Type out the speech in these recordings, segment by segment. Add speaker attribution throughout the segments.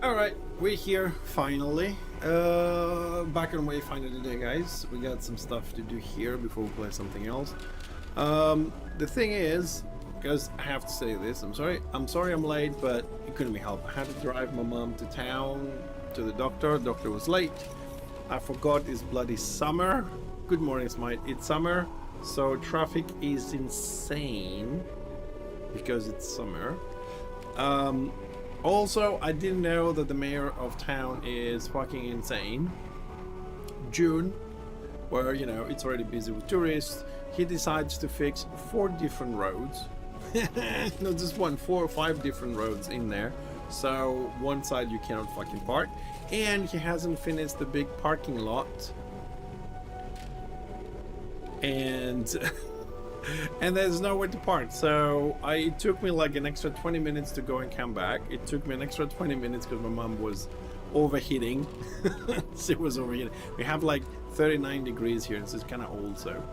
Speaker 1: Alright, we're here finally. Back on Wayfinder today, guys. We got some stuff to do here before we play something else. The thing is, because I have to say this, I'm sorry I'm late, but it couldn't be helped. I had to drive my mom to town to the doctor. The doctor was late. I forgot it's bloody summer. Good morning, Smite. It's summer, so traffic is insane because it's summer. Also, I didn't know that the mayor of town is fucking insane. June, where, you know, it's already busy with tourists, he decides to fix 4 different roads. Not just 1, 4 or 5 different roads in there. So, one side you cannot fucking park. And he hasn't finished the big parking lot. And... and there's nowhere to park, so it took me like an extra 20 minutes to go and come back. It took me an extra 20 minutes because my mom was overheating. She was overheating. We have like 39 degrees here, and it's kind of old, so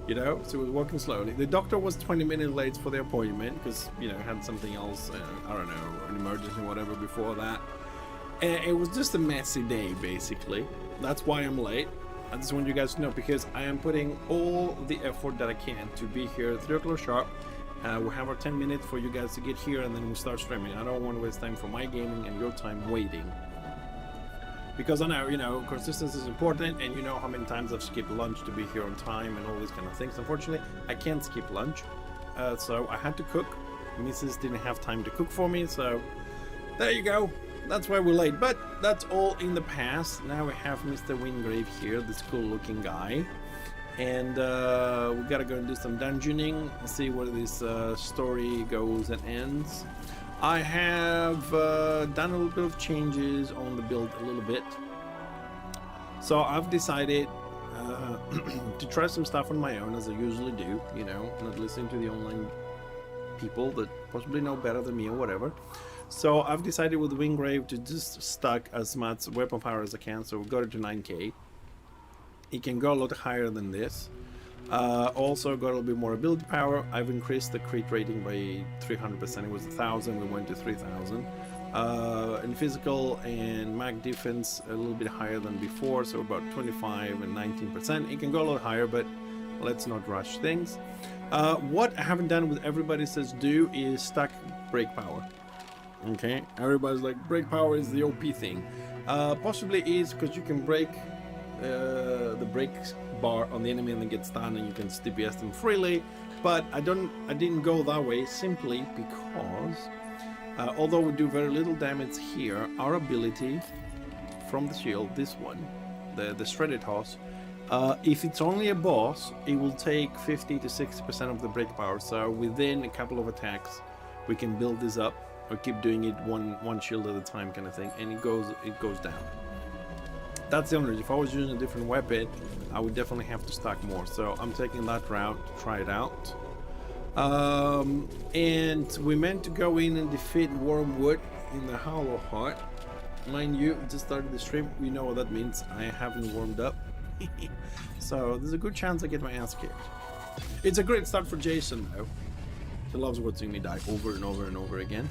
Speaker 1: you know, so we were walking slowly. The doctor was 20 minutes late for the appointment because, you know, had something else, I don't know, an emergency or whatever before that, and it was just a messy day basically. That's why I'm late. I just want you guys to know, because I am putting all the effort that I can to be here at 3 o'clock sharp. We'll have our 10 minutes for you guys to get here, and then we'll start streaming. I don't want to waste time for my gaming and your time waiting. Because I know, you know, consistency is important, and you know how many times I've skipped lunch to be here on time and all these kind of things. Unfortunately, I can't skip lunch. So I had to cook. Mrs. didn't have time to cook for me, so there you go. That's why we're late, but that's all in the past. Now we have Mr. Wingrave here, this cool looking guy, and we gotta go and do some dungeoning, see where this story goes and ends. I have done a little bit of changes on the build a little bit, so I've decided to try some stuff on my own, as I usually do, you know, not listening to the online people that possibly know better than me or whatever. So I've decided with Wingrave to just stack as much weapon power as I can, so we've got it to 9k. It can go a lot higher than this. Also got a little bit more ability power. I've increased the crit rating by 300%. It was 1000, we went to 3000. In physical and mag defense a little bit higher than before, so about 25 and 19%. It can go a lot higher, but let's not rush things. What I haven't done with everybody says do is stack break power. Okay, everybody's like, break power is the OP thing. Possibly is, because you can break the break bar on the enemy and then get stunned, and you can DPS them freely. But I didn't go that way, simply because although we do very little damage here, our ability from the shield, this one, the shredded horse, if it's only a boss, it will take 50 to 60% of the break power. So within a couple of attacks, we can build this up. Or keep doing it one shield at a time, kind of thing, and it goes down. That's the only reason. If I was using a different weapon, I would definitely have to stack more. So I'm taking that route to try it out. And we meant to go in and defeat Wormwood in the Hollow Heart. Mind you, just started the stream. We know what that means. I haven't warmed up, so there's a good chance I get my ass kicked. It's a great start for Jason, though. He loves watching me die over and over and over again.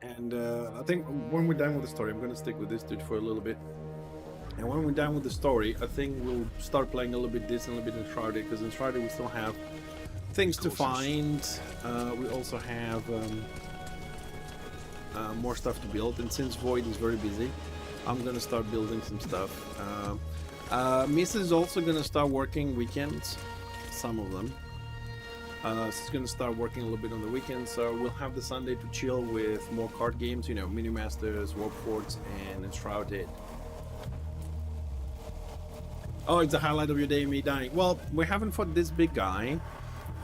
Speaker 1: And I think when we're done with the story, I'm going to stick with this dude for a little bit. And when we're done with the story, I think we'll start playing a little bit this and a little bit Enshrouded, because Enshrouded we still have things to find. We also have more stuff to build, and since Void is very busy, I'm going to start building some stuff. Mrs. is also going to start working weekends, some of them. She's going to start working a little bit on the weekends, so we'll have the Sunday to chill with more card games, you know, Mini Masters, Warp Forts, and Enshrouded. Oh, it's a highlight of your day, me dying. Well, we haven't fought this big guy.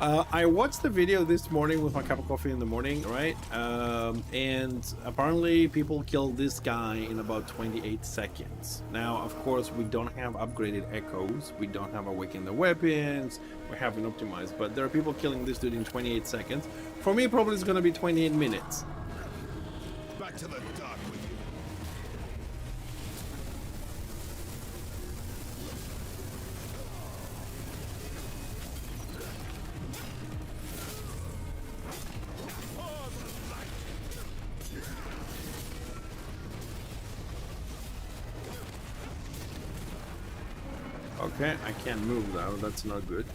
Speaker 1: I watched the video this morning with my cup of coffee in the morning, right? And apparently people killed this guy in about 28 seconds. Now, of course, we don't have upgraded echoes. We don't have awakened the weapons. We haven't optimized. But there are people killing this dude in 28 seconds. For me, probably it's going to be 28 minutes.
Speaker 2: Back to the dark with you.
Speaker 1: Okay, I can't move though, that's not good.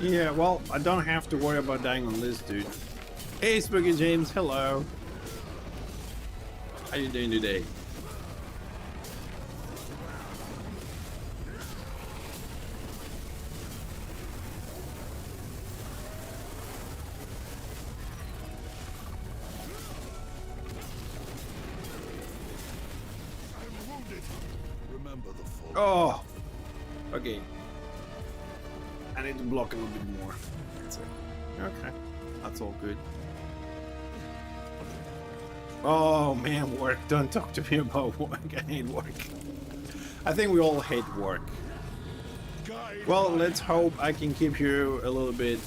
Speaker 1: Yeah, well, I don't have to worry about dying on this dude. Hey, Spooky James, hello. How you doing today?
Speaker 2: I'm wounded. Remember the fall.
Speaker 1: Oh, okay. I need to block a little bit more. That's it. Okay, that's all good. Oh man, work. Don't talk to me about work. I hate work. I think we all hate work. Well, let's hope I can keep you a little bit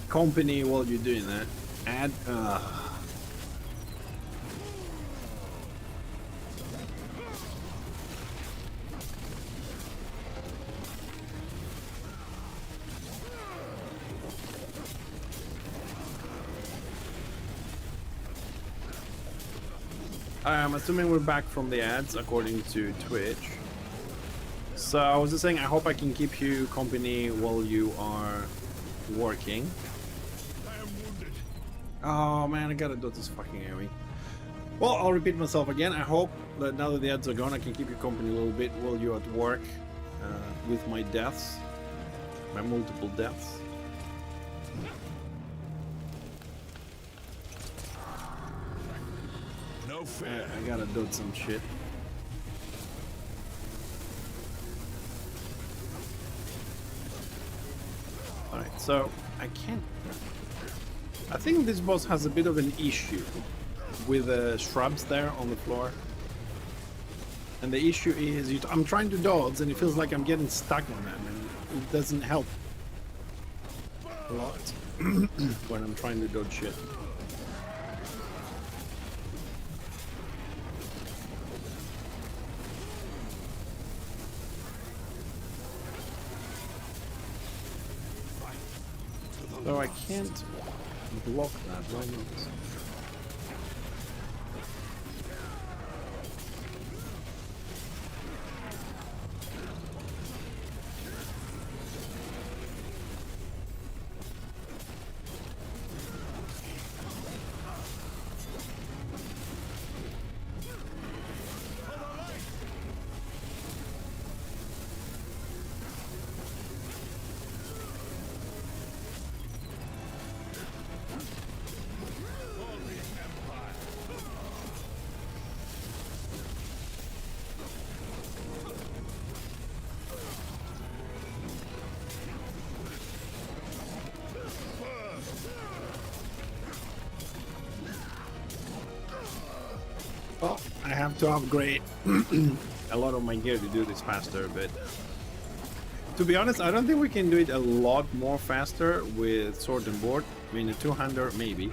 Speaker 1: company while you're doing that. And I'm assuming we're back from the ads according to Twitch. So I was just saying, I hope I can keep you company while you are working.
Speaker 2: I am wounded.
Speaker 1: Oh man, I gotta do this fucking enemy. Well, I'll repeat myself again. I hope that now that the ads are gone, I can keep you company a little bit while you're at work with my deaths, my multiple deaths.
Speaker 2: No fair.
Speaker 1: I gotta do some shit. Alright, so I can't. I think this boss has a bit of an issue with the shrubs there on the floor. And the issue is I'm trying to dodge and it feels like I'm getting stuck on them and it doesn't help a lot when I'm trying to dodge shit. So I can't block that, why not? Well, I have to upgrade a lot of my gear to do this faster, but to be honest, I don't think we can do it a lot more faster with sword and board. I mean, a 200 maybe.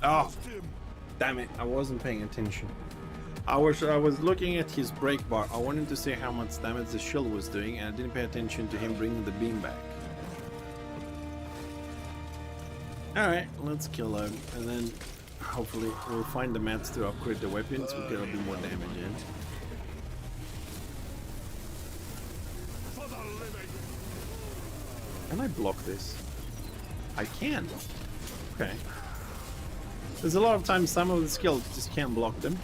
Speaker 1: Oh, damn it, I wasn't paying attention. I was looking at his break bar. I wanted to see how much damage the shield was doing, and I didn't pay attention to him bringing the beam back. Alright, let's kill him, and then hopefully we'll find the mats to upgrade the weapons. We'll get a bit more damage in.
Speaker 2: For the living.
Speaker 1: Can I block this? I can. Okay. There's a lot of times some of the skills just can't block them.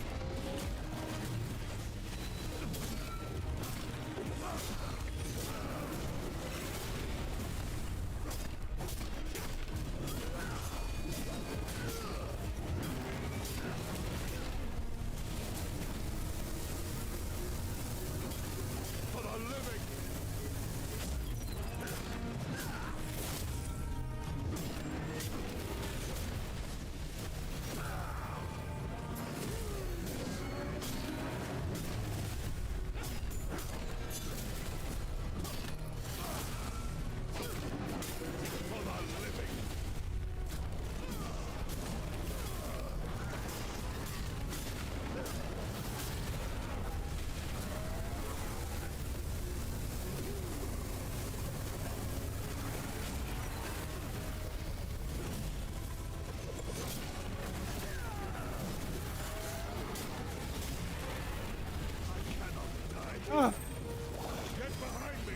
Speaker 2: For the living. For the living.
Speaker 1: Ah,
Speaker 2: Get behind me.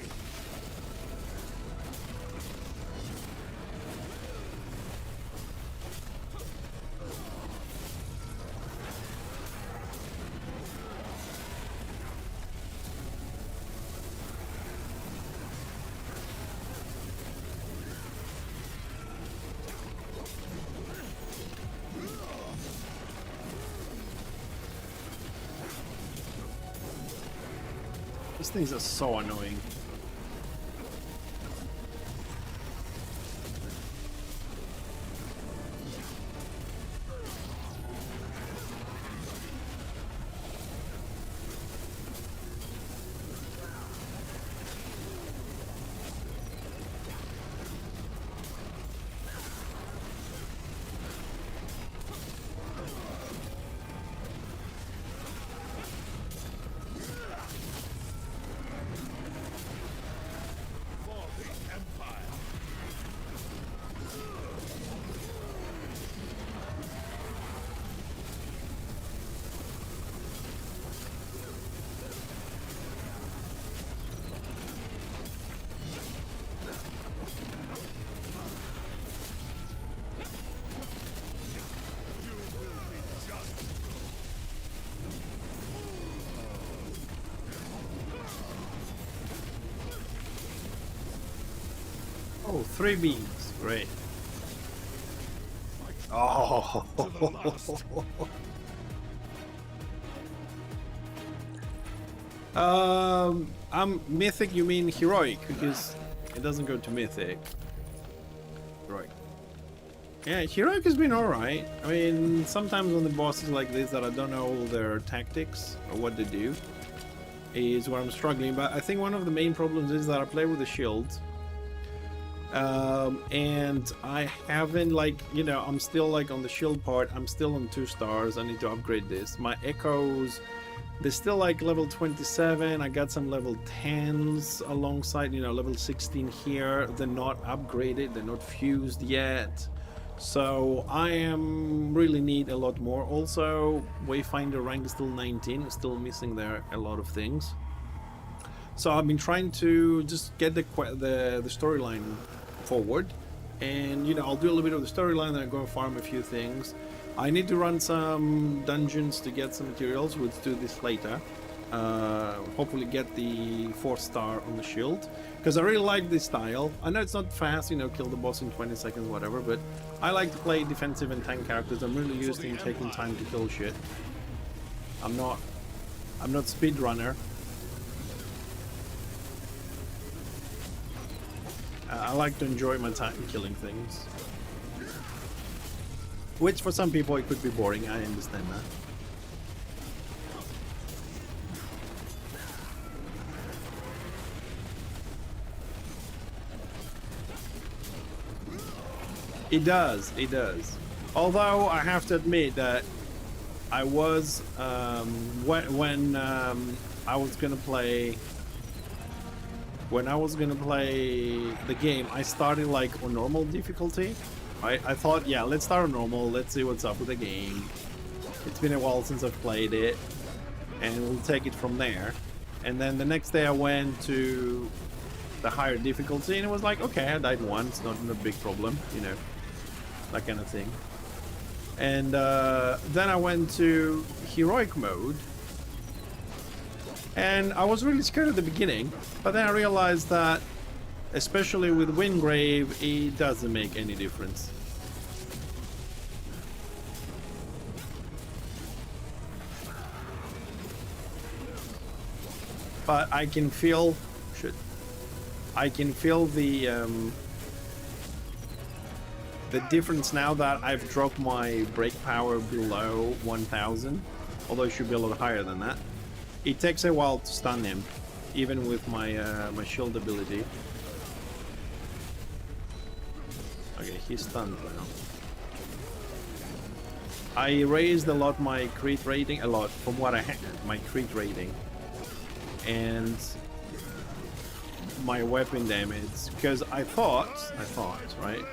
Speaker 1: these things are so annoying.
Speaker 2: For the Empire. You will be just.
Speaker 1: Oh, 3 beams. Great. Oh.
Speaker 2: To the last.
Speaker 1: I'm mythic, you mean heroic, because it doesn't go to mythic. Heroic. Yeah, heroic has been alright. I mean, sometimes on the bosses like this that I don't know all their tactics or what they do is where I'm struggling, but I think one of the main problems is that I play with the shield. And I haven't, like, you know, I'm still like on the shield part, I'm still on 2 stars. I need to upgrade this. My echoes, they're still like level 27. I got some level 10s alongside, you know, level 16 here. They're not upgraded, they're not fused yet. So I am really need a lot more. Also, Wayfinder rank is still 19, still missing there a lot of things. So I've been trying to just get the storyline forward, and you know, I'll do a little bit of the storyline, then I go and farm a few things. I need to run some dungeons to get some materials. We'll do this later. Hopefully get the 4th star on the shield, because I really like this style. I know it's not fast, you know, kill the boss in 20 seconds, whatever, but I like to play defensive and tank characters. I'm really used to taking time to kill shit. I'm not speedrunner. I like to enjoy my time killing things. Which for some people it could be boring, I understand that. It does, it does. Although I have to admit that I was when I was gonna play. When I was gonna play the game, I started like on normal difficulty. I thought, yeah, let's start on normal. Let's see what's up with the game. It's been a while since I've played it, and we'll take it from there. And then the next day I went to the higher difficulty, and it was like, okay, I died once, not a big problem, you know, that kind of thing. And then I went to heroic mode, and I was really scared at the beginning, but then I realized that, especially with Wingrave, it doesn't make any difference. But I can feel, I can feel the difference now that I've dropped my brake power below 1000, although it should be a lot higher than that. It takes a while to stun him, even with my my shield ability. Okay, he's stunned now. I raised a lot my crit rating, a lot from what I had, my crit rating, and my weapon damage, because I thought, right,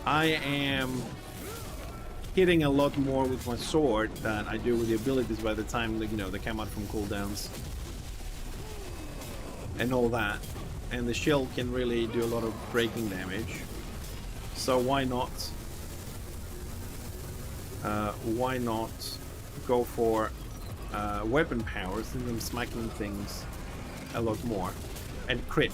Speaker 1: I am hitting a lot more with my sword than I do with the abilities by the time, you know, they come out from cooldowns and all that, and the shield can really do a lot of breaking damage. So why not go for weapon powers and them smacking things a lot more and crit.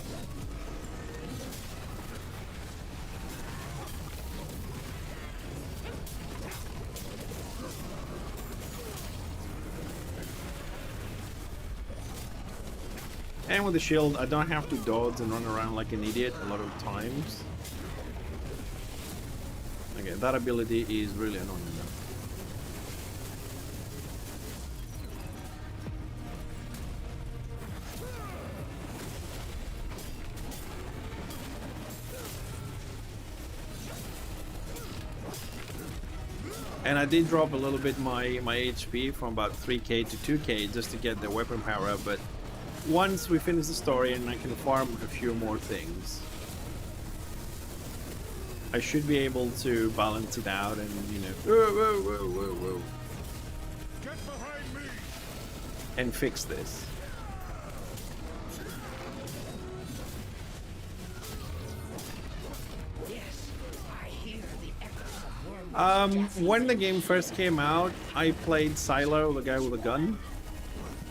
Speaker 1: And with the shield, I don't have to dodge and run around like an idiot a lot of times. Okay, that ability is really annoying though. And I did drop a little bit my HP from about 3k to 2k just to get the weapon power up, but once we finish the story and I can farm a few more things, I should be able to balance it out and, you know, whoa.
Speaker 2: Get behind me.
Speaker 1: And fix this. When the game first came out, I played Silo, the guy with a gun.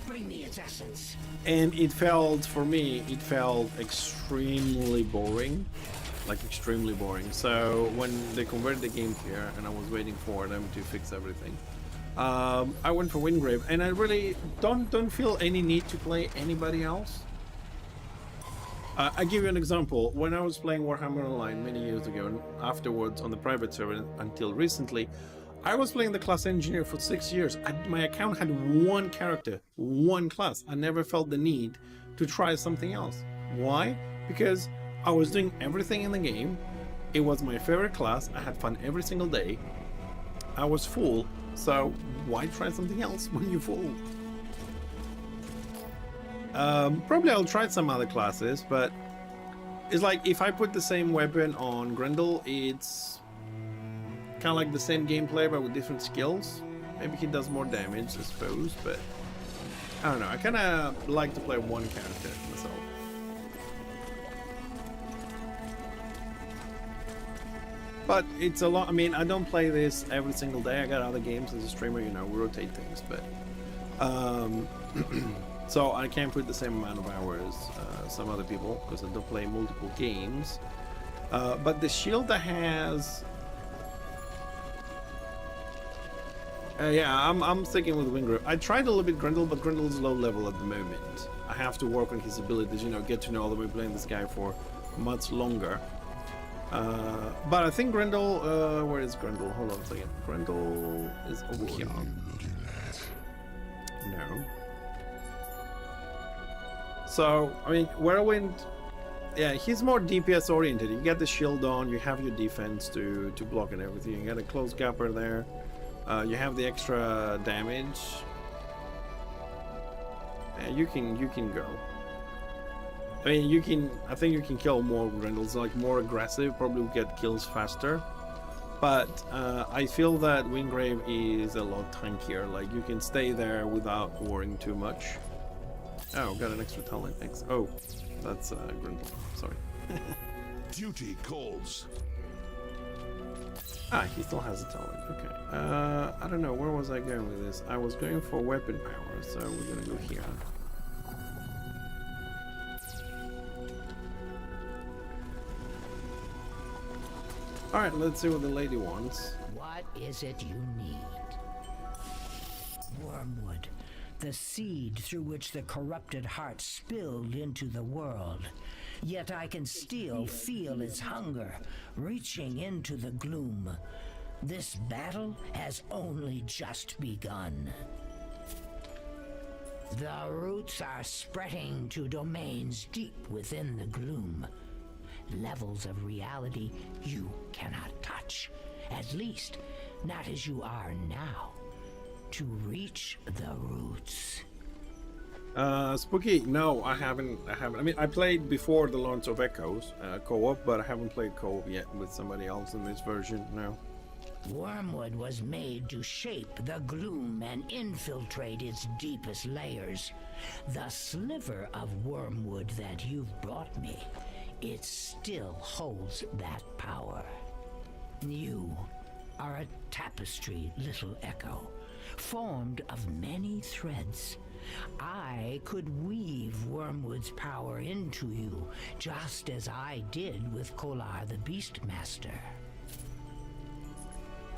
Speaker 3: Bring me its essence.
Speaker 1: And it felt, for me, it felt extremely boring. Like, extremely boring. So, when they converted the game here, and I was waiting for them to fix everything, I went for Wingrave, and I really don't feel any need to play anybody else. I'll give you an example. When I was playing Warhammer Online many years ago, and afterwards on the private server until recently, I was playing the class engineer for 6 years. My account had one character, one class. I never felt the need to try something else. Why? Because I was doing everything in the game. It was my favorite class. I had fun every single day. I was full, so why try something else when you're full? Probably I'll try some other classes, but it's like if I put the same weapon on Grendel, it's kind of like the same gameplay but with different skills. Maybe he does more damage, I suppose, but I don't know. I kind of like to play one character myself. But it's a lot. I mean, I don't play this every single day. I got other games as a streamer, you know, we rotate things, but so I can't put the same amount of hours some other people because I don't play multiple games. But the shield that has, yeah, I'm sticking with Wingrave. I tried a little bit Grendel, but Grendel is low level at the moment. I have to work on his abilities, you know, get to know all the way playing this guy for much longer. But I think Grendel, where is Grendel? Hold on a second. Grendel is over here. No. So, I mean, Whirlwind, yeah, he's more DPS oriented. You get the shield on, you have your defense to block and everything. You got a close gapper there. You have the extra damage. You can go. I mean, I think you can kill more Grendels, like more aggressive, probably get kills faster. But I feel that Wingrave is a lot tankier. Like you can stay there without worrying too much. Oh, got an extra talent. Thanks. Oh, that's Grendel. Sorry.
Speaker 2: Duty calls.
Speaker 1: Ah, he still has a talent. Okay. I don't know. Where was I going with this? I was going for weapon power, so we're gonna go here. Alright, let's see what the lady wants.
Speaker 3: What is it you need? Wormwood, the seed through which the corrupted heart spilled into the world. Yet I can still feel its hunger, reaching into the gloom. This battle has only just begun. The roots are spreading to domains deep within the gloom. Levels of reality you cannot touch. At least, not as you are now. To reach the roots.
Speaker 1: Spooky, no, I haven't. I mean, I played before the launch of Echoes, co-op, but I haven't played co-op yet with somebody else in this version, no.
Speaker 3: Wormwood was made to shape the gloom and infiltrate its deepest layers. The sliver of wormwood that you've brought me, it still holds that power. You are a tapestry, little Echo, formed of many threads. I could weave Wormwood's power into you, just as I did with Kolar the Beastmaster.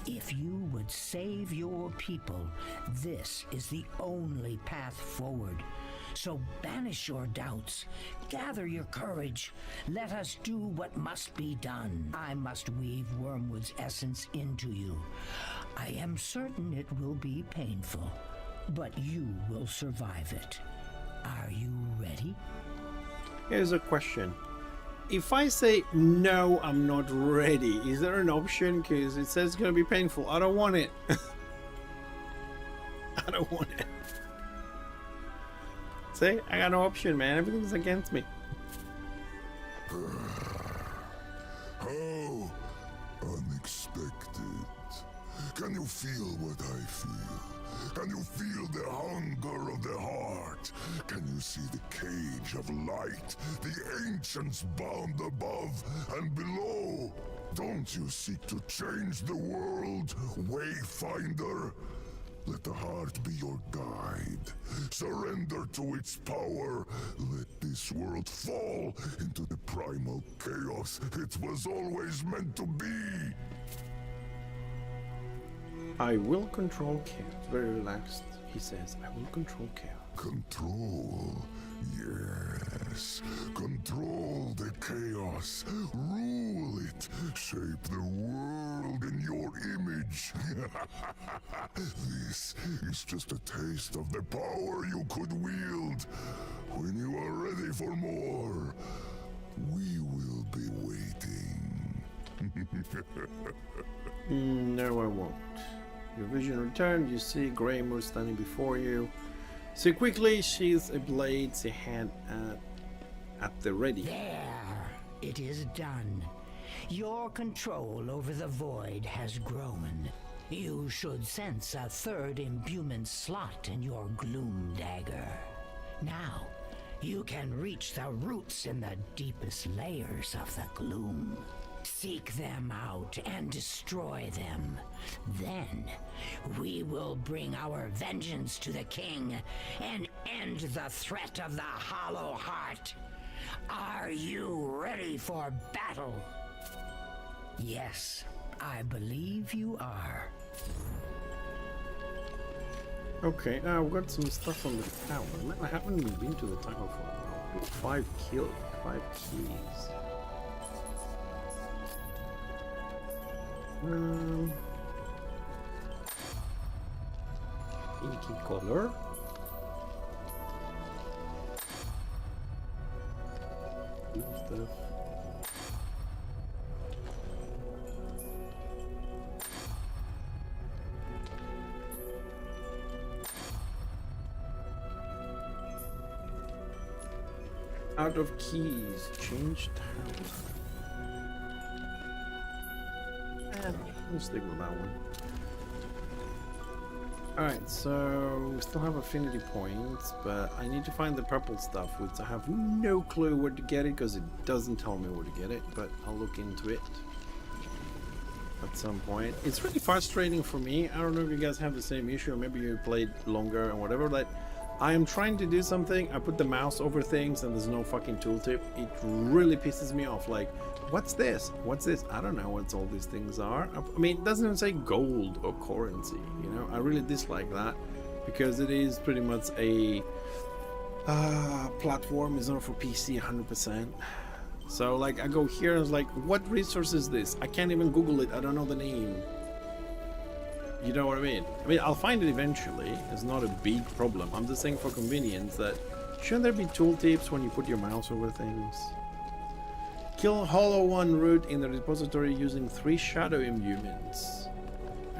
Speaker 3: If you would save your people, this is the only path forward. So banish your doubts, gather your courage, let us do what must be done. I must weave Wormwood's essence into you. I am certain it will be painful, but you will survive it. Are you ready?
Speaker 1: Here's a question. If I say, no, I'm not ready, is there an option? Because it says it's going to be painful. I don't want it. I don't want it. See, I got no option, man. Everything's against me.
Speaker 2: How unexpected. Can you feel what I feel? Can you feel the hunger of the heart? Can you see the cage of light, the ancients bound above and below? Don't you seek to change the world, Wayfinder? Let the heart be your guide. Surrender to its power. Let this world fall into the primal chaos it was always meant to be.
Speaker 1: I will control chaos. Very relaxed. He says, I will control chaos.
Speaker 2: Control. Yes. Control the chaos. Rule it. Shape the world in your image. This is just a taste of the power you could wield. When you are ready for more, we will be waiting.
Speaker 1: No, I won't. Your vision returned. You see Graymoor standing before you. So quickly, she's a blade, she had at the ready.
Speaker 3: There, it is done. Your control over the void has grown. You should sense a third imbuement slot in your gloom dagger. Now, you can reach the roots in the deepest layers of the gloom. Seek them out and destroy them. Then, we will bring our vengeance to the king and end the threat of the Hollow Heart. Are you ready for battle? Yes, I believe you are.
Speaker 1: Okay, I've got some stuff on the tower. Man, I haven't even been to the tower for a while. 5 kills, 5 keys. Inky color. Good stuff. out of keys. Change town. I'll stick with that one. Alright, so we still have affinity points, but I need to find the purple stuff, which I have no clue where to get it because it doesn't tell me where to get it, but I'll look into it at some point. It's really frustrating for me. I don't know if you guys have the same issue, or maybe you played longer or whatever, but I am trying to do something, I put the mouse over things and there's no fucking tooltip. It really pisses me off. Like, what's this? What's this? I don't know what all these things are. I mean, it doesn't even say gold or currency, you know? I really dislike that because it is pretty much a platform. It's not for PC 100%. So, like, I go here and it's like, what resource is this? I can't even Google it. I don't know the name. You know what I mean? I mean, I'll find it eventually. It's not a big problem. I'm just saying for convenience that shouldn't there be tooltips when you put your mouse over things? Kill Hollow One root in the repository using 3 shadow imbuements.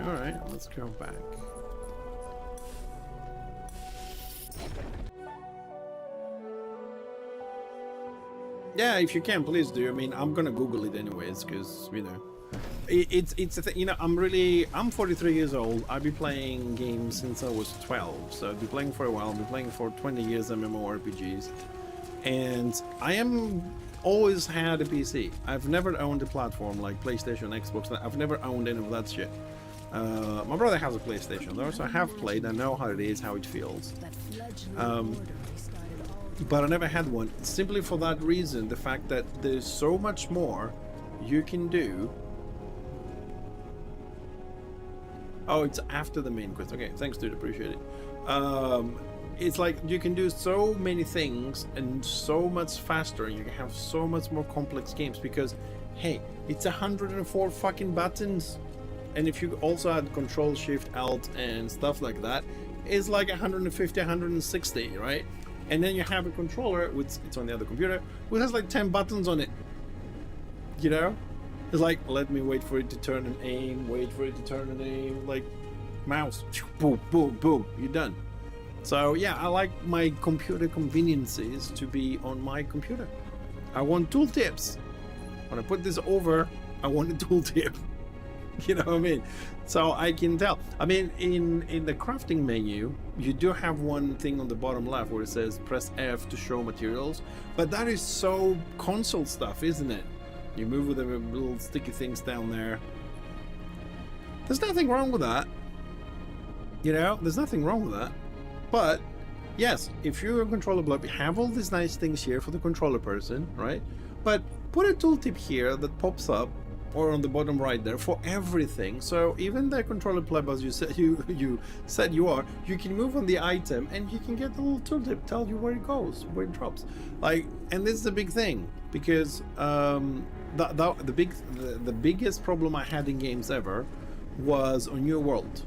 Speaker 1: Alright, let's go back. Yeah, if you can, please do. I mean, I'm gonna Google it anyways, because, you know, it's a thing. You know, I'm 43 years old. I've been playing games since I was 12, so I've been playing for a while. I've been playing for 20 years MMORPGs, and I am always had a PC. I've never owned a platform like PlayStation, Xbox. I've never owned any of that shit. My brother has a PlayStation though, so I have played. I know how it is, how it feels. But I never had one, simply for that reason, the fact that there's so much more you can do. Oh, it's after the main quest. Okay, thanks dude, appreciate it. It's like you can do so many things and so much faster, and you can have so much more complex games because, hey, it's 104 fucking buttons. And if you also add Control, Shift, Alt and stuff like that, it's like 150, 160, right? And then you have a controller, which it's on the other computer, which has like 10 buttons on it. You know? It's like, let me wait for it to turn and aim, wait for it to turn and aim, like mouse, boom, boom, boom, you're done. So yeah, I like my computer conveniences to be on my computer. I want tooltips. When I put this over, I want a tooltip. You know what I mean? So I can tell. I mean, in the crafting menu, you do have one thing on the bottom left where it says press F to show materials, but that is so console stuff, isn't it? You move with the little sticky things down there. There's nothing wrong with that. You know, there's nothing wrong with that. But yes, if you're a controller block, have all these nice things here for the controller person, right? But put a tooltip here that pops up, or on the bottom right there, for everything. So even the controller pleb, as you said you are, you can move on the item and you can get the little tooltip tell you where it goes, where it drops. Like, and this is the big thing, because the biggest problem I had in games ever was on New World,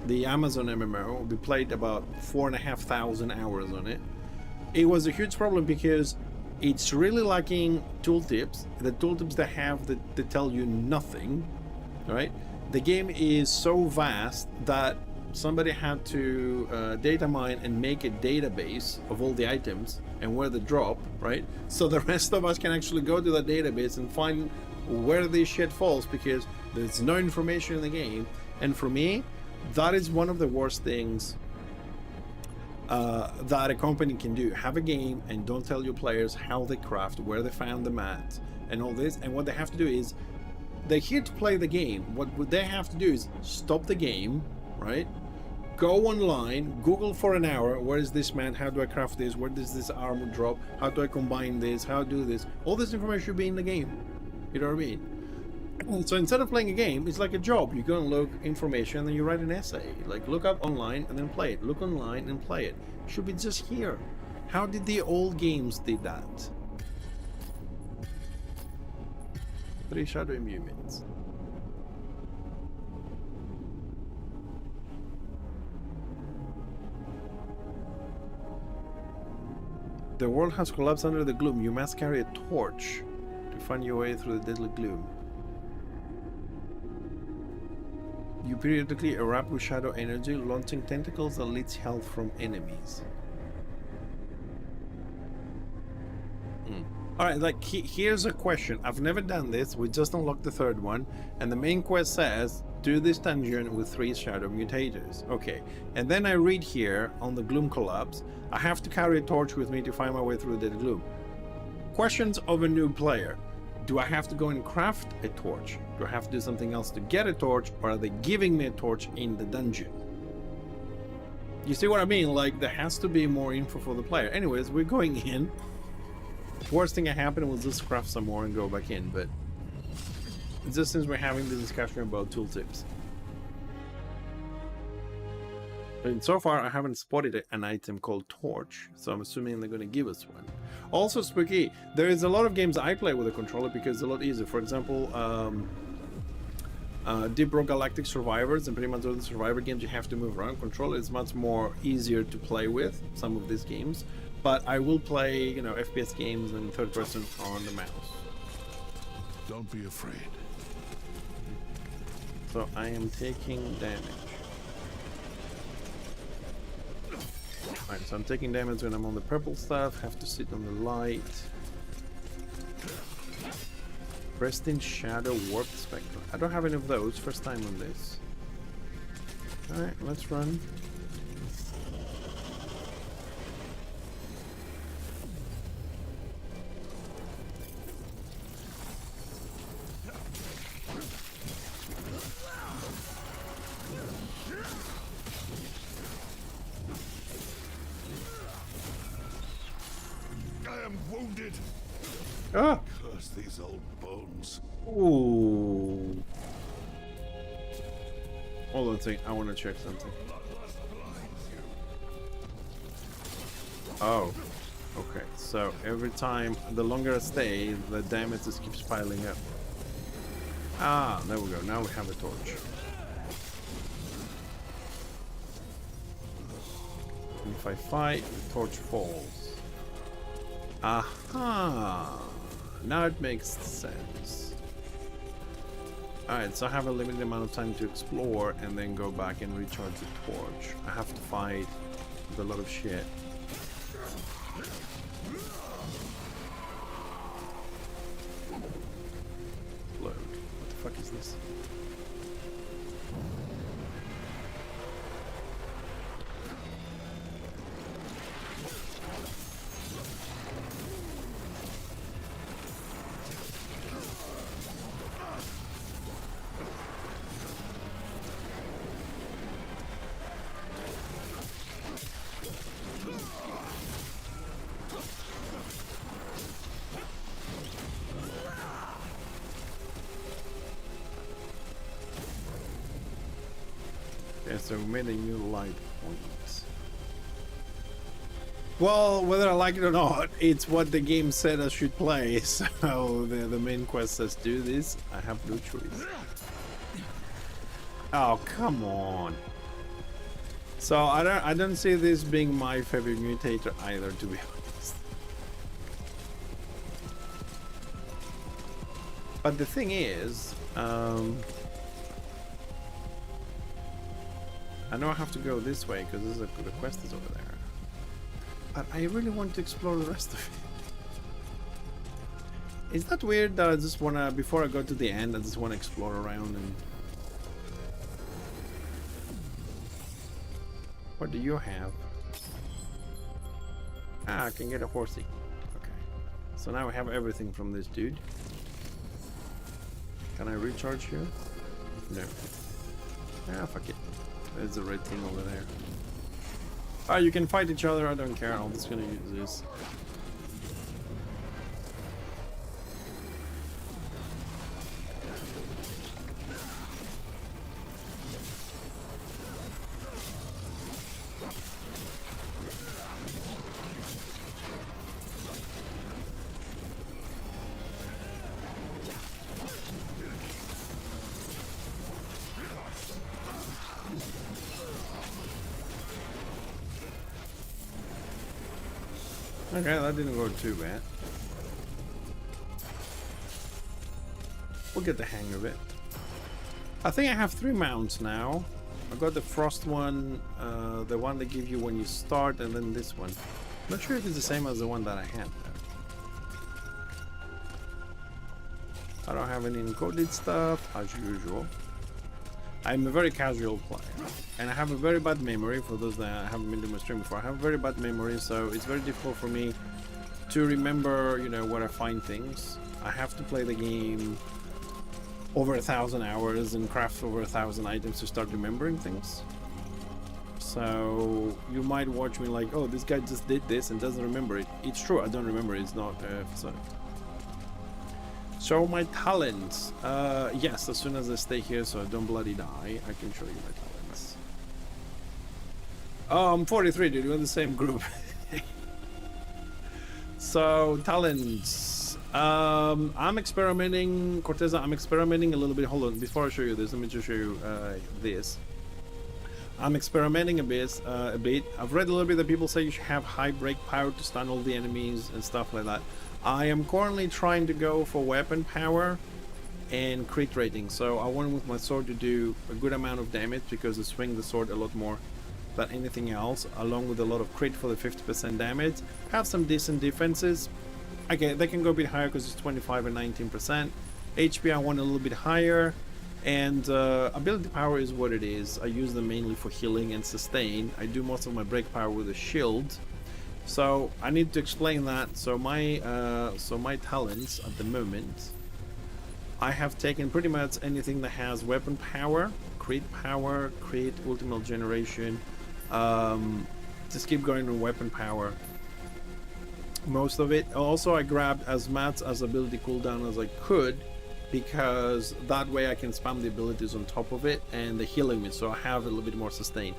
Speaker 1: the Amazon MMO. We played about 4,500 hours on it. It was a huge problem because it's really lacking tooltips. The tooltips they have that tell you nothing, right? The game is so vast that somebody had to data mine and make a database of all the items and where they drop, right? So the rest of us can actually go to that database and find where this shit falls, because there's no information in the game. And for me, that is one of the worst things that a company can do. Have a game and don't tell your players how they craft, where they found the mat and all this. And what they have to do is, they're here to play the game. What they have to do is stop the game, right? Go online, Google for an hour, where is this mat, how do I craft this, where does this armor drop, how do I combine this, how do this. All this information should be in the game. You know what I mean? So instead of playing a game, it's like a job. You go and look information and then you write an essay. Like, look up online and then play it. Look online and play it. It should be just here. How did the old games did that? 3 shadow imbuements. The world has collapsed under the gloom. You must carry a torch to find your way through the deadly gloom. You periodically erupt with shadow energy, launching tentacles that leech health from enemies. All right, like here's a question. I've never done this. We just unlocked the third one, and the main quest says do this dungeon with 3 shadow mutators. Okay, and then I read here on the gloom collapse, I have to carry a torch with me to find my way through the gloom. Questions of a new player. Do I have to go and craft a torch? Do I have to do something else to get a torch, or are they giving me a torch in the dungeon? You see what I mean? Like, there has to be more info for the player. Anyways, we're going in. Worst thing that happened was just craft some more and go back in, but just since we're having the discussion about tooltips. And so far I haven't spotted an item called torch, so I'm assuming they're going to give us one. Also, Spooky, there is a lot of games I play with a controller because it's a lot easier. For example, Deep Rock Galactic Survivors and pretty much all the Survivor games you have to move around. Controller is much more easier to play with, some of these games. But I will play, you know, FPS games and third person on the mouse.
Speaker 2: Don't be afraid.
Speaker 1: So I am taking damage. Alright, so I'm taking damage when I'm on the purple stuff, have to sit on the light. Preston Shadow Warp Spectre. I don't have any of those, first time on this. Alright, let's run.
Speaker 2: Wounded.
Speaker 1: Ah!
Speaker 2: Curse these old bones.
Speaker 1: Ooh. Hold on a second, I want to check something. Oh. Okay, so every time, the longer I stay, the damage just keeps piling up. Ah, there we go, now we have a torch. And if I fight, the torch falls. Aha! Now it makes sense. Alright, so I have a limited amount of time to explore and then go back and recharge the torch. I have to fight with a lot of shit. Load. What the fuck is this? Okay, so we made a new light point. Well, whether I like it or not, it's what the game said I should play. So the main quest says do this. I have no choice. Oh, come on. So I don't see this being my favorite mutator either, to be honest. But the thing is, I know I have to go this way because the quest is over there. But I really want to explore the rest of it. Is that weird that I just wanna, before I go to the end, I just wanna explore around and... What do you have? Ah, I can get a horsey. Okay. So now I have everything from this dude. Can I recharge here? No. Ah, fuck it. There's a red thing over there. Ah, you can fight each other, I don't care. I'm just gonna use this. Okay, that didn't go too bad. We'll get the hang of it. I think I have 3 mounts now. I got the frost one, the one they give you when you start, and then this one. Not sure if it's the same as the one that I had though. I don't have any encoded stuff, as usual. I'm a very casual player, and I have a very bad memory. For those that haven't been to my stream before, I have a very bad memory, so it's very difficult for me to remember, you know, where I find things. I have to play the game over 1,000 hours and craft over 1,000 items to start remembering things. So you might watch me like, oh, this guy just did this and doesn't remember it. It's true, I don't remember it. It's not facade. Show my talents. Yes, as soon as I stay here so I don't bloody die, I can show you my talents. Oh, I'm 43, dude. We're in the same group. So, talents. I'm experimenting, Corteza, I'm experimenting a little bit. Hold on, before I show you this, let me just show you this. I'm experimenting a bit. I've read a little bit that people say you should have high break power to stun all the enemies and stuff like that. I am currently trying to go for weapon power and crit rating. So I want with my sword to do a good amount of damage because I swing the sword a lot more than anything else, along with a lot of crit for the 50% damage. Have some decent defenses. Okay, they can go a bit higher because it's 25 and 19%. HP I want a little bit higher. And ability power is what it is. I use them mainly for healing and sustain. I do most of my break power with a shield. So I need to explain that. So my talents at the moment, I have taken pretty much anything that has weapon power, crit, ultimate generation. Just keep going on weapon power. Most of it. Also, I grabbed as much as ability cooldown as I could, because that way I can spam the abilities on top of it and the healing me, so I have a little bit more sustain.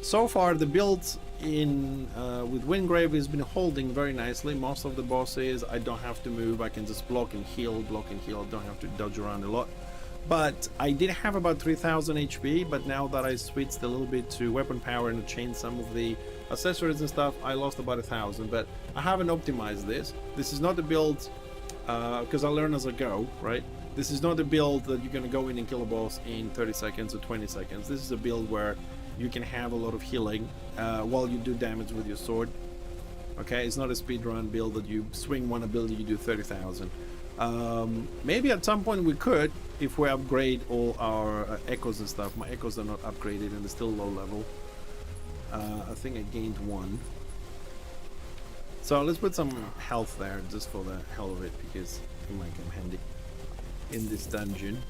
Speaker 1: So far the build in with Wingrave has been holding very nicely. Most of the bosses I don't have to move, I can just block and heal, I don't have to dodge around a lot. But I did have about 3000 HP, but now that I switched a little bit to weapon power and changed some of the accessories and stuff, I lost about 1000. But I haven't optimized this. This is not a build because I learn as I go, right? This is not a build that you're gonna go in and kill a boss in 30 seconds or 20 seconds. This is a build where you can have a lot of healing while you do damage with your sword. Okay, it's not a speedrun build that you swing one ability, you do 30,000. Maybe at some point we could, if we upgrade all our echoes and stuff. My echoes are not upgraded and they're still low level. I think I gained one. So let's put some health there just for the hell of it, because it might come handy in this dungeon.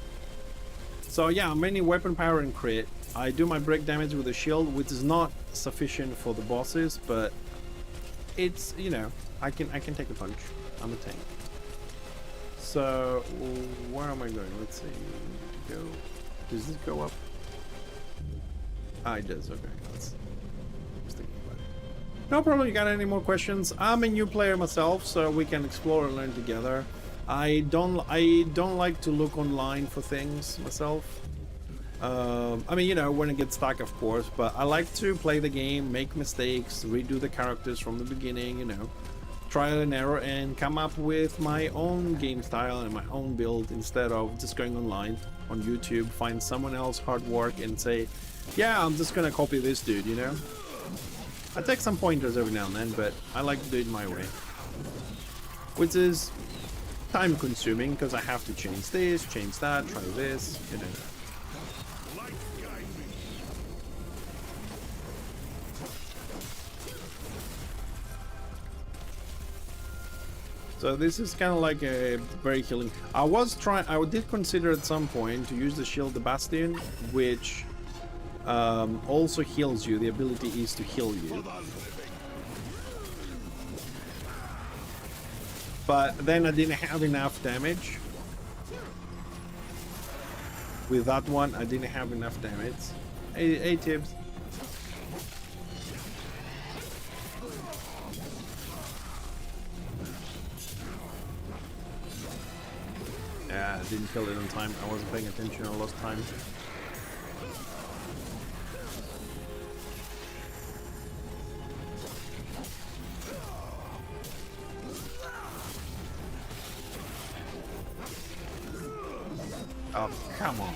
Speaker 1: So yeah, mainly weapon power and crit. I do my break damage with a shield, which is not sufficient for the bosses, but it's, you know, I can take a punch. I'm a tank. So where am I going? Let's see. Go. Does this go up? Ah, it does. Okay. Let's think about it. No problem. You got any more questions? I'm a new player myself, so we can explore and learn together. I don't like to look online for things myself. I mean, you know, when it gets stuck, of course, but I like to play the game, make mistakes, redo the characters from the beginning, you know, trial and error, and come up with my own game style and my own build instead of just going online on YouTube, find someone else hard work and say, yeah, I'm just gonna copy this dude, you know. I take some pointers every now and then, but I like to do it my way, which is time consuming because I have to change this, change that, try this, you know. So this is kind of like a very healing. I did consider at some point to use the shield, the Bastion, which also heals you. The ability is to heal you. But then I didn't have enough damage. With that one, I didn't have enough damage. Hey Tibbs. Yeah, I didn't kill it on time. I wasn't paying attention. I lost time. Oh, come on.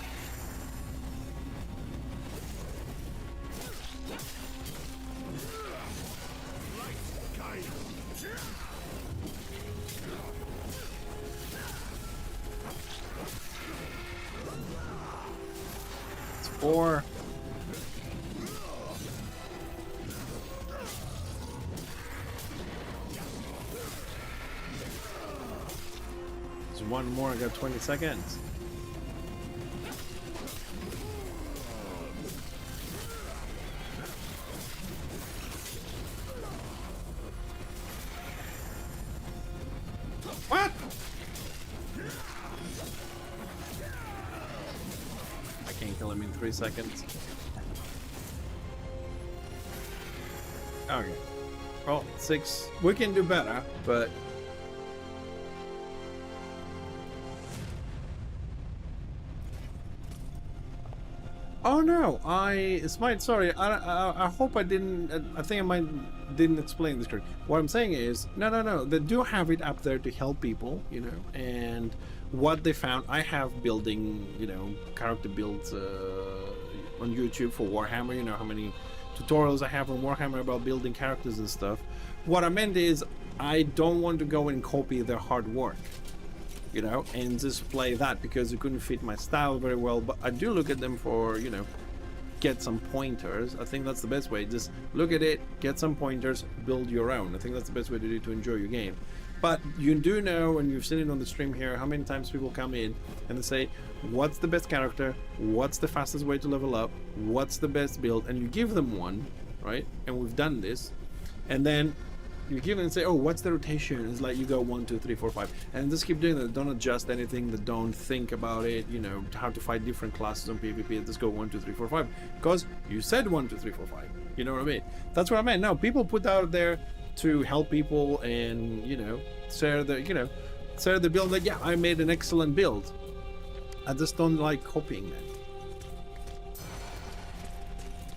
Speaker 1: Or there's one more. I got 20 seconds. What? I can't kill him in 3 seconds. Okay. Well, 6. We can do better, but oh no, Smite, sorry, I hope I didn't, I think I didn't explain this correctly. What I'm saying is, no, they do have it up there to help people, you know, and what they found, I have building, you know, character builds on YouTube for Warhammer, you know, how many tutorials I have on Warhammer about building characters and stuff. What I meant is, I don't want to go and copy their hard work, you know, and just play that because it couldn't fit my style very well. But I do look at them for, you know, get some pointers. I think that's the best way. Just look at it, get some pointers, build your own. I think that's the best way to do it to enjoy your game. But you do know, and you've seen it on the stream here, how many times people come in and they say, what's the best character? What's the fastest way to level up? What's the best build? And you give them one, right? And we've done this. And then you give it and say, oh, what's the rotation? It's like you go 1, 2, 3, 4, 5, and just keep doing that. Don't adjust anything. Don't think about it, you know, how to fight different classes on PvP. Just go 1, 2, 3, 4, 5, because you said 1, 2, 3, 4, 5. You know what I mean? That's what I meant. No, people put out there to help people and, you know, share the build. Like, yeah, I made an excellent build. I just don't like copying that.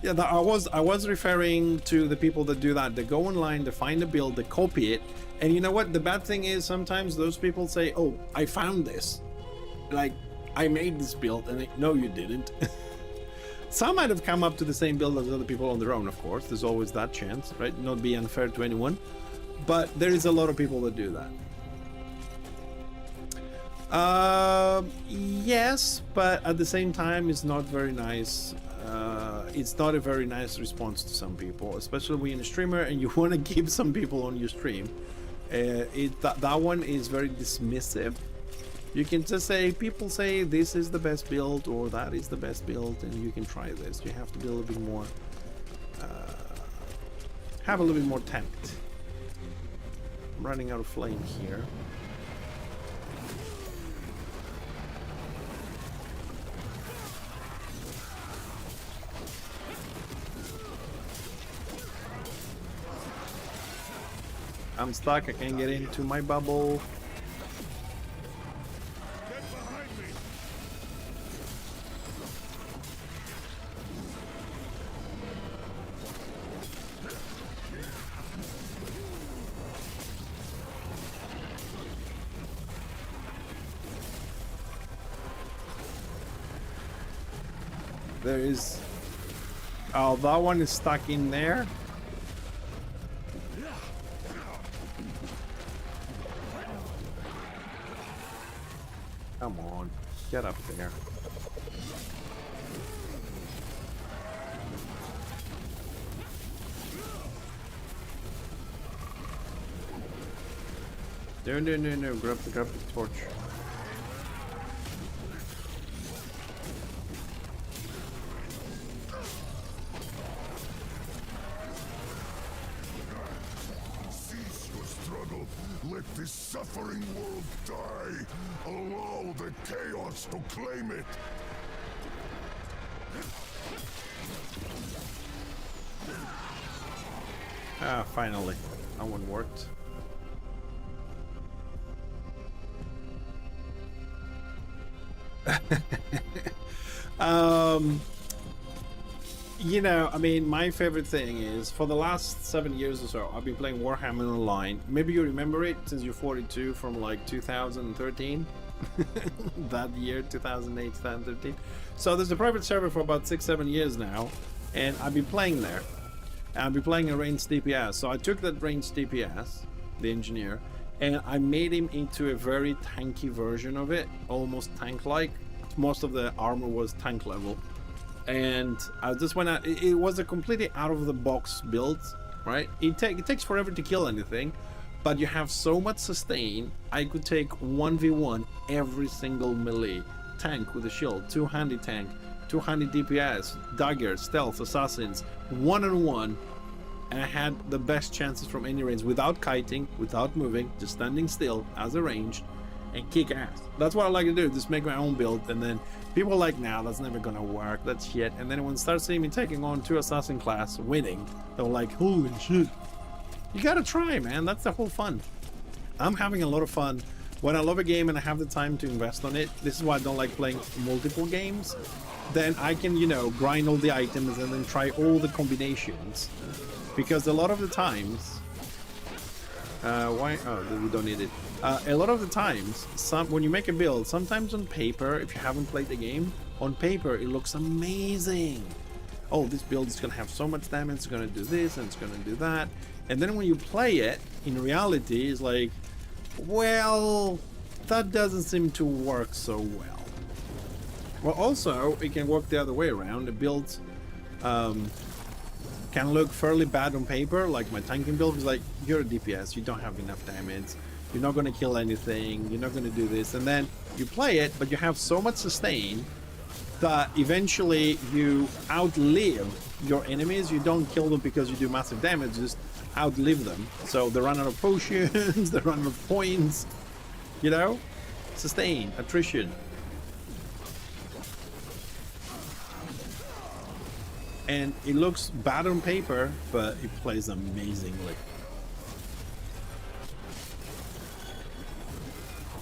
Speaker 1: Yeah, I was referring to the people that do that. They go online, they find a build, they copy it, and you know what? The bad thing is sometimes those people say, "Oh, I found this, like I made this build," and they, no, you didn't. Some might have come up to the same build as other people on their own. Of course, there's always that chance, right? Not be unfair to anyone, but there is a lot of people that do that. Yes, but at the same time, it's not very nice. It's not a very nice response to some people, especially when you're a streamer and you want to keep some people on your stream. That one is very dismissive. You can just say, people say this is the best build or that is the best build, and you can try this. You have to be a little bit more, have a little bit more tact. I'm running out of flame here. I'm stuck, I can't get into my bubble.
Speaker 2: Get behind me.
Speaker 1: There is... Oh, that one is stuck in there. Come on, get up there. No, grab the torch.
Speaker 2: Cease your struggle. Let this suffering world die. Allow the chaos to claim it.
Speaker 1: Ah, finally. That one worked. You know, I mean, my favorite thing is, for the last 7 years or so, I've been playing Warhammer Online. Maybe you remember it, since you're 42, from like 2013. That year, 2008, 2013. So there's a private server for about 6-7 years now, and I've been playing there. And I've been playing a ranged DPS. So I took that ranged DPS, the engineer, and I made him into a very tanky version of it, almost tank-like. Most of the armor was tank level. and I just went out. It was a completely out of the box build, right? It takes forever to kill anything, but you have so much sustain. I could take 1v1 every single melee tank with a shield, two-handed tank, 200 DPS, dagger, stealth, assassins, one-on-one, and I had the best chances from any range without kiting, without moving, just standing still as a ranged, and kick ass. That's what I like to do, just make my own build. And then people are like, nah, that's never gonna work, that's shit. And then when they start seeing me taking on 2 assassin class winning, they're like, holy shit. You gotta try, man. That's the whole fun. I'm having a lot of fun. When I love a game and I have the time to invest on it, this is why I don't like playing multiple games. Then I can, you know, grind all the items and then try all the combinations. Because a lot of the times... why? Oh, we don't need it. A lot of the times, when you make a build, sometimes on paper, if you haven't played the game, on paper it looks amazing. Oh, this build is gonna have so much damage, it's gonna do this and it's gonna do that. And then when you play it, in reality, it's like, well, that doesn't seem to work so well. Well, also, it can work the other way around. The build can look fairly bad on paper, like my tanking build is like, you're a DPS, you don't have enough damage, you're not going to kill anything, you're not going to do this, and then you play it, but you have so much sustain that eventually you outlive your enemies. You don't kill them because you do massive damage, just outlive them. So they run out of potions, they run out of points, you know? Sustain, attrition. And it looks bad on paper, but it plays amazingly.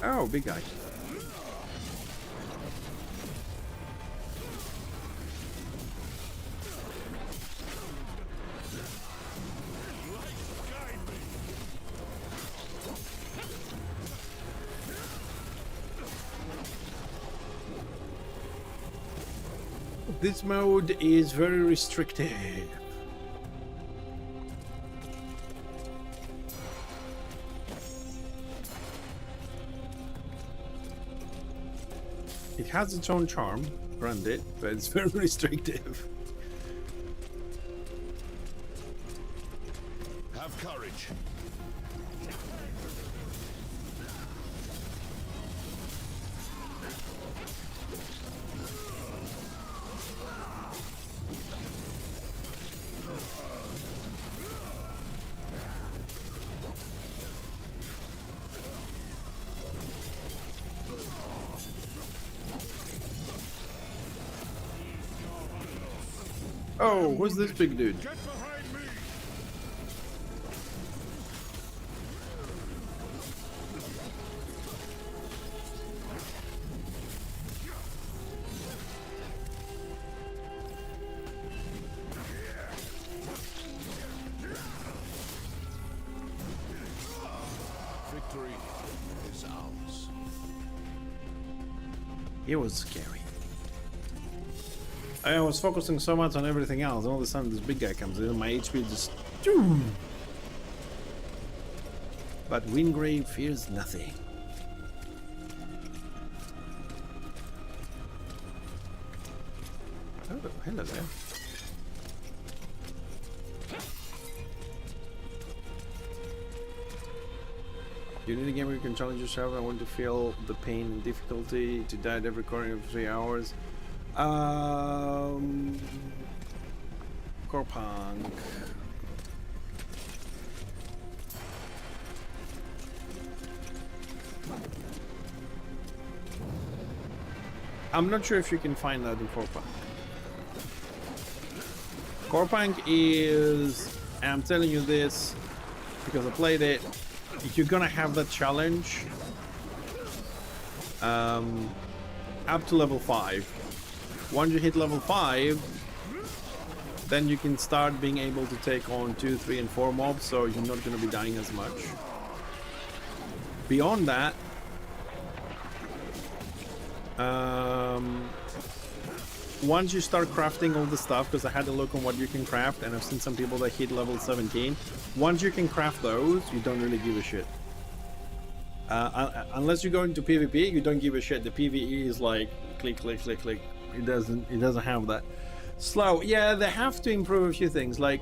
Speaker 1: Oh, big guy. This mode is very restrictive. It has its own charm, granted, but it's very restrictive.
Speaker 2: Have courage.
Speaker 1: Oh, who's this big dude?
Speaker 2: Get behind me. Victory is ours.
Speaker 1: It was scary. I was focusing so much on everything else, and all of a sudden this big guy comes in and my HP just... But Wingrave fears nothing. Oh, hello there. You need a game where you can challenge yourself. I want to feel the pain and difficulty, to die at every corner of 3 hours. Corpunk. I'm not sure if you can find that in Corpunk. Corpunk is, and I'm telling you this because I played it, you're gonna have that challenge up to level 5. Once you hit level 5, then you can start being able to take on 2, 3, and 4 mobs, so you're not going to be dying as much. Beyond that, once you start crafting all the stuff, because I had a look on what you can craft, and I've seen some people that hit level 17, once you can craft those, you don't really give a shit. Unless you go into PvP, you don't give a shit. The PvE is like click, click, click, click. It doesn't have that. Slow. Yeah, they have to improve a few things. Like,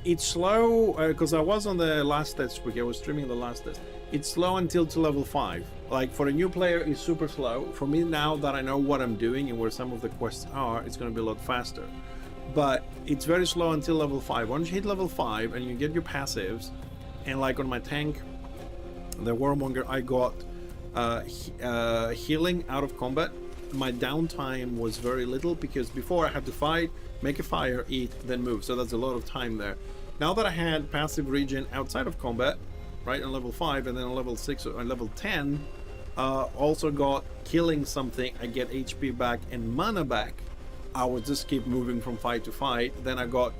Speaker 1: it's slow because I was on the last test week. I was streaming the last test. It's slow until to level 5. Like, for a new player, it's super slow. For me, now that I know what I'm doing and where some of the quests are, it's going to be a lot faster. But it's very slow until level 5. Once you hit level 5 and you get your passives, and like on my tank, the Warmonger, I got healing out of combat. My downtime was very little because before I had to fight, make a fire, eat, then move. So that's a lot of time there. Now that I had passive regen outside of combat, right, on level 5, and then on level 6 or on level 10, also got killing something, I get HP back and mana back. I would just keep moving from fight to fight. Then I got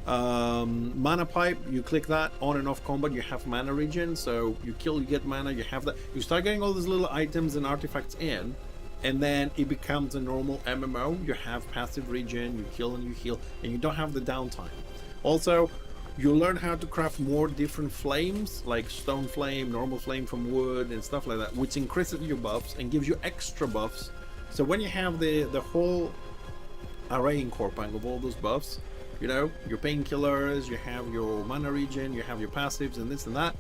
Speaker 1: mana pipe. You click that on and off combat, you have mana regen. So you kill, you get mana, you have that. You start getting all these little items and artifacts in, and then it becomes a normal MMO. You have passive regen, you kill and you heal, and you don't have the downtime. Also, you learn how to craft more different flames, like stone flame, normal flame from wood, and stuff like that, which increases your buffs and gives you extra buffs. So when you have the whole array in Corpang of all those buffs, you know, your painkillers, you have your mana regen, you have your passives and this and that,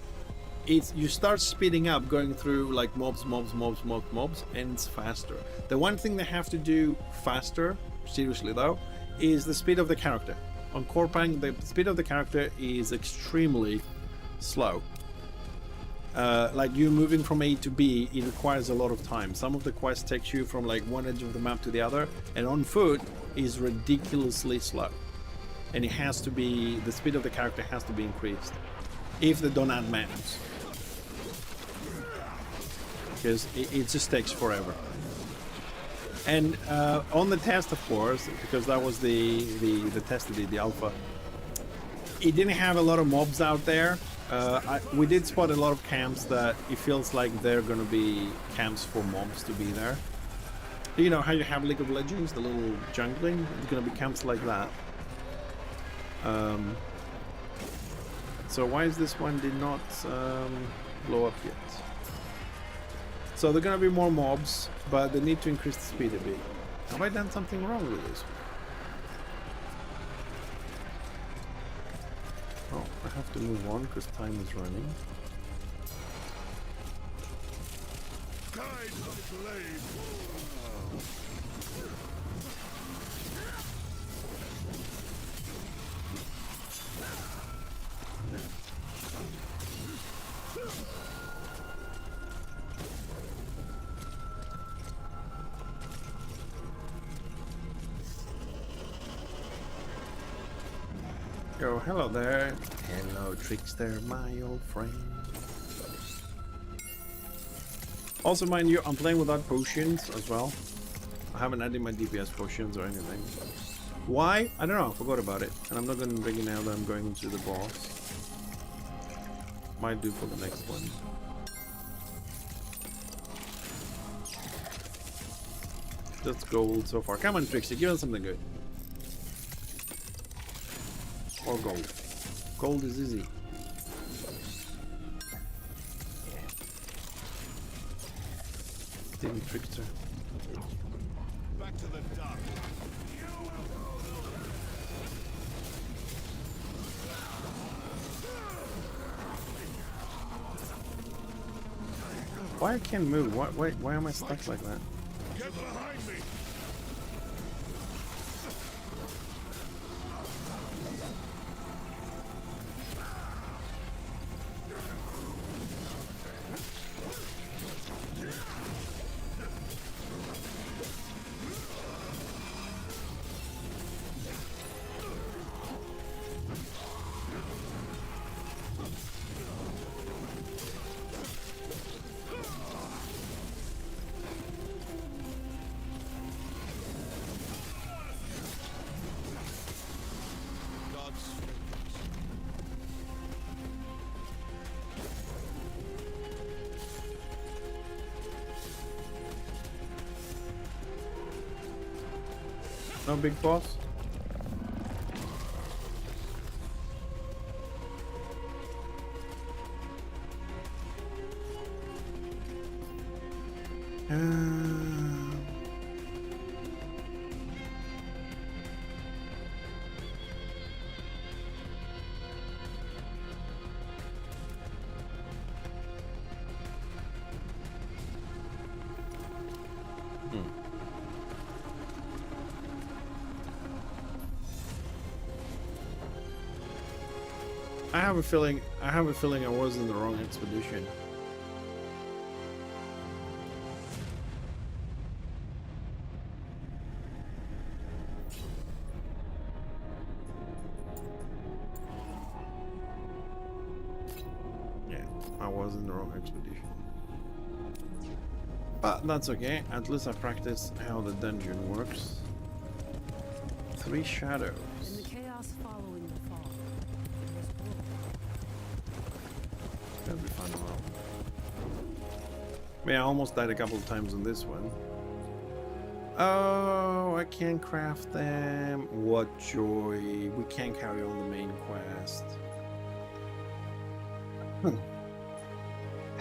Speaker 1: you start speeding up, going through like mobs, and it's faster. The one thing they have to do faster, seriously though, is the speed of the character. On Corpang, the speed of the character is extremely slow. Like you moving from A to B, it requires a lot of time. Some of the quests takes you from like one edge of the map to the other, and on foot is ridiculously slow. And it has to be, the speed of the character has to be increased if they don't add maps, because it just takes forever. And on the test, of course, because that was the test, the alpha, it didn't have a lot of mobs out there. We did spot a lot of camps that it feels like they're going to be camps for mobs to be there. You know how you have League of Legends, the little jungling? It's going to be camps like that. So why is this one did not blow up yet? So they're going to be more mobs, but they need to increase the speed a bit. Have I done something wrong with this? Oh, I have to move on because time is running. Oh, hello there. Hello, Trickster, my old friend. Also, mind you, I'm playing without potions as well. I haven't added my DPS potions or anything. Why? I don't know. I forgot about it. And I'm not going to bring it now that I'm going into the boss. Might do for the next one. That's gold so far. Come on, Trickster, give us something good. Or gold. Gold is easy. Damn Trickster.
Speaker 2: Back to the dock.
Speaker 1: Why I can't move? Why am I stuck like that?
Speaker 2: Get behind me.
Speaker 1: No big boss? I have a feeling I was in the wrong expedition. Yeah, I was in the wrong expedition. But that's okay, at least I practiced how the dungeon works. 3 shadows.
Speaker 4: In the chaos following the fall,
Speaker 1: That'll be fun. Well, yeah, I almost died a couple of times on this one. Oh, I can't craft them. What joy. We can't carry on the main quest.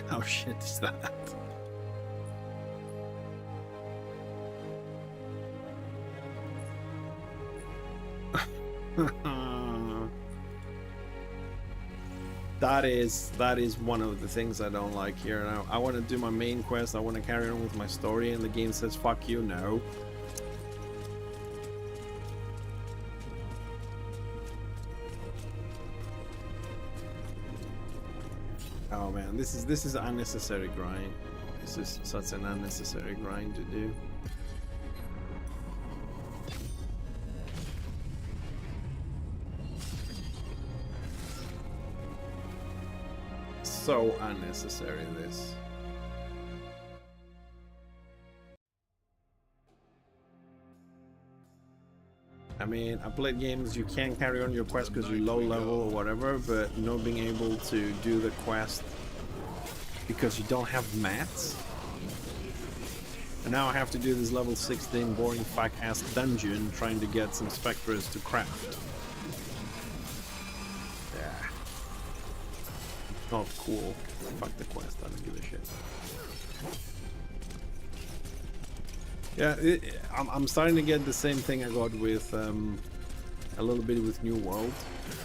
Speaker 1: How shit is that? That is one of the things I don't like here. Now I want to do my main quest. I want to carry on with my story, and the game says fuck you. No. Oh man, this is unnecessary grind. This is such an unnecessary grind to do. So unnecessary, this. I mean, I played games you can't carry on your quest because you're low level or whatever, but not being able to do the quest because you don't have mats. And now I have to do this level 16 boring fuck-ass dungeon trying to get some spectres to craft. Yeah. Not cool. Fuck the quest, I don't give a shit. Yeah, I'm starting to get the same thing I got with a little bit with New World,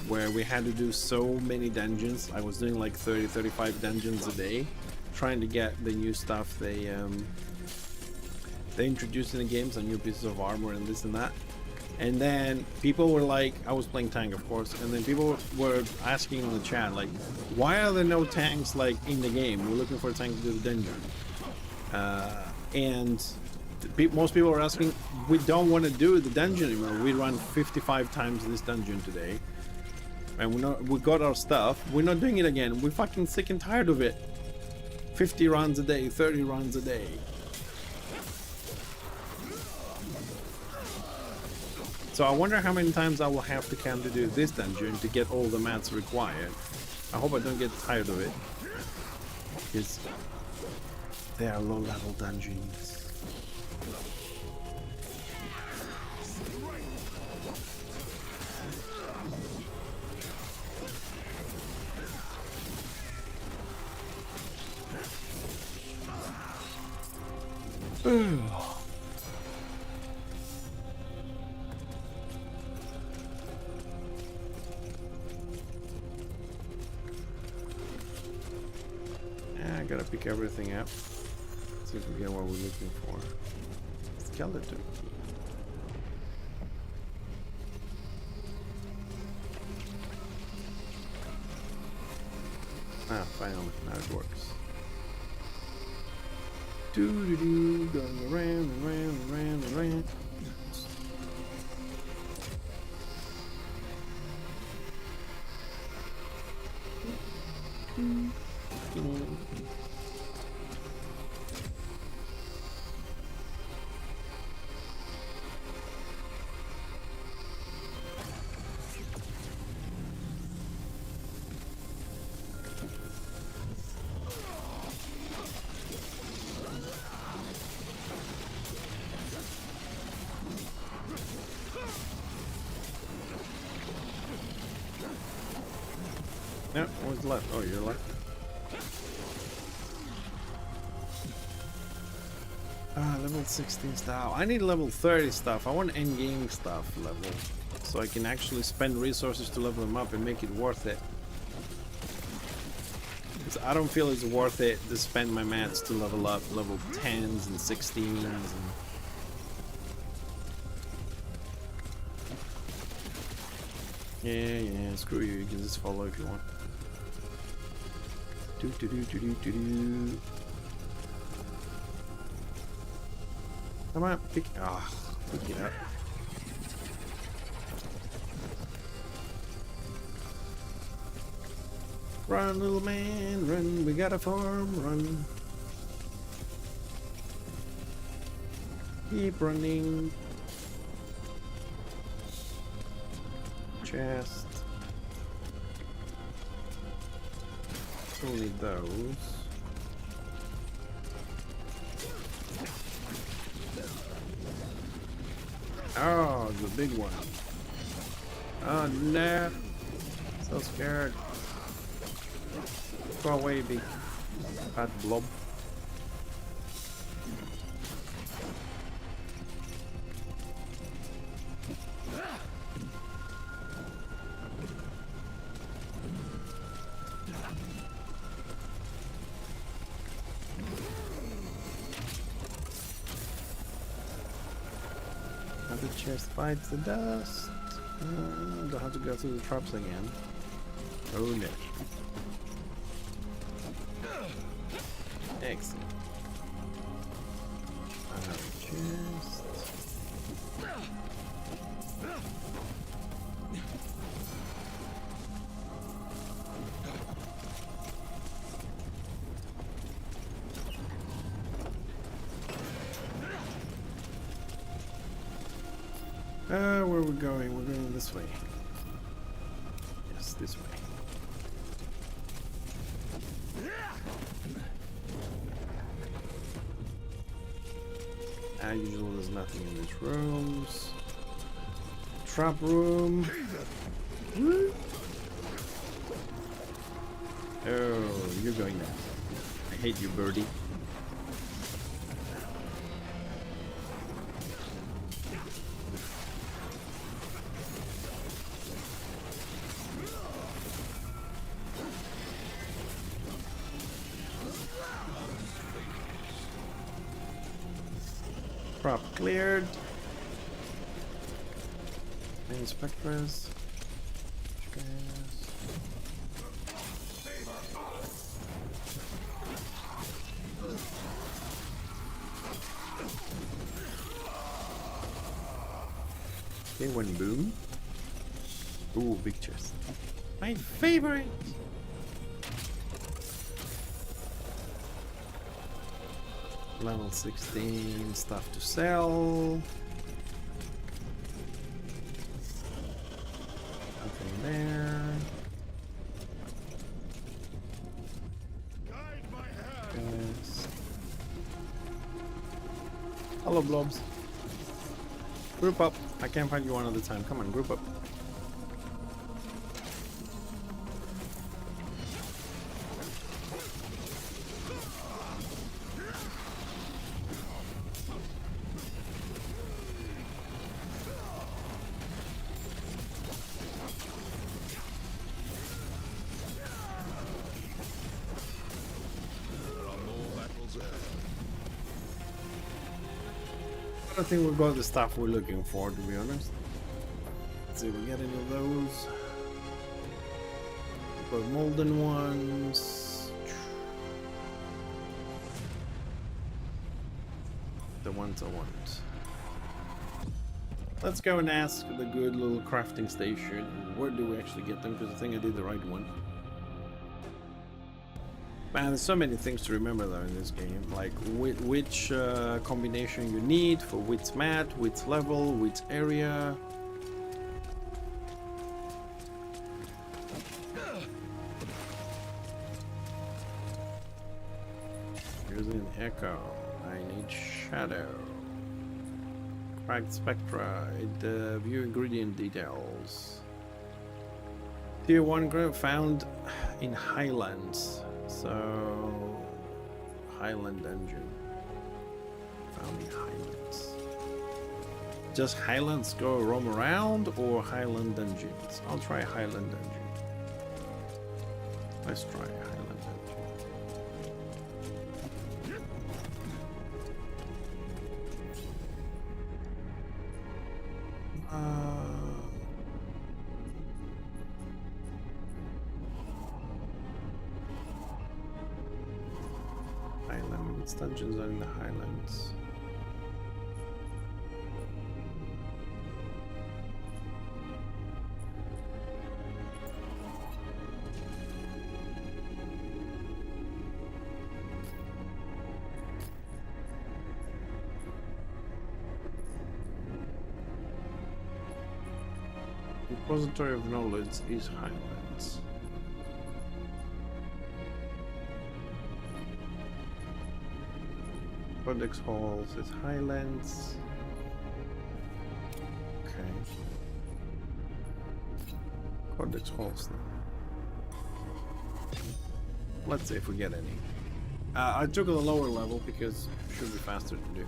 Speaker 1: where we had to do so many dungeons. I was doing like 30-35 dungeons a day, trying to get the new stuff they introduced in the games, and new pieces of armor and this and that. And then people were like, I was playing tank of course, and then people were asking in the chat like, why are there no tanks like in the game? We're looking for a tank to do the dungeon. And most people are asking, we don't want to do the dungeon anymore. We run 55 times this dungeon today, and we got our stuff. We're not doing it again. We're fucking sick and tired of it. 50 runs a day, 30 runs a day. So I wonder how many times I will have to come to do this dungeon to get all the mats required. I hope I don't get tired of it, because they are low-level dungeons. I gotta pick everything up. See if we get what we're looking for. Skeleton. Ah, finally, now it works. Doo-doo-doo, going around and round and round and round. No, what's left? Oh, you're left. Level 16 stuff. I need level 30 stuff. I want endgame stuff level, so I can actually spend resources to level them up and make it worth it. 'Cause I don't feel it's worth it to spend my mats to level up level 10s and 16s and... Yeah, screw you. You can just follow if you want. Do. Come on, pick it up. Run, little man, run. We got a farm, run. Keep running. Chest. Only those. Oh, the big one. Oh no. So scared. Go away, big fat blob. The chest bites the dust. Don't have to go through the traps again. Oh no. Excellent. Another chest. Where are we going? We're going this way. Yes, this way. As usual, there's nothing in these rooms. Trap room. Woo. Oh, you're going there. I hate you, birdie. Prop cleared. Main spectras. Okay, one boom. Ooh, big chest. My favorite! Level 16 stuff to sell. Nothing there. Yes. Hello, blobs. Group up. I can't find you one at a time. Come on, group up. I don't think we got the stuff we're looking for, to be honest. Let's see if we get any of those. We've got molten ones. The ones I want. Let's go and ask the good little crafting station. Where do we actually get them? Because I think I did the right one. Man, there's so many things to remember though in this game, like which combination you need for which mat, which level, which area. Here's an echo. I need shadow. Cracked spectra. View ingredient details. Tier 1 grove found in Highlands. So, Highland Dungeon. Found in Highlands. Just Highlands go roam around or Highland Dungeons? I'll try Highland Dungeon. Let's try Highland Dungeon. Highlands. Dungeons are in the Highlands. Repository of knowledge is Highlands. Codex Halls is Highlands. Okay. Codex Halls now. Let's see if we get any. I took the lower level because it should be faster to do.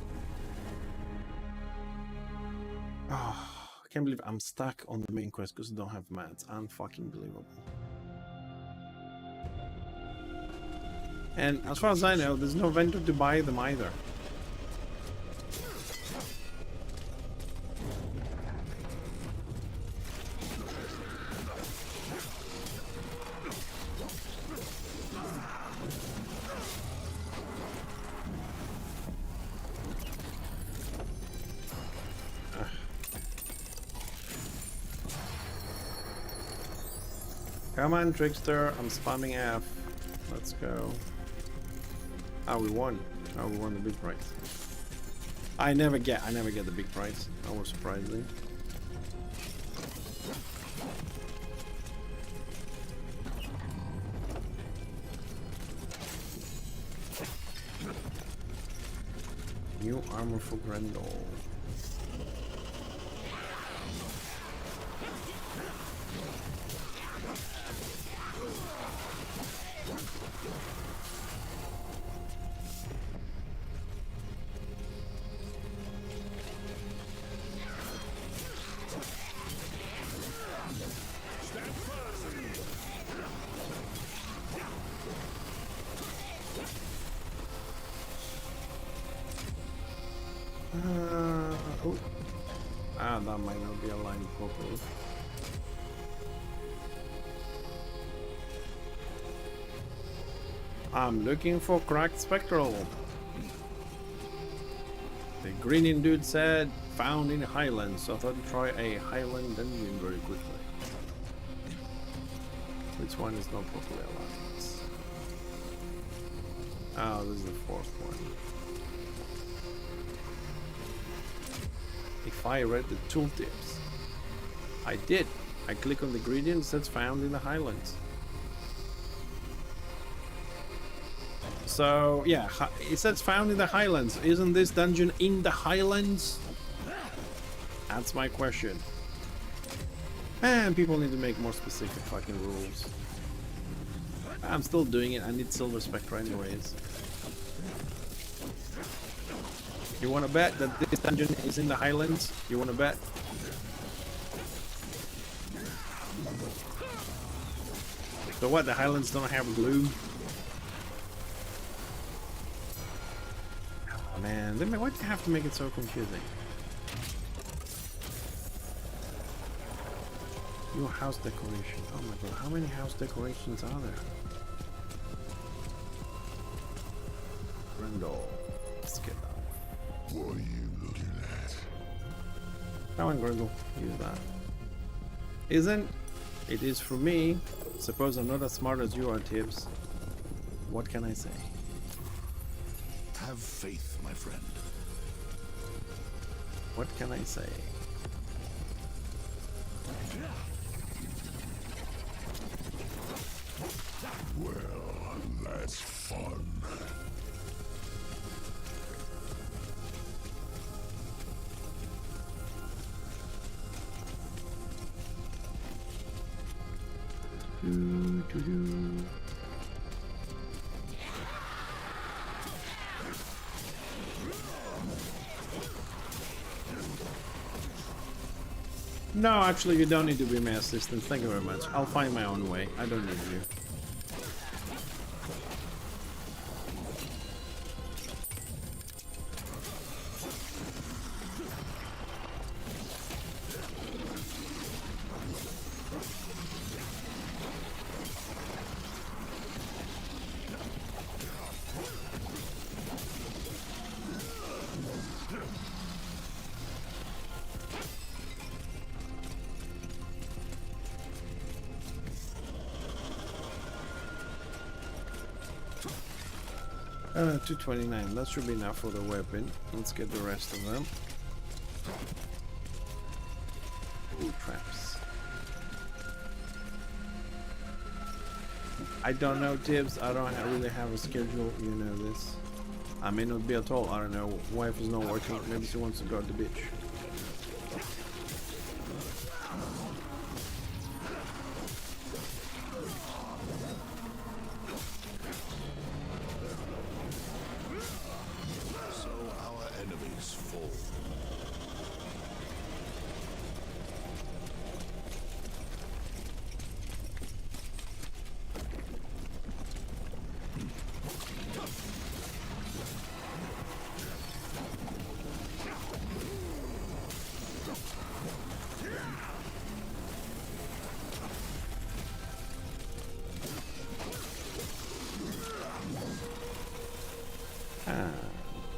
Speaker 1: Oh. I can't believe I'm stuck on the main quest because I don't have mats. Unfucking believable. And as far as I know, there's no vendor to buy them either. Come on, Trickster, I'm spamming F. Let's go. Ah, we won. Oh, we won the big prize. I never get the big prize. That was surprising. New armor for Grendel. Oh. Ah, that might not be aligned properly. I'm looking for cracked spectral. The greening dude said found in Highlands, so I thought I'd try a Highland dungeon very quickly. Which one is not properly aligned? Oh, this is the fourth one. If I read the tooltips, I did. I click on the ingredients that's found in the Highlands. So yeah, it says found in the Highlands. Isn't this dungeon in the Highlands? That's my question. And people need to make more specific fucking rules. I'm still doing it. I need Silver Spectre anyways. You wanna bet that this dungeon is in the Highlands? You wanna bet? So what, the Highlands don't have glue? Oh man, why do you have to make it so confusing? Your house decoration. Oh my god, how many house decorations are there? Grendel. Let's get that.
Speaker 2: What are you looking at?
Speaker 1: Come on, Grendel. Use that. Isn't? It is for me. Suppose I'm not as smart as you are, Tibbs. What can I say?
Speaker 2: Have faith, my friend.
Speaker 1: What can I say?
Speaker 2: Well, that's fun.
Speaker 1: No, actually, you don't need to be my assistant. Thank you very much. I'll find my own way. I don't need you. 229. That should be enough for the weapon. Let's get the rest of them. Ooh, traps. I don't know, Tibbs. I don't really have a schedule. You know this. I may not be at all. I don't know. Wife is not working. Maybe she wants to go to the beach.
Speaker 2: So our enemies fall.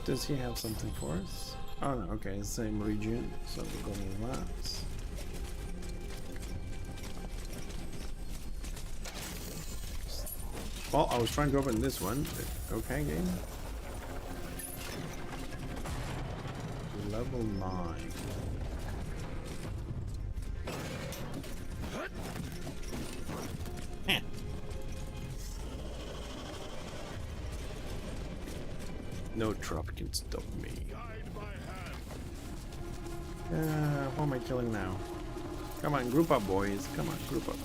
Speaker 1: Does he have something for us? Oh no, okay, same region, so we're going to that. Well, I was trying to open this one, but okay, game. Level 9. No trap can stop me. Who am I killing now? Come on, group up, boys. Come on, group up.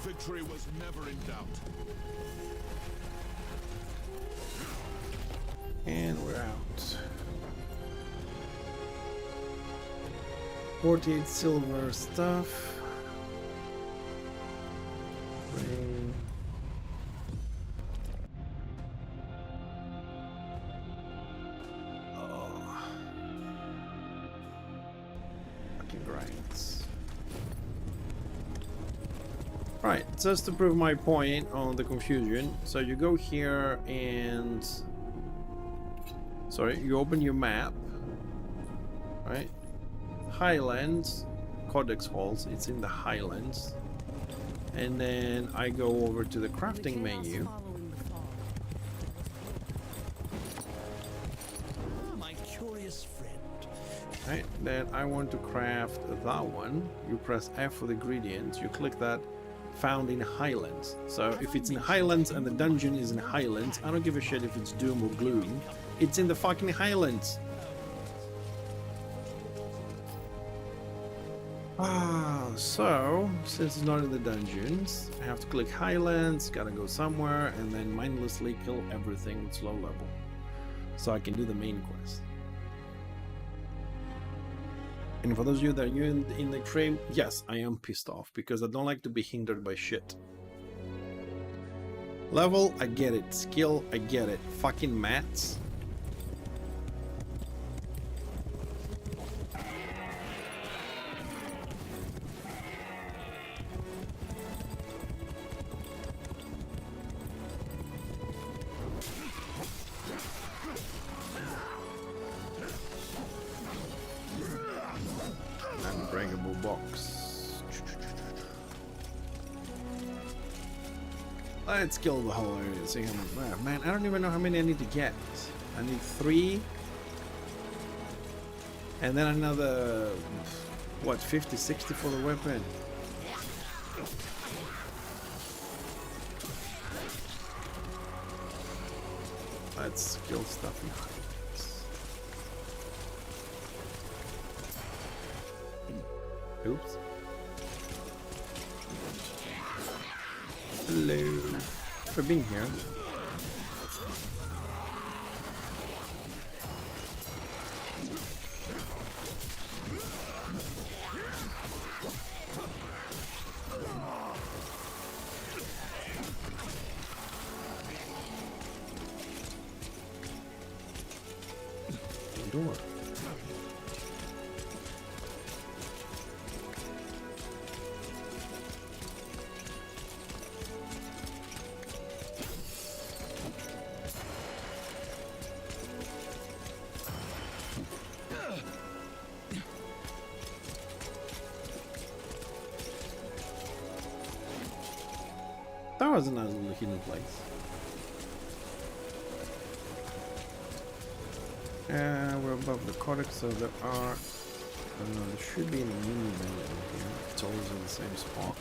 Speaker 2: Victory was never in doubt.
Speaker 1: And we're out. 48 silver stuff. Bring. Oh. Fucking grinds. Right, just to prove my point on the confusion, so you go here and sorry, you open your map, right? Highlands, Codex Halls, it's in the Highlands, and then I go over to the crafting menu.
Speaker 5: My curious friend.
Speaker 1: Right, then I want to craft that one. You press F for the ingredients, you click that. Found in Highlands. So if it's in Highlands and the dungeon is in Highlands, I don't give a shit if it's Doom or Gloom. It's in the fucking Highlands. So since it's not in the dungeons, I have to click Highlands, gotta go somewhere, and then mindlessly kill everything with slow level. So I can do the main quest. And for those of you that are new in the stream, yes, I am pissed off because I don't like to be hindered by shit. Level, I get it. Skill, I get it. Fucking mats. Unbreakable box. Let's kill the whole area. See how much. Man, I don't even know how many I need to get. I need 3. And then another, what, 50, 60 for the weapon. Let's kill stuff in Highlands. Oops. Hello. For being here. Door. was a nice little hidden place. We're above the codex, so there are... I don't know, there should be a mini menu here. It's always in the same spot.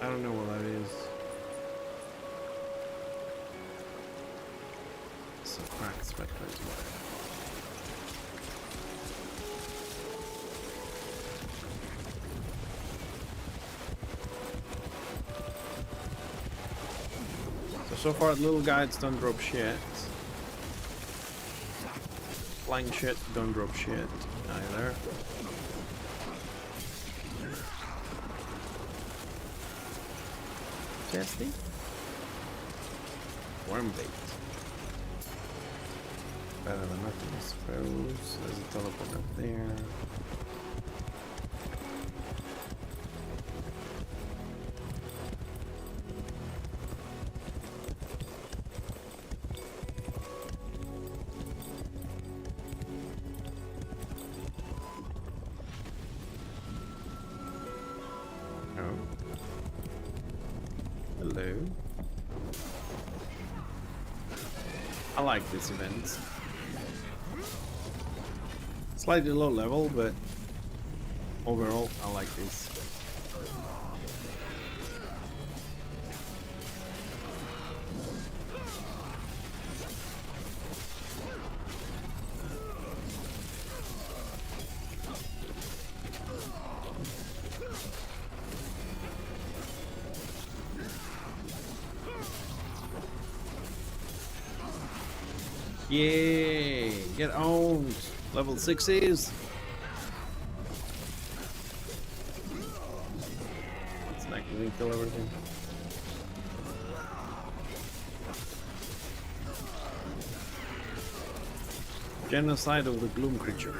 Speaker 1: I don't know what that is. It's a cracked spectator. So far little guides don't drop shit. Flying shit don't drop shit either. Testing? Worm bait. Better than nothing, I suppose. There's a teleport up there. Hello. I like this event. Slightly low level, but overall I like this. Yay! Get owned! Level 6s! It's not gonna kill everything. Genocide of the Gloom creatures.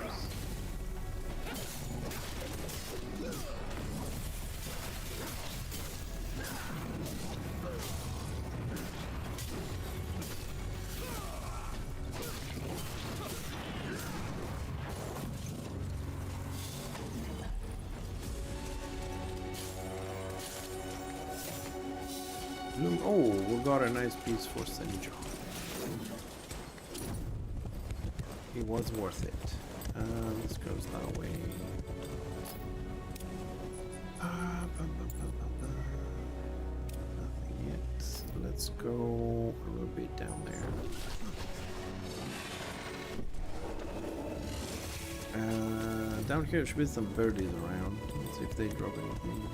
Speaker 1: Oh, we got a nice piece for St. John. It was worth it. This goes that way. Nothing yet. Let's go a little bit down there. Down here should be some birdies around. Let's see if they drop anything.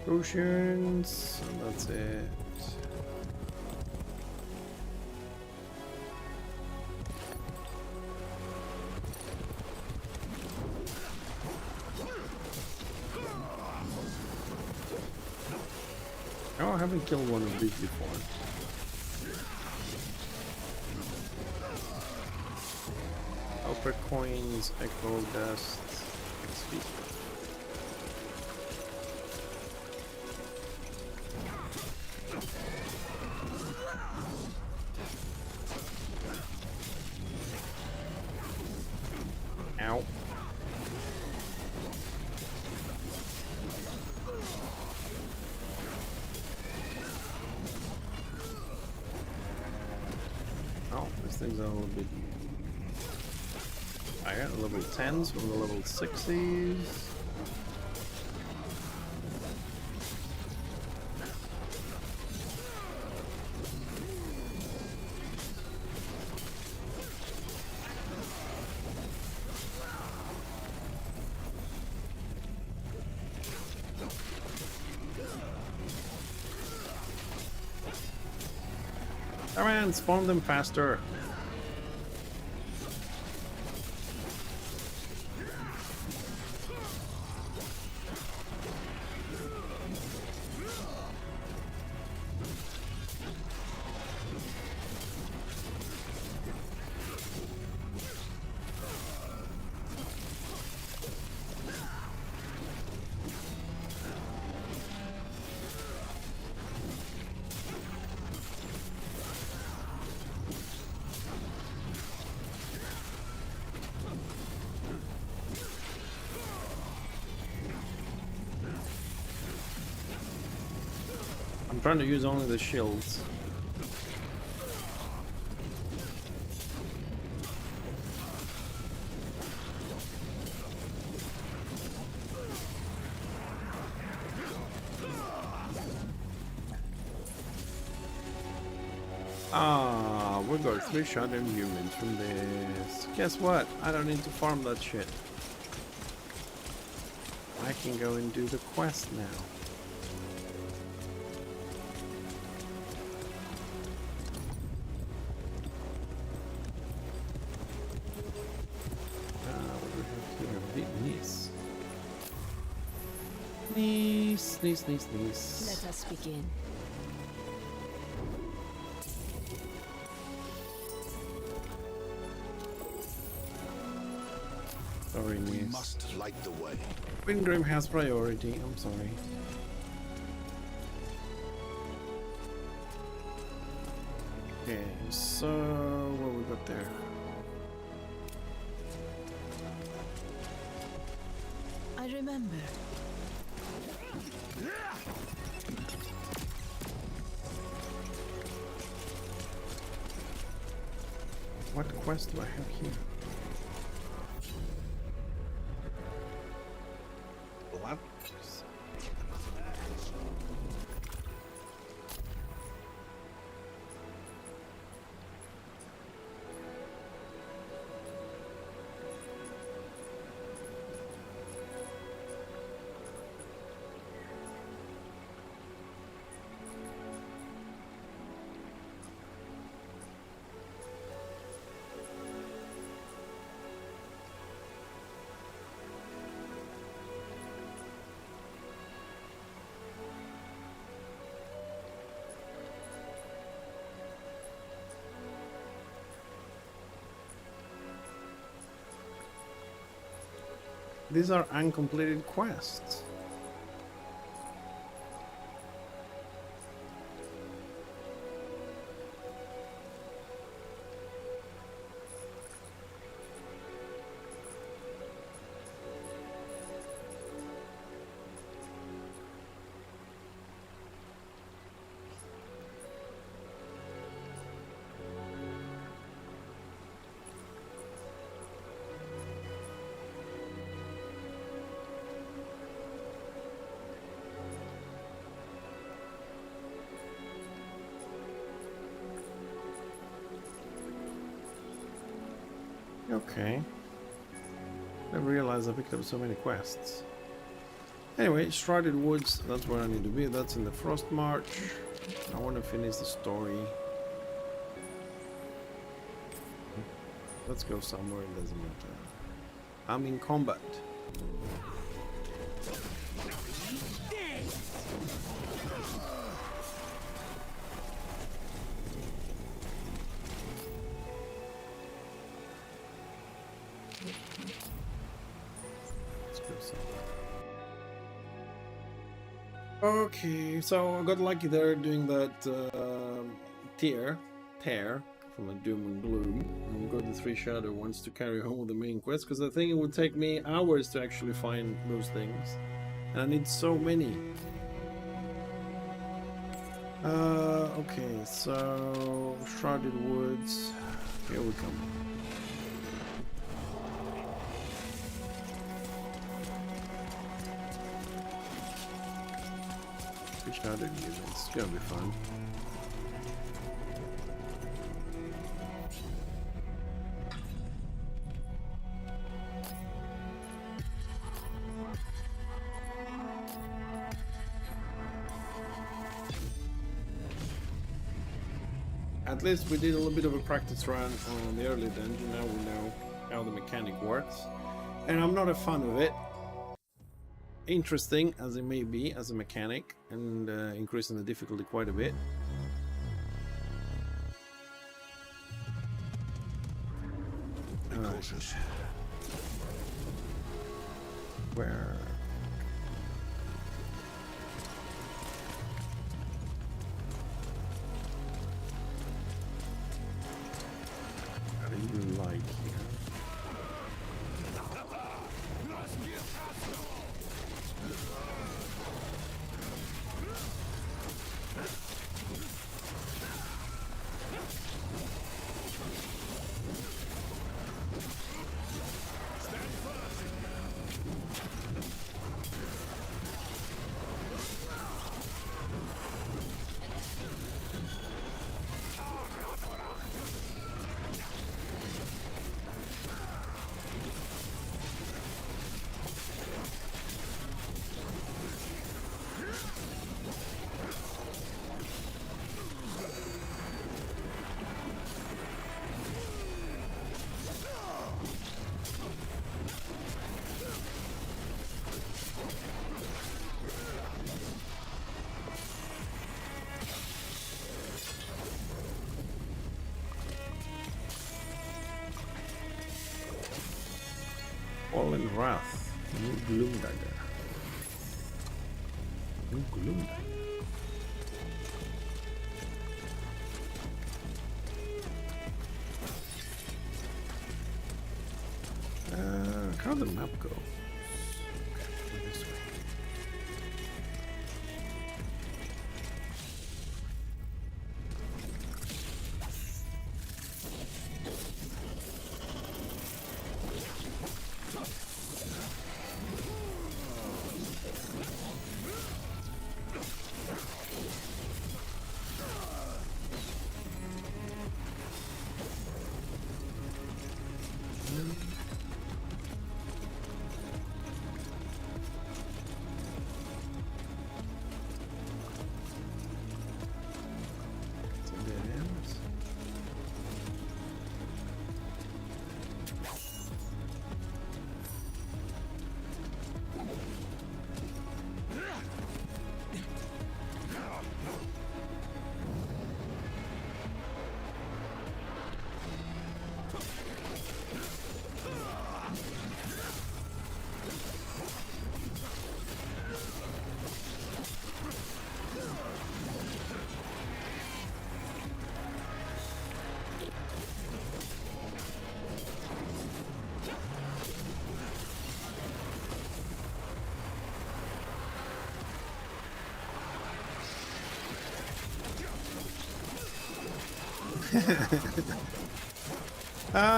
Speaker 1: Potions, and that's it. Oh, I haven't killed one of these before. Upper coins, echo dust, XP. Ow. Oh, these things are a little bit... I got level 10s from the level 60s. man, spawn them faster. I'm trying to use only the shields. Ah, we got 3 shot humans from this. Guess what? I don't need to farm that shit. I can go and do the quest now. Sneeze.
Speaker 4: Let us begin.
Speaker 1: Sorry,
Speaker 5: We
Speaker 1: niece.
Speaker 5: must light the way.
Speaker 1: Wingrave has priority. I'm sorry. Okay, so what we got there?
Speaker 4: I remember.
Speaker 1: What quest do I have here? Laptops. These are uncompleted quests. Okay. Never realized I picked up so many quests. Anyway, Shrouded Woods, that's where I need to be. That's in the Frost March. I want to finish the story. Let's go somewhere, it doesn't matter. I'm in combat. Okay, so I got lucky there doing that tear from a Doom and Gloom. And got the 3 shadow ones to carry home with the main quest, because I think it would take me hours to actually find those things. And I need so many. Okay, so Shrouded Woods. Here we come. Shrouded Woods. It's gonna be fun. at least we did a little bit of a practice run on the early dungeon. Now we know how the mechanic works. And I'm not a fan of it. Interesting as it may be as a mechanic, and increasing the difficulty quite a bit.
Speaker 2: Cautious.
Speaker 1: Where? What do you like here? Fallen Wrath, new Gloom Dagger. New Gloom Dagger. How'd the map go? Okay, this way.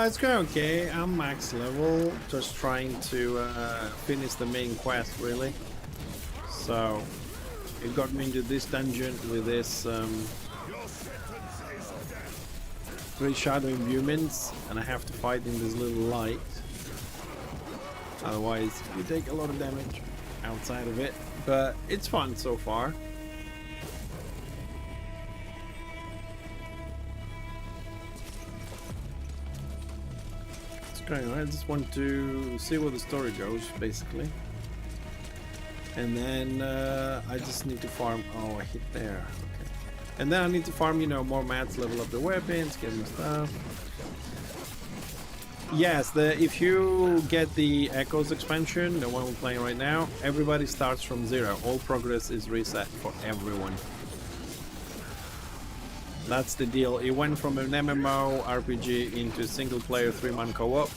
Speaker 1: It's going okay. I'm max level, just trying to finish the main quest really. So it got me into this dungeon with this 3 shadow imbuments, and I have to fight in this little light. Otherwise you take a lot of damage outside of it, but it's fun so far. I just want to see where the story goes, basically. And then I just need to farm. Oh, I hit there. Okay. And then I need to farm, you know, more mats, level up the weapons, get more stuff. Yes, if you get the Echoes expansion, the one we're playing right now, everybody starts from 0. All progress is reset for everyone. That's the deal. It went from an MMO RPG into single-player 3-man co-op,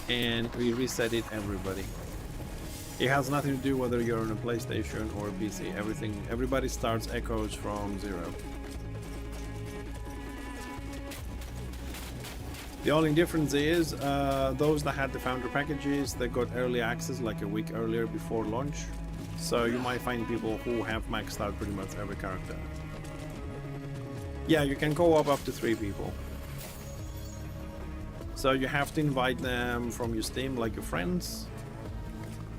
Speaker 1: and we reset it everybody. It has nothing to do whether you're on a PlayStation or a PC. Everybody starts Echoes from 0. The only difference is those that had the founder packages, they got early access like a week earlier before launch. So you might find people who have maxed out pretty much every character. Yeah, you can co-op up to 3 people. So you have to invite them from your Steam, like your friends.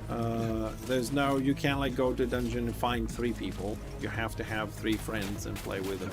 Speaker 1: You can't like go to a dungeon and find 3 people. You have to have 3 friends and play with them.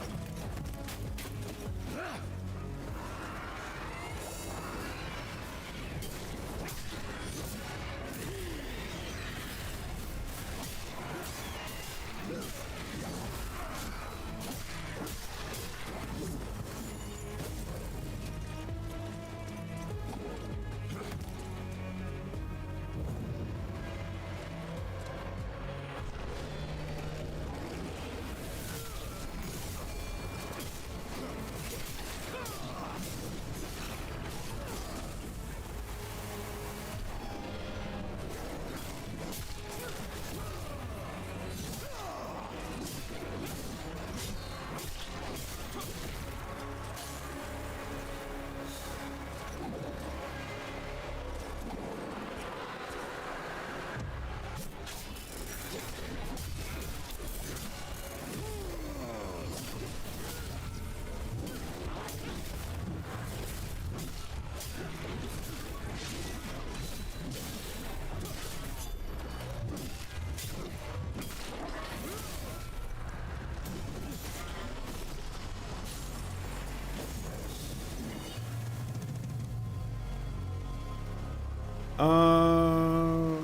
Speaker 1: I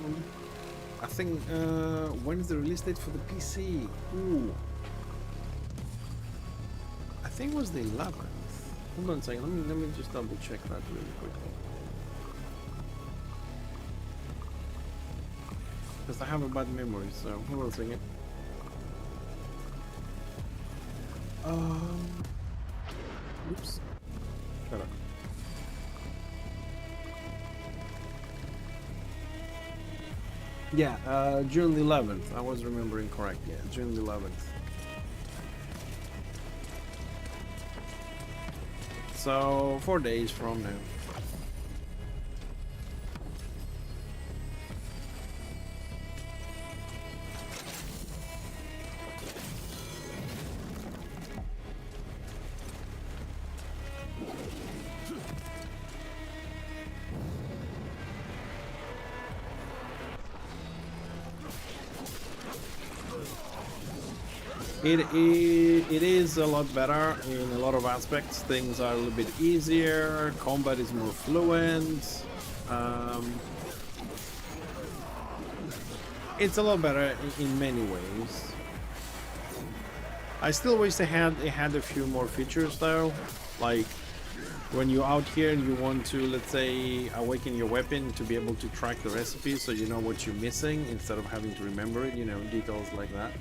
Speaker 1: think when is the release date for the PC? Ooh, I think it was the 11th. Hold on a second. Let me just double check that really quickly. Because I have a bad memory, so hold on a second. Oops. Shut up. Yeah, June the 11th. I was remembering correct. Yeah, June the 11th. So 4 days from now. It is a lot better in a lot of aspects. Things are a little bit easier. Combat is more fluent. It's a lot better in many ways. I still wish it had a few more features though, like when you're out here and you want to, let's say, awaken your weapon to be able to track the recipe so you know what you're missing instead of having to remember it, you know, details like that.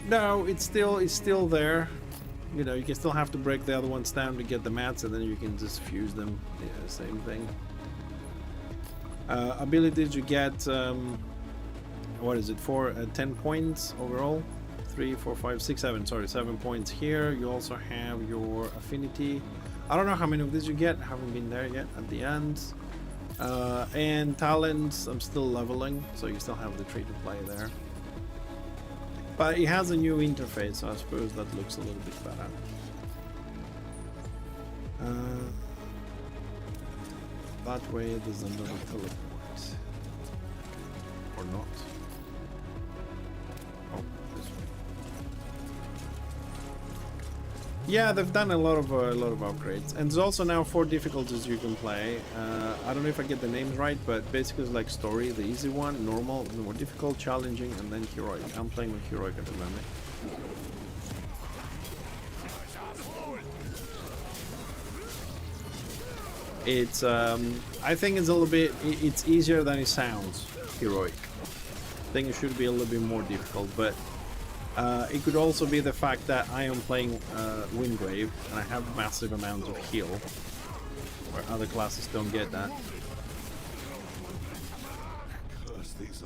Speaker 1: No, it's still there. You know, you can still have to break the other ones down to get the mats, and then you can just fuse them. Yeah, same thing. Abilities you get, what is it, 10 points overall? 3, 4, 5, 6, 7, sorry, 7 points here. You also have your affinity. I don't know how many of these you get, haven't been there yet at the end. And talents, I'm still leveling, so you still have the tree to play there. But it has a new interface, so I suppose that looks a little bit better. That way there's another teleport. Or not. Oh, this way. Yeah, they've done a lot of upgrades, and there's also now 4 difficulties you can play. I don't know if I get the names right, but basically it's like story, the easy one, normal, the more difficult, challenging, and then heroic. I'm playing with heroic at the moment. It's I think it's a little bit, it's easier than it sounds, heroic. I think it should be a little bit more difficult, but it could also be the fact that I am playing Wingrave and I have massive amounts of heal, where other classes don't get that.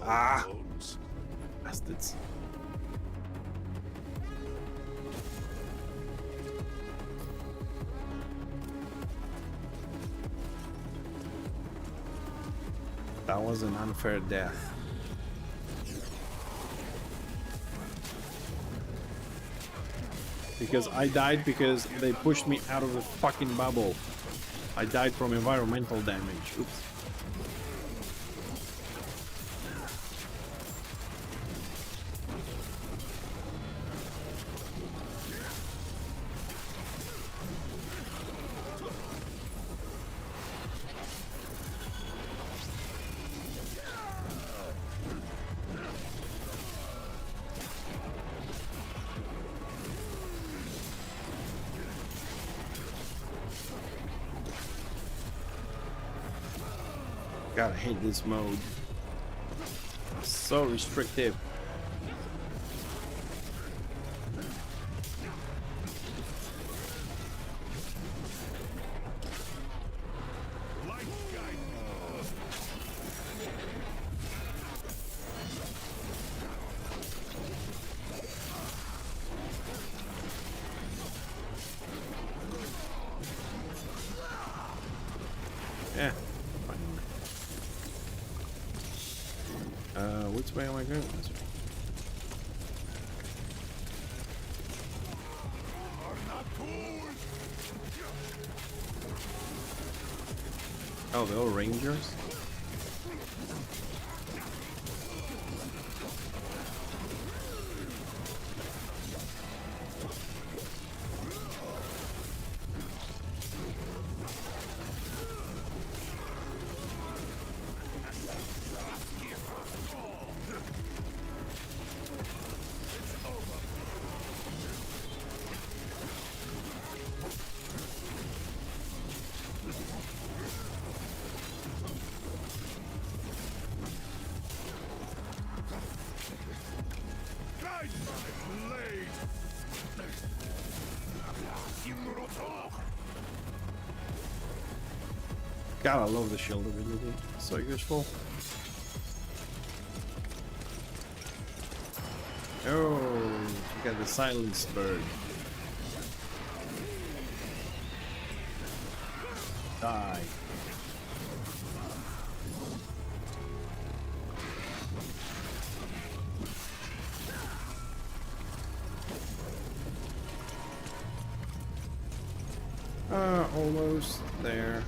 Speaker 1: Ah! Bastards. That was an unfair death. Because I died because they pushed me out of the fucking bubble. I died from environmental damage. Oops. God, I hate this mode. So restrictive. Yeah. Which way am I going? This way. Oh, they're all rangers? God, I love the shield ability. So useful. Oh, we got the silenced bird. Die. Almost there.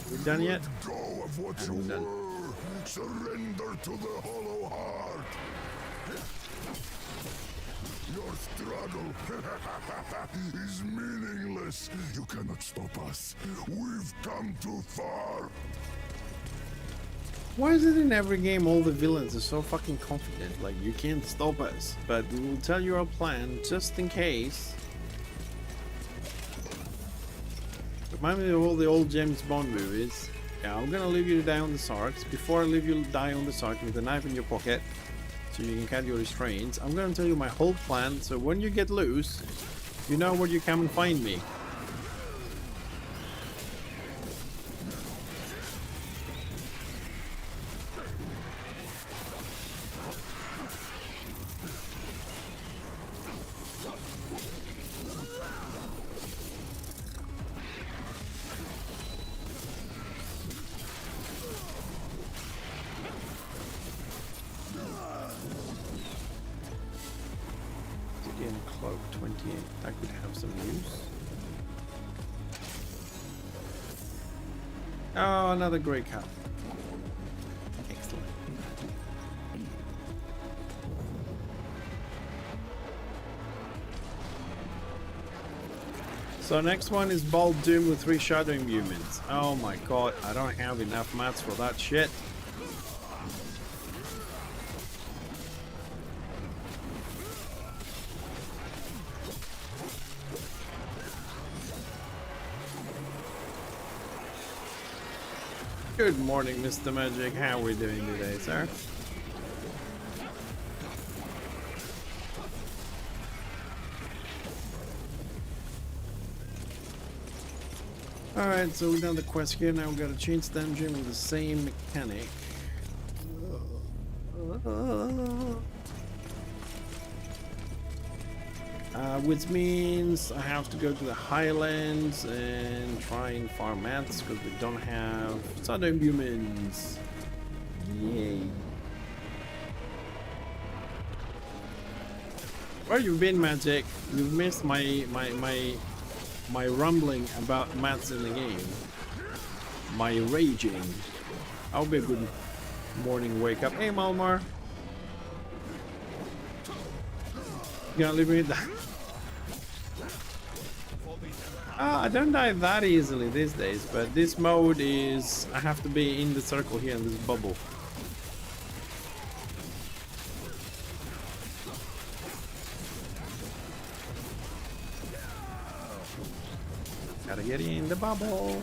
Speaker 1: We done yet?
Speaker 2: Let go of what you
Speaker 1: I'm done.
Speaker 2: were. Surrender to the hollow heart. Your struggle is meaningless. You cannot stop us. We've come too far.
Speaker 1: Why is it in every game all the villains are so fucking confident? Like, you can't stop us, but we will tell you our plan just in case. Remind me of all the old James Bond movies. Yeah, I'm gonna leave you to die on the Sarks. Before I leave you to die on the Sark with a knife in your pocket, so you can cut your restraints, I'm gonna tell you my whole plan, so when you get loose, you know where you come and find me. Again, cloak 28. I could have some use. Oh, another grey cow. Excellent. So next one is Bald Doom with 3 shadow imbuements. Oh my god, I don't have enough mats for that shit. Good morning, Mr. Magic. How are we doing today, sir? Alright, so we've done the quest here. Now we've got to change the dungeon with the same mechanic. Which means I have to go to the Highlands and try and farm mats because we don't have shadow imbuements. Yay. Where you been, Magic? You've missed my rumbling about mats in the game. My raging. I'll be a good morning wake up. Hey, Malmar. You gonna leave me that? I don't die that easily these days, but this mode is I have to be in the circle here in this bubble. Gotta get in the bubble.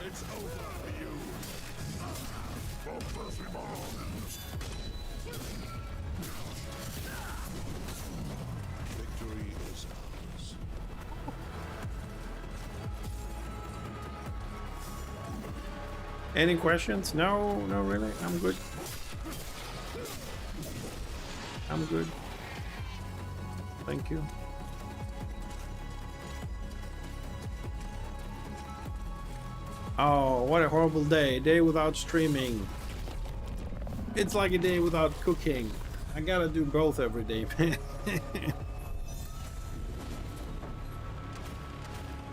Speaker 2: It's over for you. Focus him on.
Speaker 1: Any questions? No, no, really. I'm good. I'm good. Thank you. Oh, what a horrible day. A day without streaming. It's like a day without cooking. I gotta do both every day, man.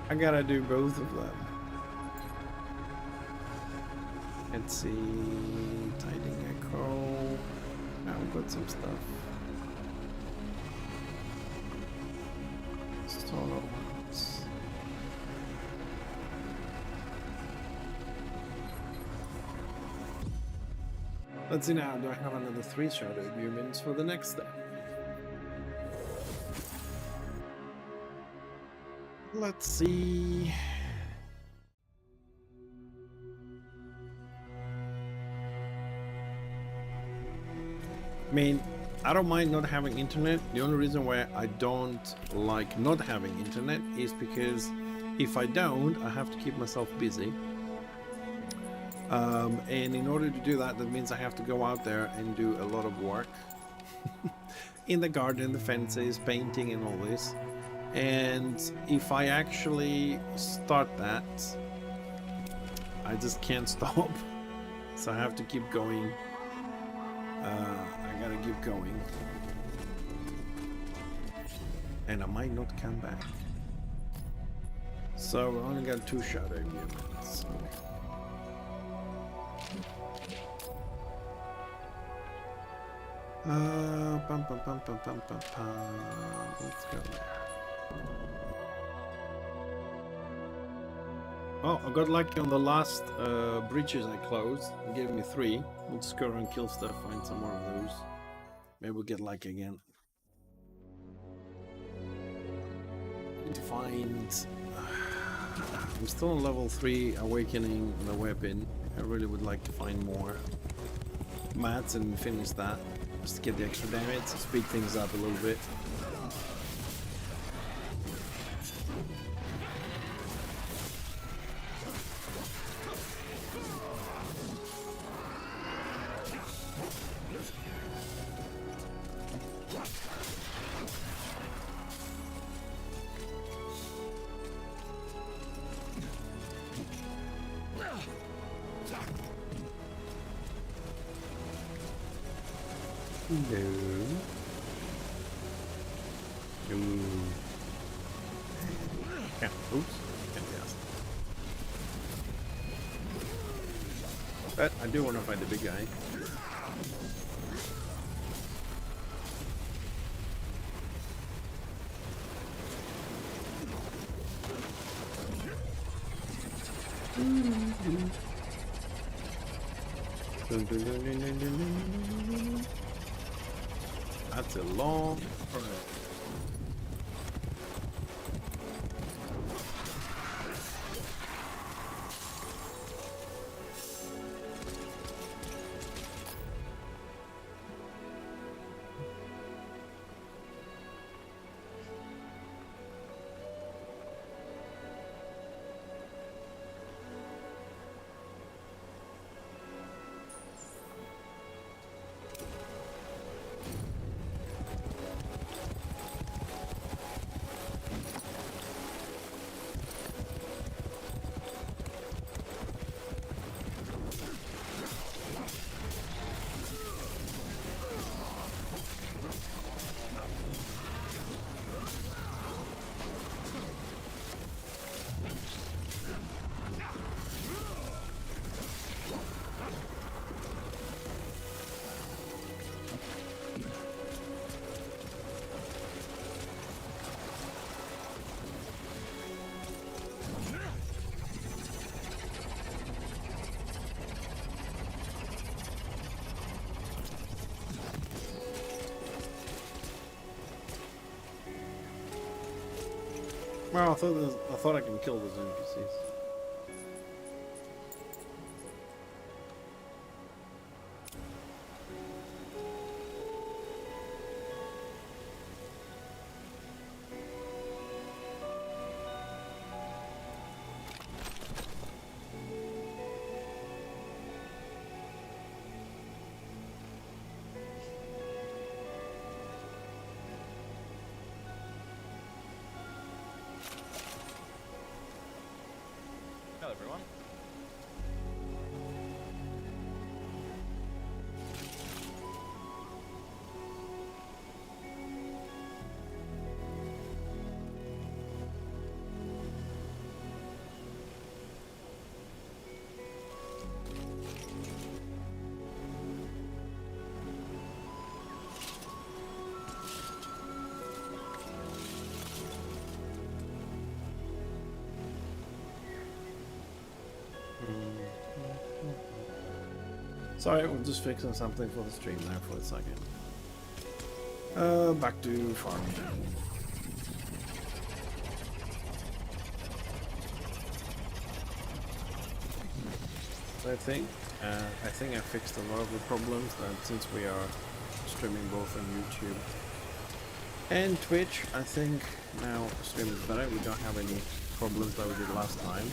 Speaker 1: I gotta do both of them. Let's see. Tiding echo. Now we've got some stuff. Solos. Let's see now. Do I have another 3 shadow humans for the next step? Let's see. I mean, I don't mind not having internet. The only reason why I don't like not having internet is because if I don't, I have to keep myself busy. And in order to do that, that means I have to go out there and do a lot of work in the garden, the fences, painting and all this. And if I actually start that, I just can't stop. So I have to keep going. I gotta keep going. And I might not come back. So we only got 2 shadow humans. Bum, bum, bum, bum, bum, bum, bum. Let's go. Oh, I got lucky on the last breaches I closed. It gave me 3. We'll just go around and kill stuff, find some more of those. Maybe we'll get lucky again. Need to find... I'm still on level 3, awakening the weapon. I really would like to find more mats and finish that. Just to get the extra damage, speed things up a little bit. But I do want to find the big guy. That's a long run. Well, I thought I can kill those NPCs.
Speaker 6: Hello, everyone.
Speaker 1: Sorry, we're just fixing something for the stream now for a second. Back to farming. So I think I fixed a lot of the problems that since we are streaming both on YouTube and Twitch, I think now the stream is better. We don't have any problems that we did last time.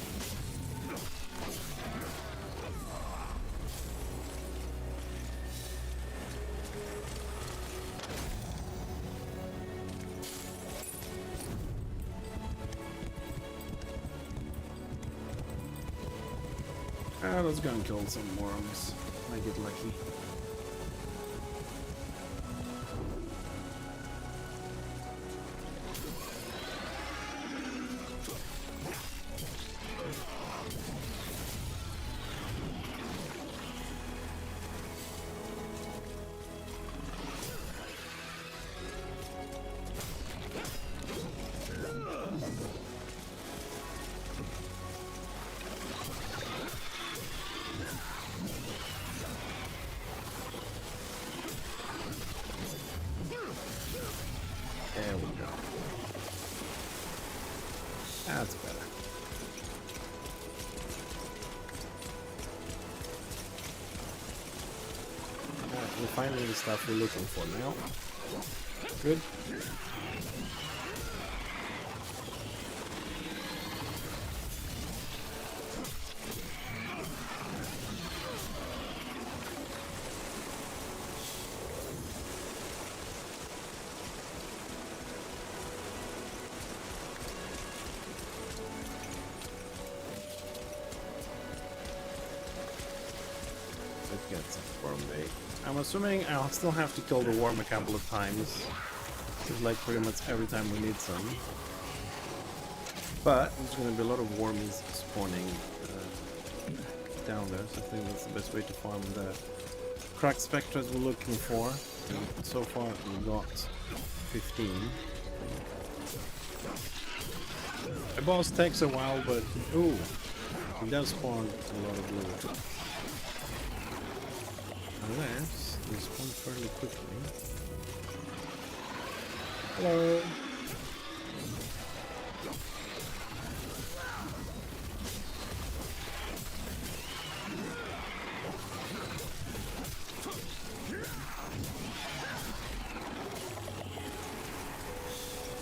Speaker 1: Let's go and kill some worms. I get lucky. There we go. That's better. Alright, we're finding the stuff we're looking for now. Good. Get some worm bait. I'm assuming I'll still have to kill the worm a couple of times. It's like pretty much every time we need some. But there's going to be a lot of wormies spawning down there, so I think that's the best way to farm the cracked spectres we're looking for. And so far we got 15. A boss takes a while, but ooh, it does spawn a lot of blue. Unless they spawn fairly quickly. Hello.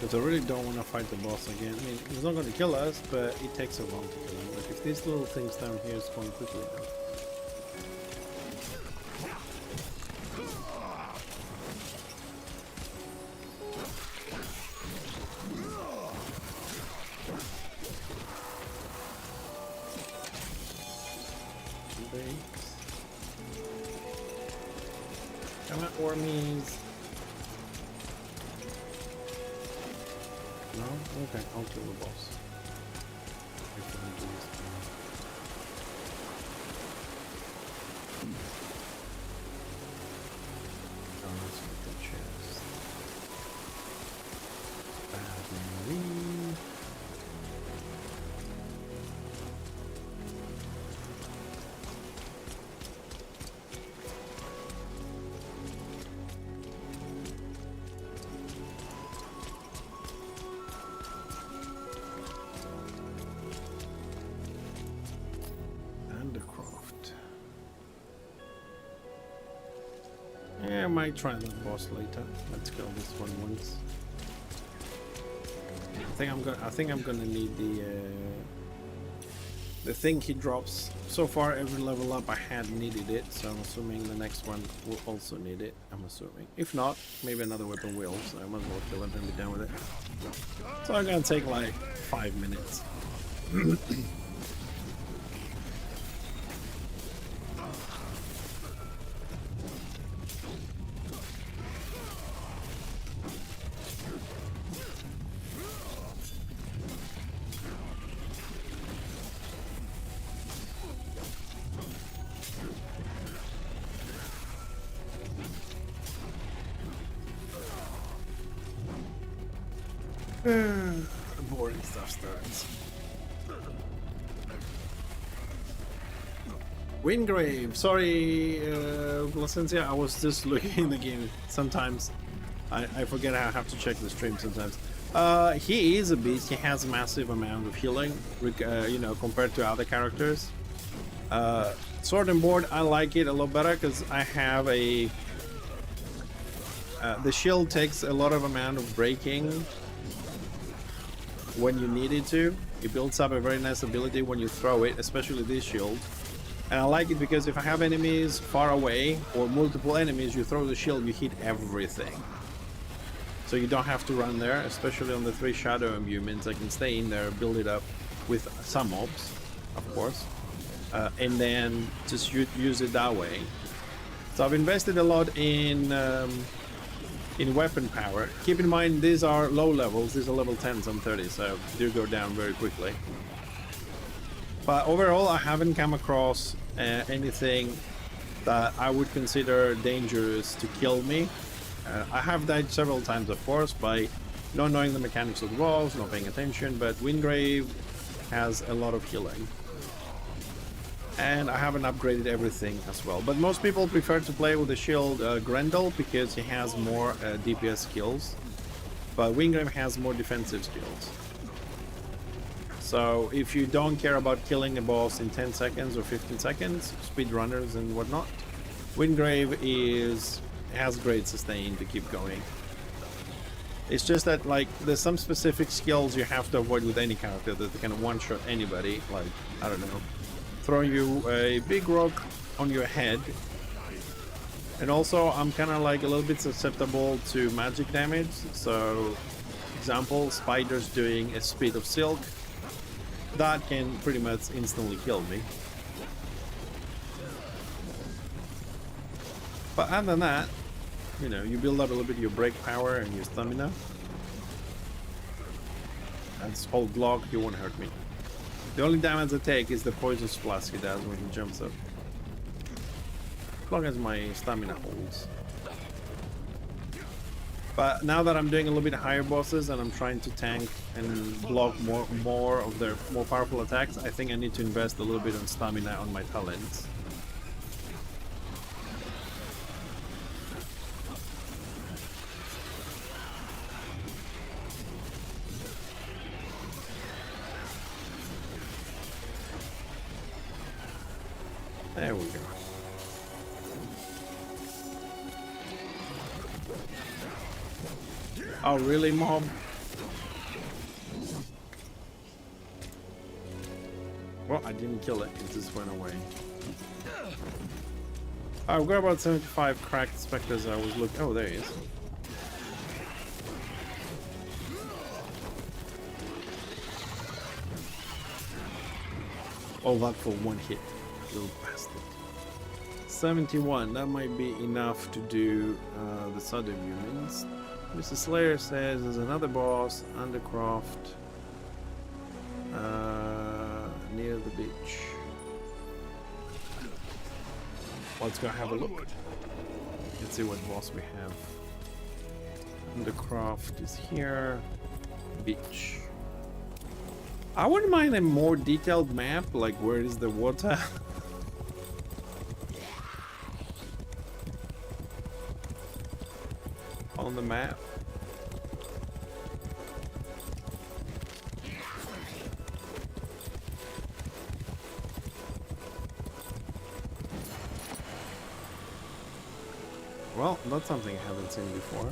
Speaker 1: Because I really don't want to fight the boss again. I mean, he's not going to kill us, but it takes a while to kill him. Like if these little things down here spawn quickly now. Come on, wormies. No? Okay, I'll kill the boss. Let's get the chest. Battery. Yeah, I might try that boss later. Let's kill this one once. I think I'm gonna need the thing he drops. So far, every level up I had needed it, so I'm assuming the next one will also need it. I'm assuming. If not, maybe another weapon will. So I might as well kill it and be done with it. So I'm gonna take like 5 minutes. Boring stuff starts. Wingrave, sorry, Placencia, I was just looking in the game. Sometimes I forget I have to check the stream sometimes. He is a beast. He has a massive amount of healing, you know, compared to other characters. Sword and board, I like it a lot better because I have a... the shield takes a lot of amount of breaking when you need it to. It builds up a very nice ability when you throw it, especially this shield. And I like it because if I have enemies far away or multiple enemies, you throw the shield, you hit everything. So you don't have to run there, especially on the 3 shadow imbuements. I can stay in there, build it up with some mobs, of course, and then just use it that way. So I've invested a lot in weapon power. Keep in mind these are low levels. These are level 10s, I'm 30, so they do go down very quickly. But overall, I haven't come across anything that I would consider dangerous to kill me. I have died several times, of course, by not knowing the mechanics of the boss, not paying attention, but Wingrave has a lot of healing. And I haven't upgraded everything as well. But most people prefer to play with the shield Grendel because he has more DPS skills. But Wingrave has more defensive skills. So if you don't care about killing a boss in 10 seconds or 15 seconds, speedrunners and whatnot, Wingrave has great sustain to keep going. It's just that, like, there's some specific skills you have to avoid with any character that can one-shot anybody. Like, I don't know, throw you a big rock on your head. And also, I'm kind of like a little bit susceptible to magic damage. So, example, spiders doing a speed of silk. That can pretty much instantly kill me. But other than that, you know, you build up a little bit of your break power and your stamina. That's whole block, he won't hurt me. The only damage I take is the poison splash he does when he jumps up. As long as my stamina holds. But now that I'm doing a little bit higher bosses and I'm trying to tank and block more of their more powerful attacks, I think I need to invest a little bit on stamina on my talents. There we go. Oh, really, mob? Well, I didn't kill it. It just went away. I've got about 75 cracked specters. I was looking. Oh, there he is. All that for one hit. Little bastard. 71. That might be enough to do the southern humans. Mr. Slayer says there's another boss, Undercroft, near the beach. Let's go have a look. Let's see what boss we have. Undercroft is here. Beach. I wouldn't mind a more detailed map, like where is the water. On the map. Well, that's something I haven't seen before.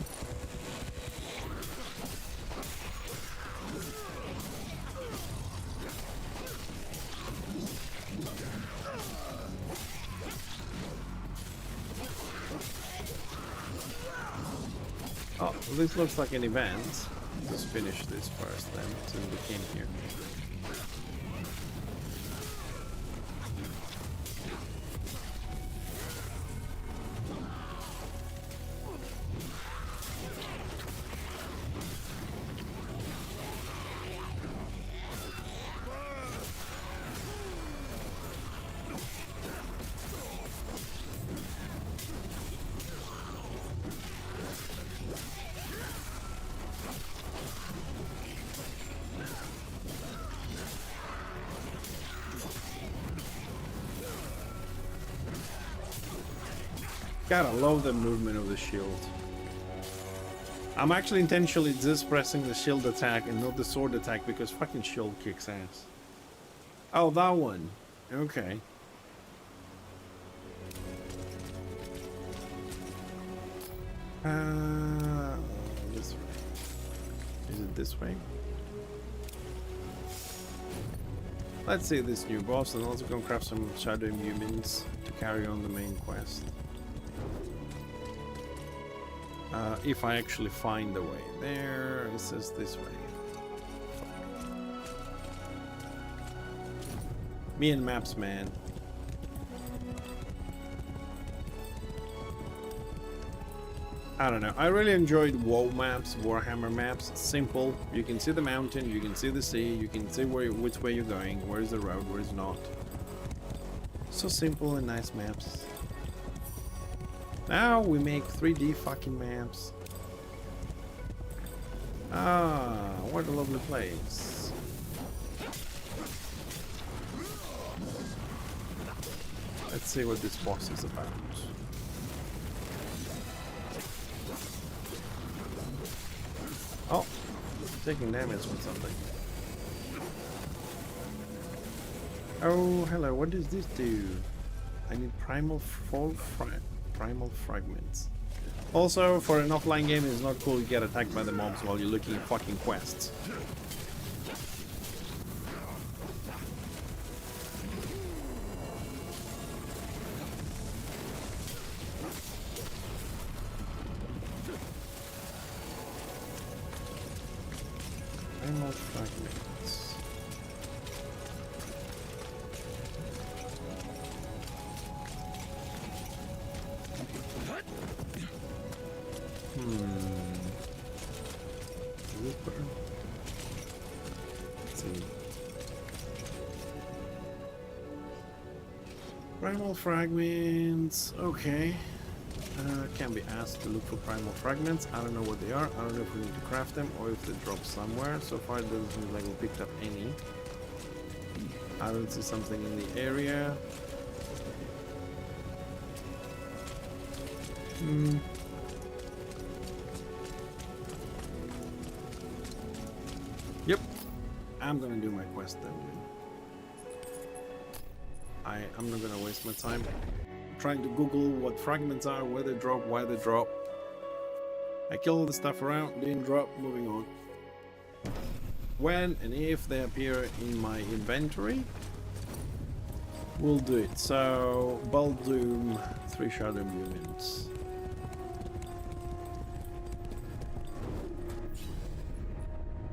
Speaker 1: Oh, this looks like an event. Let's finish this first then, since we came here. God, I love the movement of the shield. I'm actually intentionally just pressing the shield attack and not the sword attack because fucking shield kicks ass. Oh, that one. Okay. This way. Is it this way? Let's see this new boss and also go craft some shadow imbuements to carry on the main quest. If I actually find the way. There, it says this way. Fuck. Me and maps, man. I don't know. I really enjoyed WoW maps, Warhammer maps. It's simple. You can see the mountain, you can see the sea, you can see which way you're going, where's the road, where's not. So simple and nice maps. Now we make 3D fucking maps. Ah, what a lovely place. Let's see what this boss is about. Oh, taking damage from something. Oh, hello, what does this do? I need primal fragments. Also, for an offline game, it's not cool to get attacked by the mobs while you're looking at fucking quests. Primal fragments. Let's see. Primal fragments. Okay. Can be asked to look for primal fragments. I don't know what they are. I don't know if we need to craft them or if they drop somewhere. So far it doesn't seem like we picked up any. I don't see something in the area. Yep. I'm gonna do my quest then. I'm not gonna waste my time trying to Google what fragments are, where they drop, why they drop. I kill all the stuff around, didn't drop, moving on. When and if they appear in my inventory, we'll do it. So, Baldoom, 3 shadow imbuements.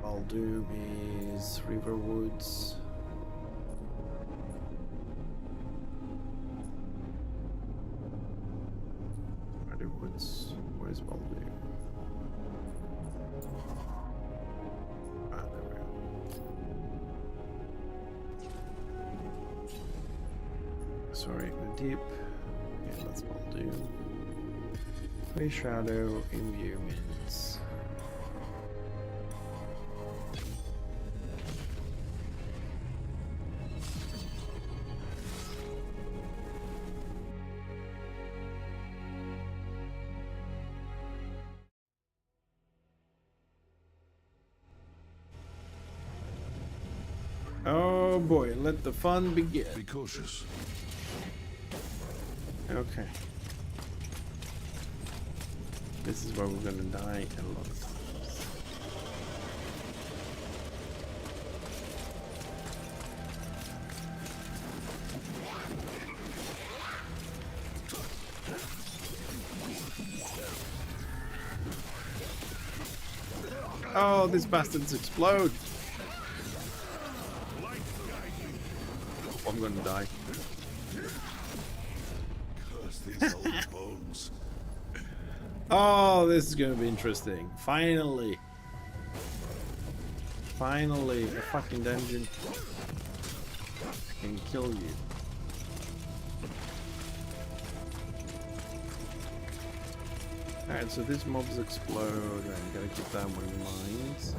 Speaker 1: Baldoom is Riverwoods. Where's Baldoom? Ah, there we go. Sorry, go deep. Yeah, that's Baldoom. 3 shadow imbuements. Oh boy, let the fun begin.
Speaker 2: Be cautious.
Speaker 1: Okay. This is where we're gonna die a lot of times. Oh, these bastards explode! I'm gonna die.
Speaker 2: Curse these old bones.
Speaker 1: Oh, this is gonna be interesting. Finally. Finally, a fucking dungeon. I can kill you. Alright, so these mobs explode. I gotta keep that one in mind.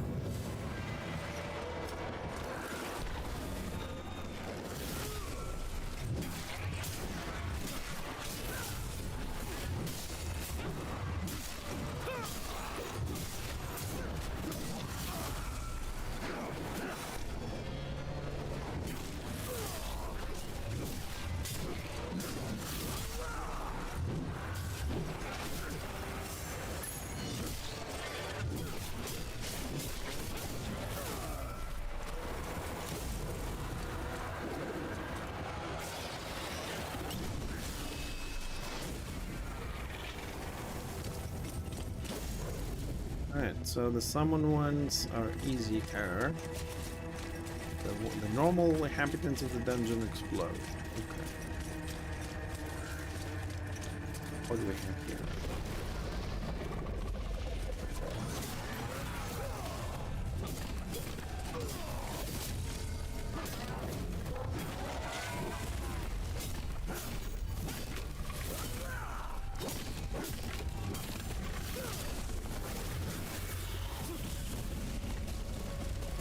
Speaker 1: Alright, so the summon ones are easier. The normal inhabitants of the dungeon explode. Okay. What do we have here?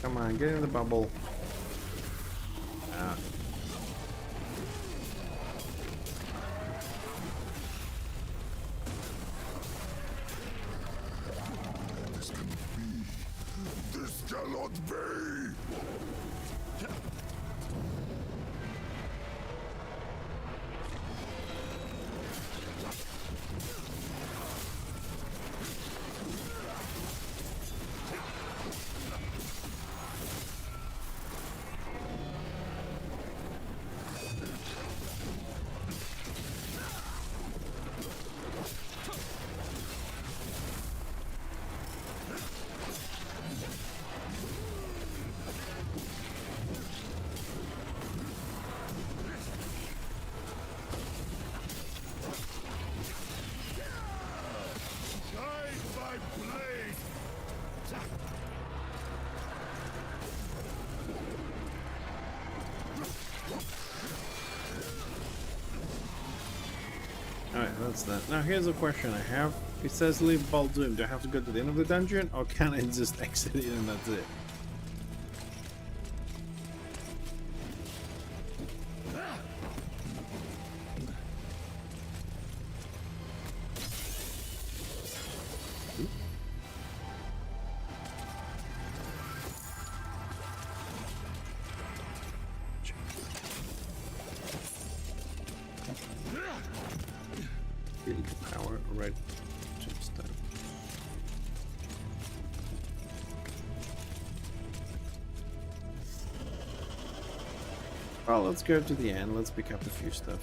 Speaker 1: Come on, get in the bubble. Ah.
Speaker 2: This cannot be. This cannot be.
Speaker 1: Alright, that's that. Now here's a question I have. It says leave Baldoon. Do I have to go to the end of the dungeon, or can I just exit it and that's it? Build power right just that. Well, let's go to the end. Let's pick up a few stuff.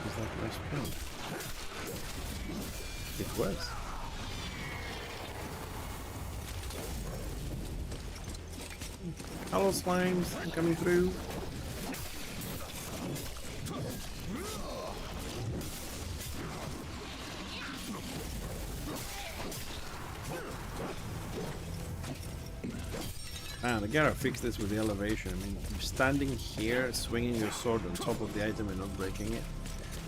Speaker 1: Was that my spell? It was. Hello, slimes. I'm coming through. Man, I gotta fix this with the elevation. I mean, you're standing here, swinging your sword on top of the item and not breaking it.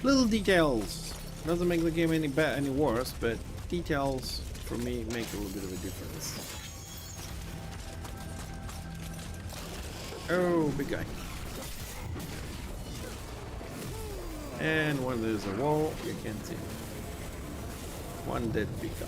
Speaker 1: Little details. Doesn't make the game any worse, but details for me make a little bit of a difference. Oh, big guy. And when there's a wall, you can't see. One dead big guy.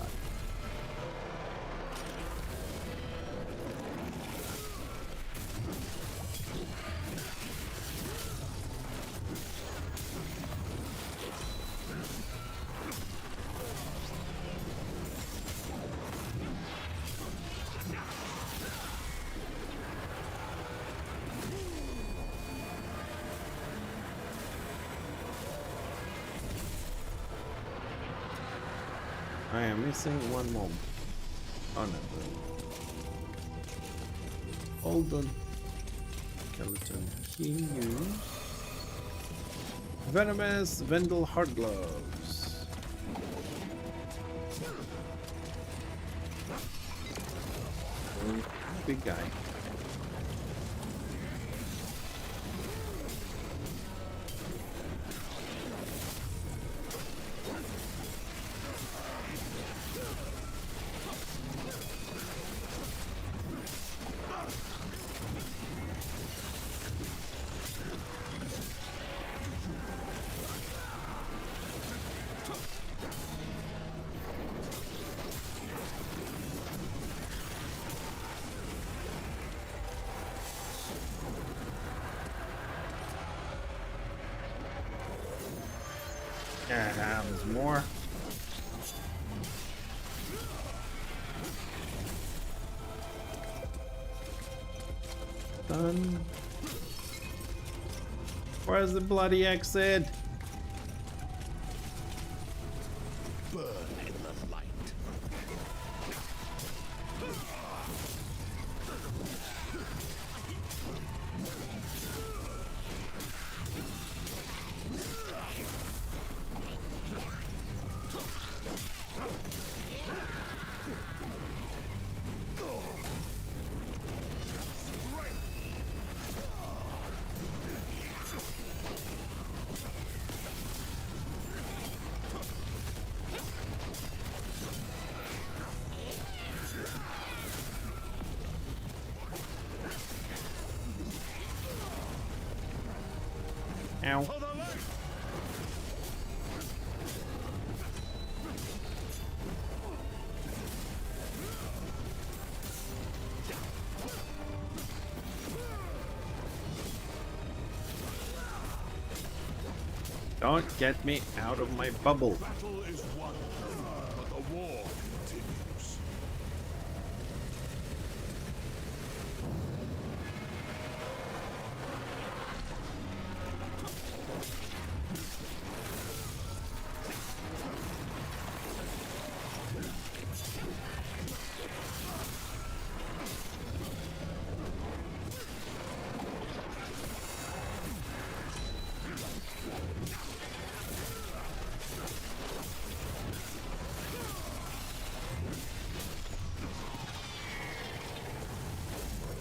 Speaker 1: I am missing one more. Oh no. Hold on. Skeleton here. Venomous Vendel Hard Gloves. Big guy. There's more. Done. Where's the bloody exit?
Speaker 5: Burn in the light.
Speaker 1: Ow.
Speaker 5: For the light!
Speaker 1: Don't get me out of my bubble.
Speaker 5: Battle is won, but the war continues.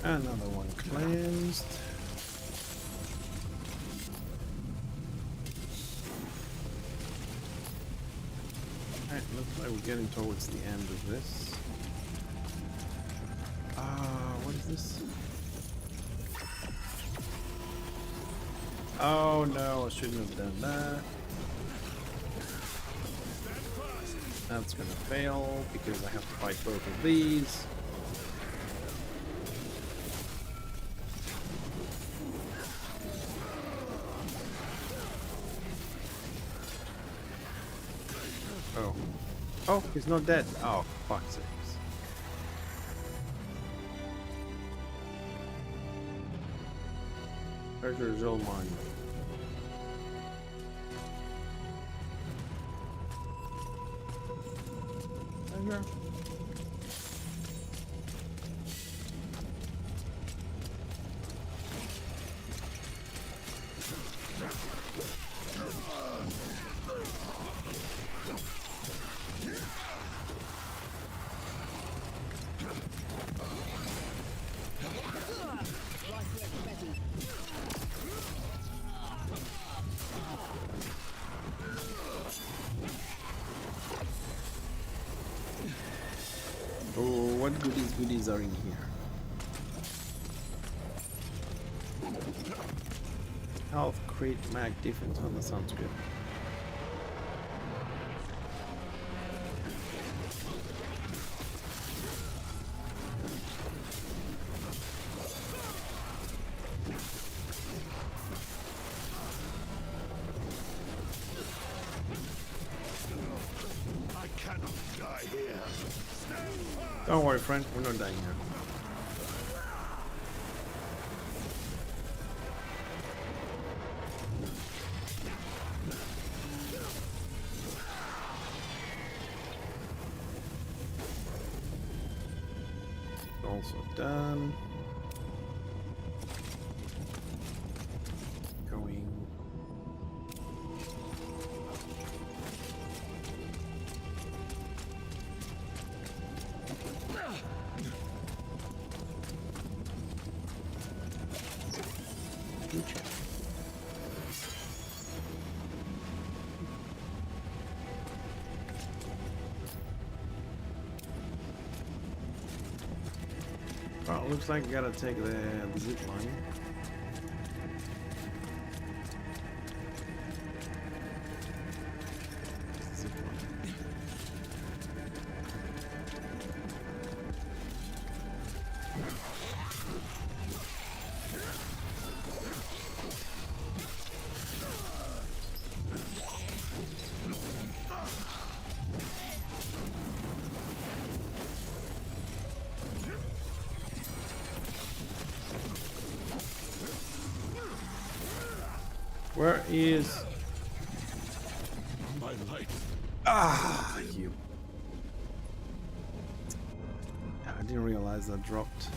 Speaker 1: Another one cleansed. Alright, looks like we're getting towards the end of this. What is this? Oh no, I shouldn't have done that. That's gonna fail because I have to fight both of these. Oh. Oh, he's not dead. Oh, fuck's sakes. Treasure is all mine. Treasure. Oh, what goodies are in here? Health, crit, mag, defense. Oh, that sounds good.
Speaker 5: I cannot die here. Stand fast!
Speaker 1: Don't worry, friend. We're not dying here. Also done. Going. Future. Well, looks like I gotta take the zip line. Zip line. Where is...
Speaker 5: My light.
Speaker 1: Ah, you... I didn't realize that dropped.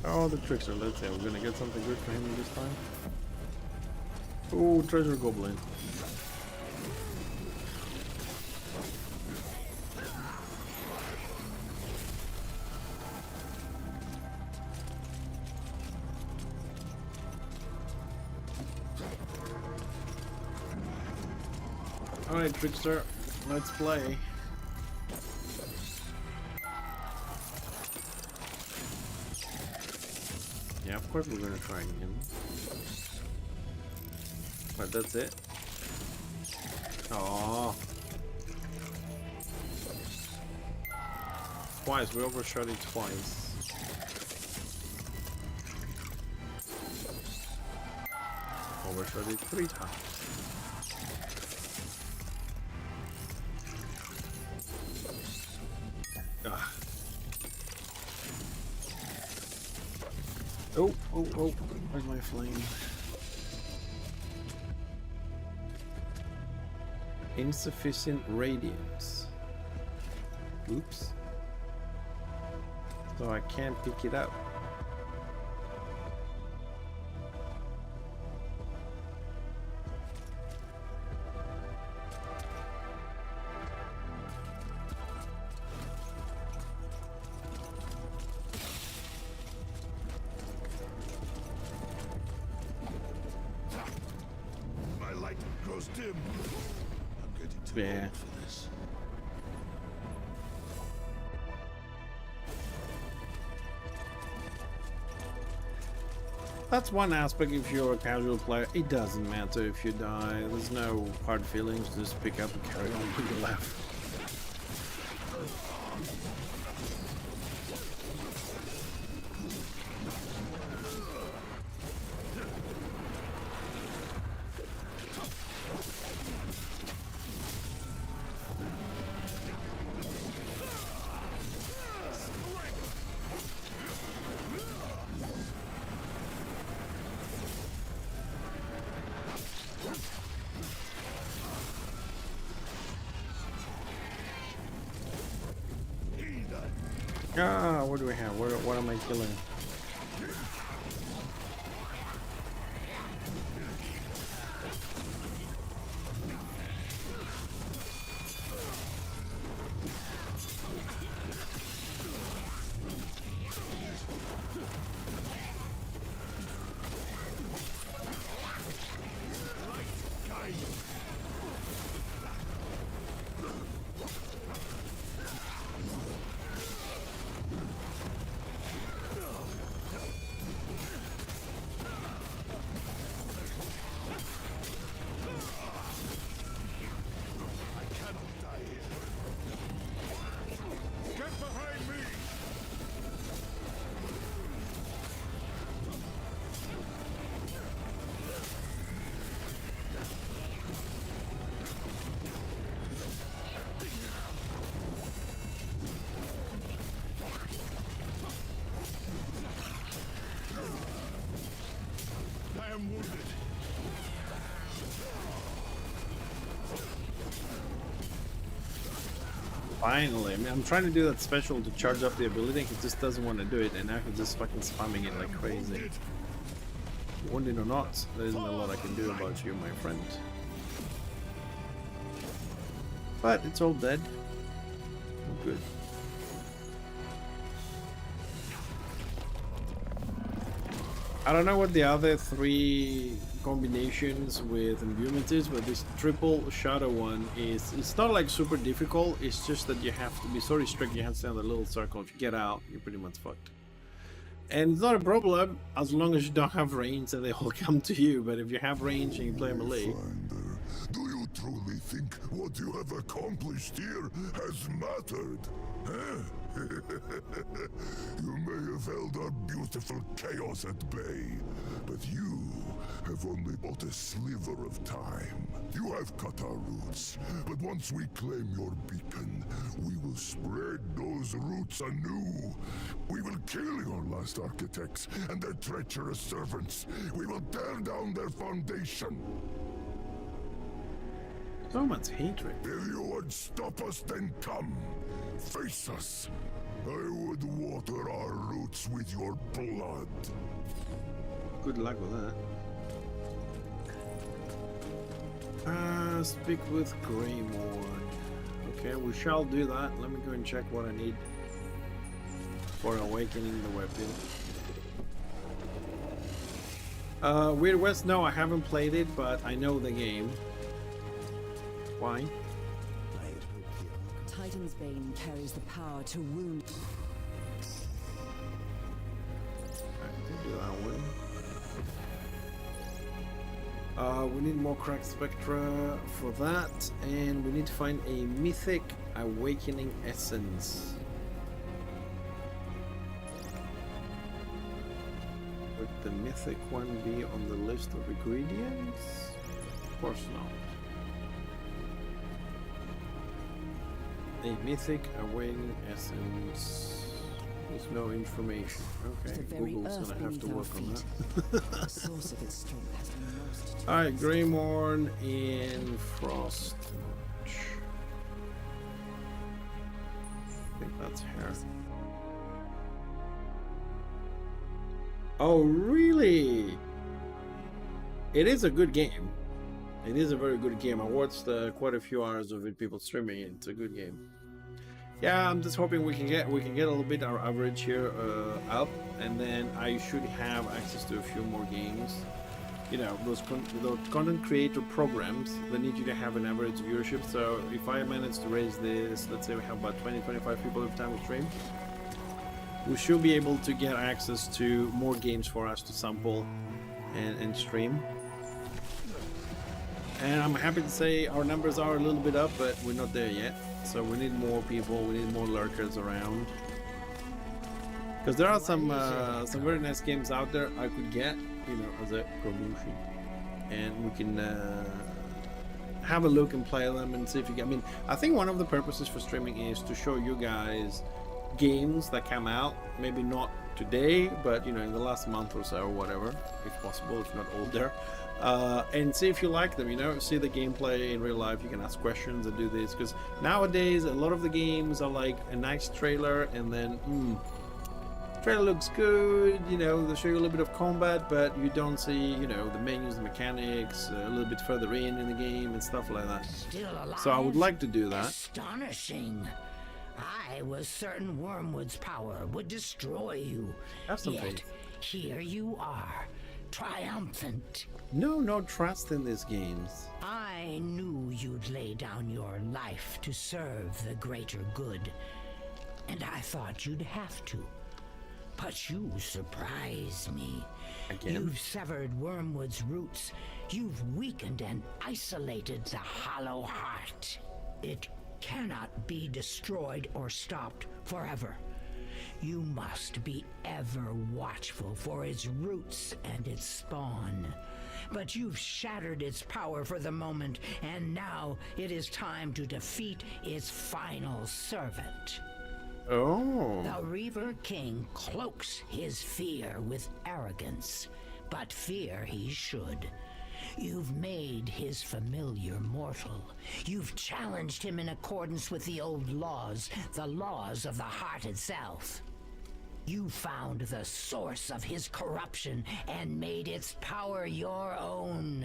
Speaker 1: Oh, the trickster. Let's see. We're gonna get something good for him this time. Oh, treasure goblin. Alright, trickster. Let's play. Yeah, of course we're gonna try again. But that's it. Oh. Twice, we overshot it twice. Overshot it 3 times. Ah. Oh, oh, oh, where's my flame? Insufficient radiance. Oops. So I can't pick it up.
Speaker 5: My light grows dim. I'm getting too
Speaker 1: Yeah.
Speaker 5: old for this.
Speaker 1: That's one aspect if you're a casual player. It doesn't matter if you die. There's no hard feelings. Just pick up and carry on to your left. Ah, what do we have? What am I killing?
Speaker 5: Get behind me! I am wounded.
Speaker 1: Finally, I mean, I'm trying to do that special to charge up the ability. He just doesn't want to do it, and now he's just fucking spamming it like crazy. Wounded or not, there isn't a lot I can do about you, my friend. But it's all dead. Good. I don't know what the other 3 combinations with imbuement is, but this triple shadow one is, it's not like super difficult, it's just that you have to be so strict. You have to stay on the little circle. If you get out, you're pretty much fucked. And it's not a problem as long as you don't have range and they all come to you, but if you have range and you play melee,
Speaker 2: Wayfinder, Do you truly think what you have accomplished here has mattered? Huh? You may have held our beautiful chaos at bay, but you have only bought a sliver of time. You have cut our roots, but once we claim your beacon, we will spread those roots anew. We will kill your last architects and their treacherous servants. We will tear down their foundation.
Speaker 1: So much hatred.
Speaker 2: If you would stop us, then come. Face us. I would water our roots with your blood.
Speaker 1: Good luck with that. Speak with Greymore. Okay, we shall do that. Let me go and check what I need for awakening the weapon. Weird West, no, I haven't played it, but I know the game. Why?
Speaker 6: Titan's Bane carries the power to wound.
Speaker 1: Alright, do that one. We need more cracked spectra for that, and we need to find a mythic awakening essence. Would the mythic one be on the list of ingredients? Of course not. A mythic awakening essence. There's no information. Okay, Google's gonna have to work on that.
Speaker 6: The source of its strength has been lost.
Speaker 1: Alright, Greymorn in Frost. I think that's her. Oh, really? It is a good game. It is a very good game. I watched quite a few hours of it, people streaming it. It's a good game. Yeah, I'm just hoping we can get a little bit our average here up, and then I should have access to a few more games. You know, those content creator programs, they need you to have an average viewership. So if I manage to raise this, let's say we have about 20-25 people every time we stream, we should be able to get access to more games for us to sample and stream. And I'm happy to say our numbers are a little bit up, but we're not there yet. So we need more people, we need more lurkers around. Because there are some very nice games out there I could get, you know, as a promotion. And we can have a look and play them and see if you get... I mean, I think one of the purposes for streaming is to show you guys games that come out, maybe not today, but, you know, in the last month or so or whatever, if possible, if not older. And see if you like them, you know, see the gameplay in real life. You can ask questions and do this, because nowadays a lot of the games are like a nice trailer and then trailer looks good, you know, they show you a little bit of combat, but you don't see, you know, the menus, the mechanics a little bit further in the game and stuff like that.
Speaker 3: Still alive?
Speaker 1: So I would like to do that.
Speaker 3: Astonishing. I was certain Wormwood's power would destroy you.
Speaker 1: Have some
Speaker 3: Yet,
Speaker 1: faith.
Speaker 3: here you are, triumphant.
Speaker 1: No trust in these games.
Speaker 3: I knew you'd lay down your life to serve the greater good, and I thought you'd have to. But you surprise me.
Speaker 1: Again?
Speaker 3: You've severed Wormwood's roots. You've weakened and isolated the hollow heart. It cannot be destroyed or stopped forever. You must be ever watchful for its roots and its spawn. But you've shattered its power for the moment, and now it is time to defeat its final servant.
Speaker 1: Oh.
Speaker 3: The Reaver King cloaks his fear with arrogance, but fear he should. You've made his familiar mortal. You've challenged him in accordance with the old laws, the laws of the heart itself. You found the source of his corruption and made its power your own.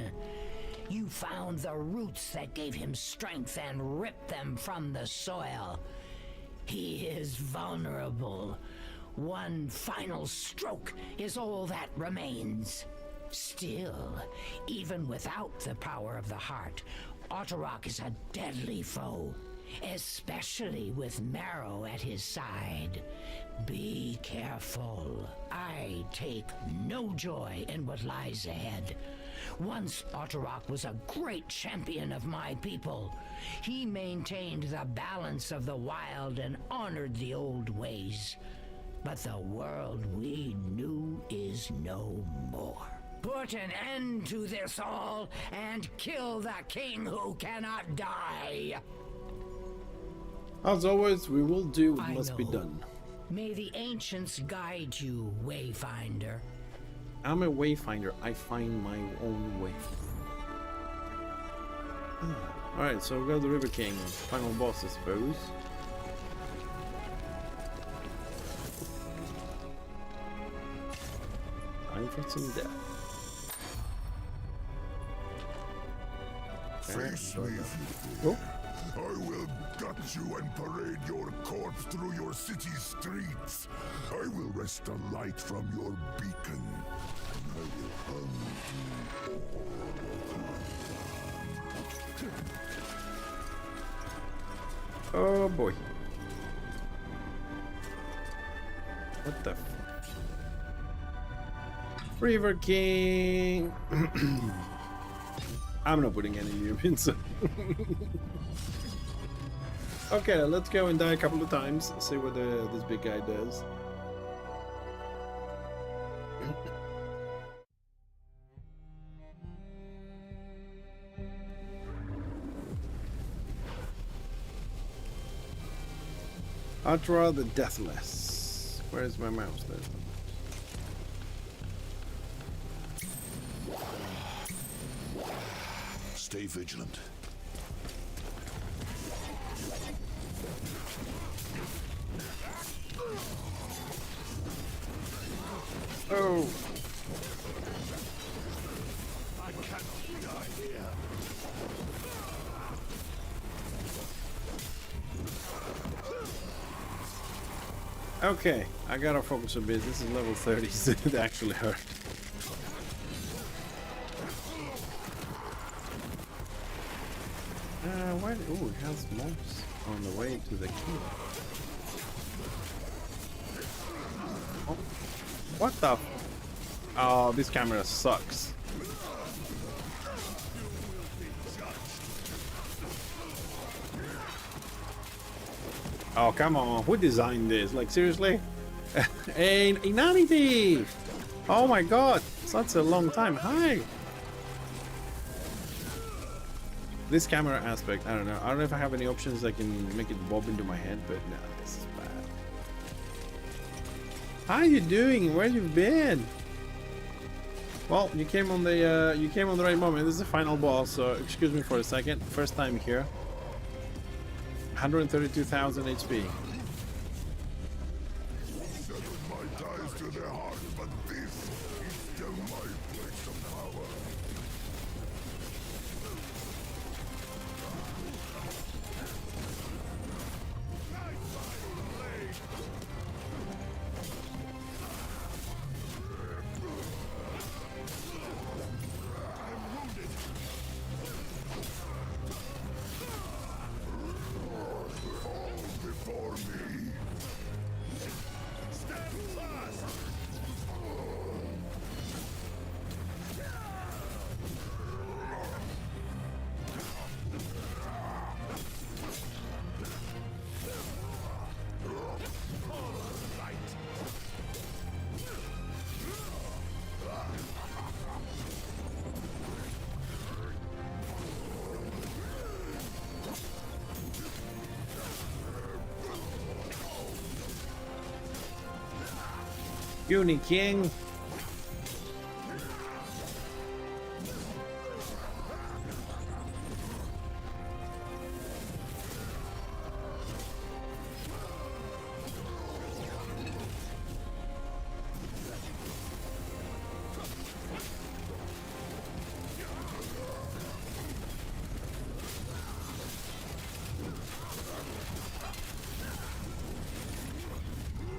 Speaker 3: You found the roots that gave him strength and ripped them from the soil. He is vulnerable. One final stroke is all that remains. Still, even without the power of the heart, Otterrock is a deadly foe, especially with Marrow at his side. Be careful. I take no joy in what lies ahead. Once Otterrock was a great champion of my people. He maintained the balance of the wild and honored the old ways. But the world we knew is no more. Put an end to this all and kill the king who cannot die.
Speaker 1: As always, we will do what
Speaker 3: I
Speaker 1: must be
Speaker 3: know.
Speaker 1: done.
Speaker 3: May the ancients guide you, Wayfinder.
Speaker 1: I'm a wayfinder. I find my own way. Alright, so we've got the River King. Final boss, I suppose. Time for some death.
Speaker 2: Face me if you dare. I will gut you and parade your corpse through your city's streets. I will wrest a light from your beacon. And I will undo
Speaker 1: Oh boy. What the f... River King! I'm not putting any humans. Okay, let's go and die a couple of times. See what this big guy does. Atra the Deathless. Where's my mouse? There's the mouse.
Speaker 2: Stay vigilant.
Speaker 1: Oh!
Speaker 5: I cannot die here.
Speaker 1: Okay, I gotta focus a bit. This is level 30, so it actually hurt. Why? Oh, it has mobs on the way to the king. Oh, what the? Oh, this camera sucks. Oh, come on. Who designed this? Like, seriously? Hey, Inanity! Oh my god. Such a long time. Hi! This camera aspect, I don't know. I don't know if I have any options that can make it bob into my head, but no, this is bad. How you doing? Where you been? Well, you came on the right moment. This is the final boss, so excuse me for a second. First time here. 132,000 HP.
Speaker 2: Severed my ties to their heart, but this is still my place of power. Before me.
Speaker 5: Stand fast.
Speaker 1: Uni King.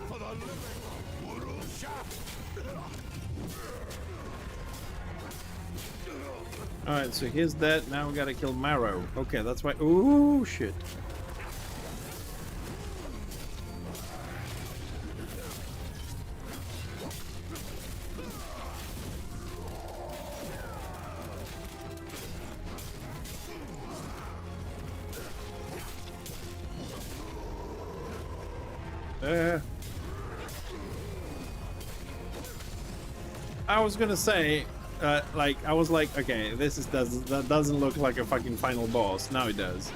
Speaker 5: For the living.
Speaker 1: Alright, so here's that. Now we gotta kill Marrow. Okay, that's why. Ooh, shit. I was gonna say, like, I was like, okay, that doesn't look like a fucking final boss. Now it does.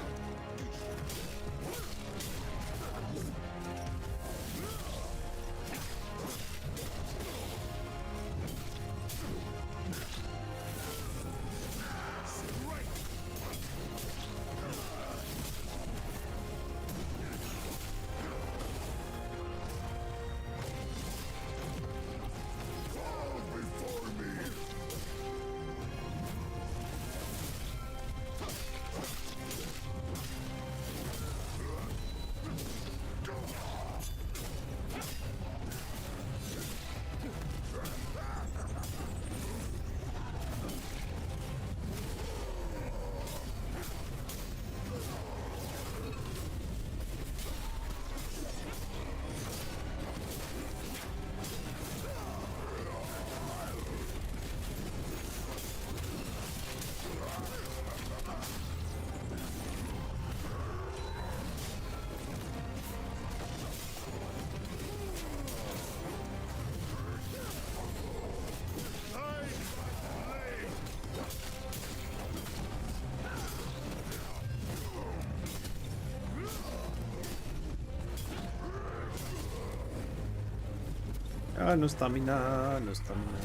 Speaker 1: Ah, no stamina, no stamina.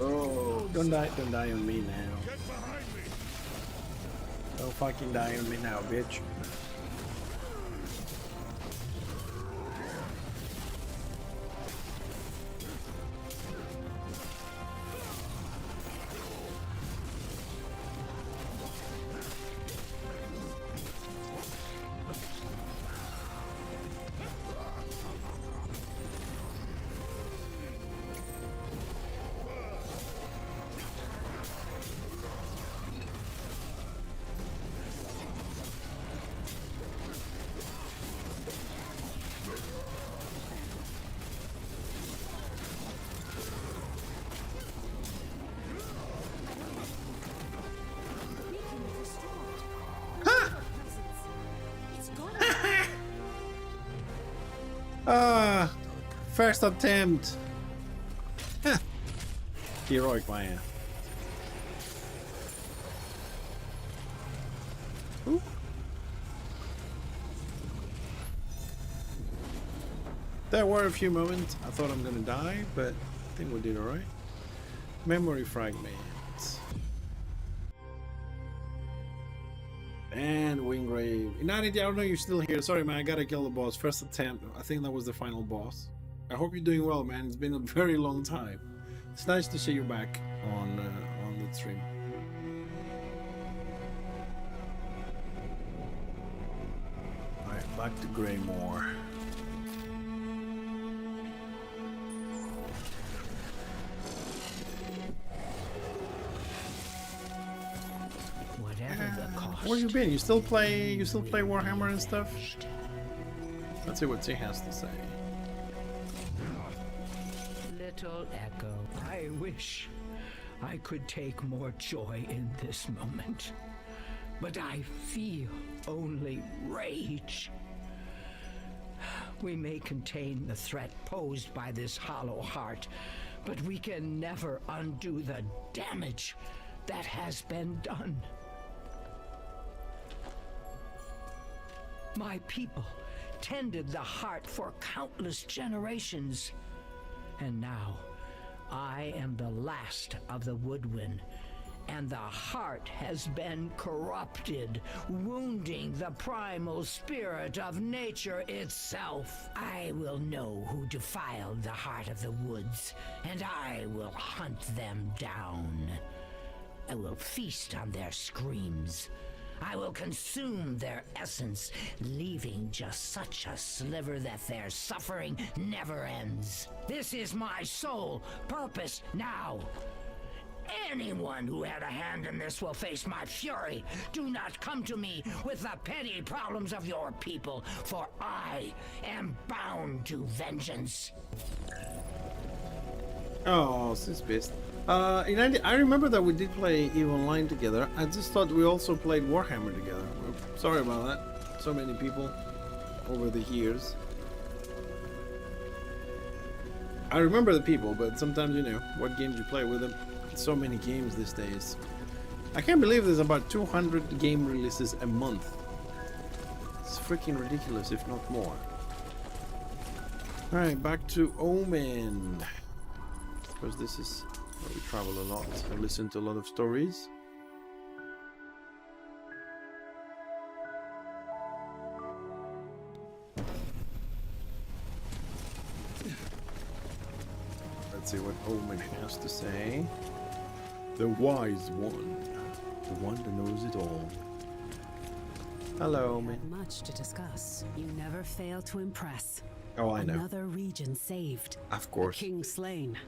Speaker 1: Oh, don't die on me now. Don't fucking die on me now, bitch. First attempt. Huh. Heroic man. Ooh. There were a few moments I thought I'm gonna die, but I think we did alright. Memory fragment. And Wingrave. Inanity, I don't know you're still here. Sorry man, I gotta kill the boss. First attempt. I think that was the final boss. I hope you're doing well, man. It's been a very long time. It's nice to see you back on the stream. Alright, back to Greymore.
Speaker 3: Whatever the cost.
Speaker 1: Where you been? You still play Warhammer and stuff? Let's see what he has to say.
Speaker 3: Little Echo, I wish I could take more joy in this moment, but I feel only rage. We may contain the threat posed by this hollow heart, but we can never undo the damage that has been done. My people tended the heart for countless generations. And now, I am the last of the Woodwind, and the heart has been corrupted, wounding the primal spirit of nature itself. I will know who defiled the heart of the woods, and I will hunt them down. I will feast on their screams. I will consume their essence, leaving just such a sliver that their suffering never ends. This is my sole purpose now. Anyone who had a hand in this will face my fury. Do not come to me with the petty problems of your people, for I am bound to vengeance.
Speaker 1: Oh, since pissed. I remember that we did play EVE Online together. I just thought we also played Warhammer together. Sorry about that. So many people over the years. I remember the people, but sometimes you know what games you play with them. So many games these days. I can't believe there's about 200 game releases a month. It's freaking ridiculous, if not more. Alright, back to Omen. Because this is where we travel a lot and listen to a lot of stories. Let's see what Omen has to say. The wise one. The one that knows it all. Hello, Omen.
Speaker 7: Much to discuss. You never fail to impress.
Speaker 1: Oh, I know.
Speaker 7: Another region saved.
Speaker 1: Of course.
Speaker 7: King slain.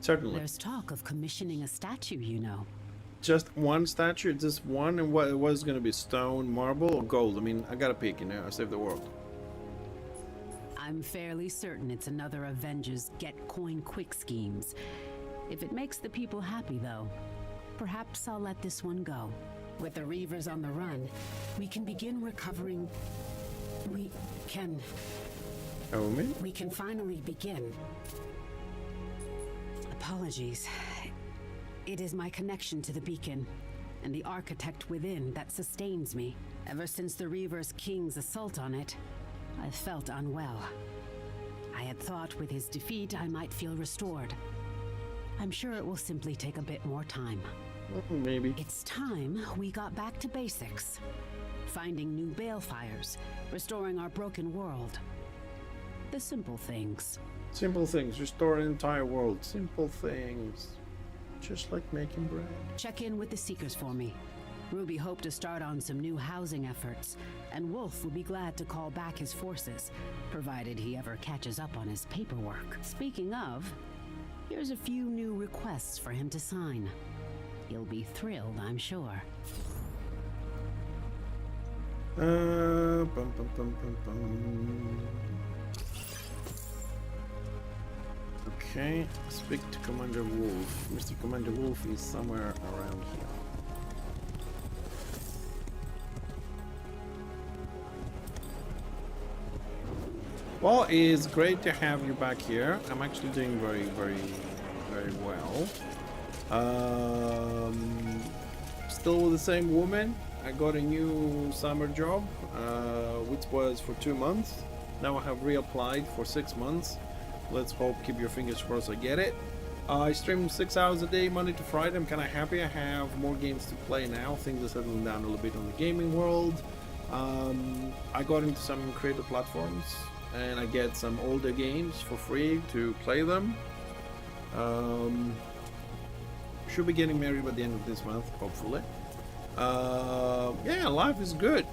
Speaker 1: Certainly.
Speaker 7: There's talk of commissioning a statue, you know.
Speaker 1: Just one statue? Just one? And what was going to be stone, marble, or gold? I mean, I got to pick, you know. I save the world.
Speaker 7: I'm fairly certain it's another Avengers get coin quick schemes. If it makes the people happy, though, perhaps I'll let this one go. With the Reavers on the run, we can begin recovering. We can finally begin. Apologies. It is my connection to the beacon and the architect within that sustains me. Ever since the Reavers' King's assault on it, I've felt unwell. I had thought with his defeat I might feel restored. I'm sure it will simply take a bit more time.
Speaker 1: Maybe.
Speaker 7: It's time we got back to basics. Finding new balefires, restoring our broken world. The simple things.
Speaker 1: Simple things. Restore an entire world. Simple things. Just like making bread.
Speaker 7: Check in with the Seekers for me. Ruby hoped to start on some new housing efforts, and Wolf would be glad to call back his forces, provided he ever catches up on his paperwork. Speaking of, here's a few new requests for him to sign. He'll be thrilled, I'm sure.
Speaker 1: Bum, bum, bum, bum, bum. Okay, speak to Commander Wolf. Mr. Commander Wolf is somewhere around here. Well, it's great to have you back here. I'm actually doing very, very, very well. Still with the same woman. I got a new summer job, which was for 2 months. Now I have reapplied for 6 months. Let's hope, keep your fingers crossed I get it. I stream 6 hours a day, Monday to Friday. I'm kind of happy I have more games to play now. Things are settling down a little bit on the gaming world. I got into some creative platforms and I get some older games for free to play them. Should be getting married by the end of this month, hopefully. Yeah, life is good.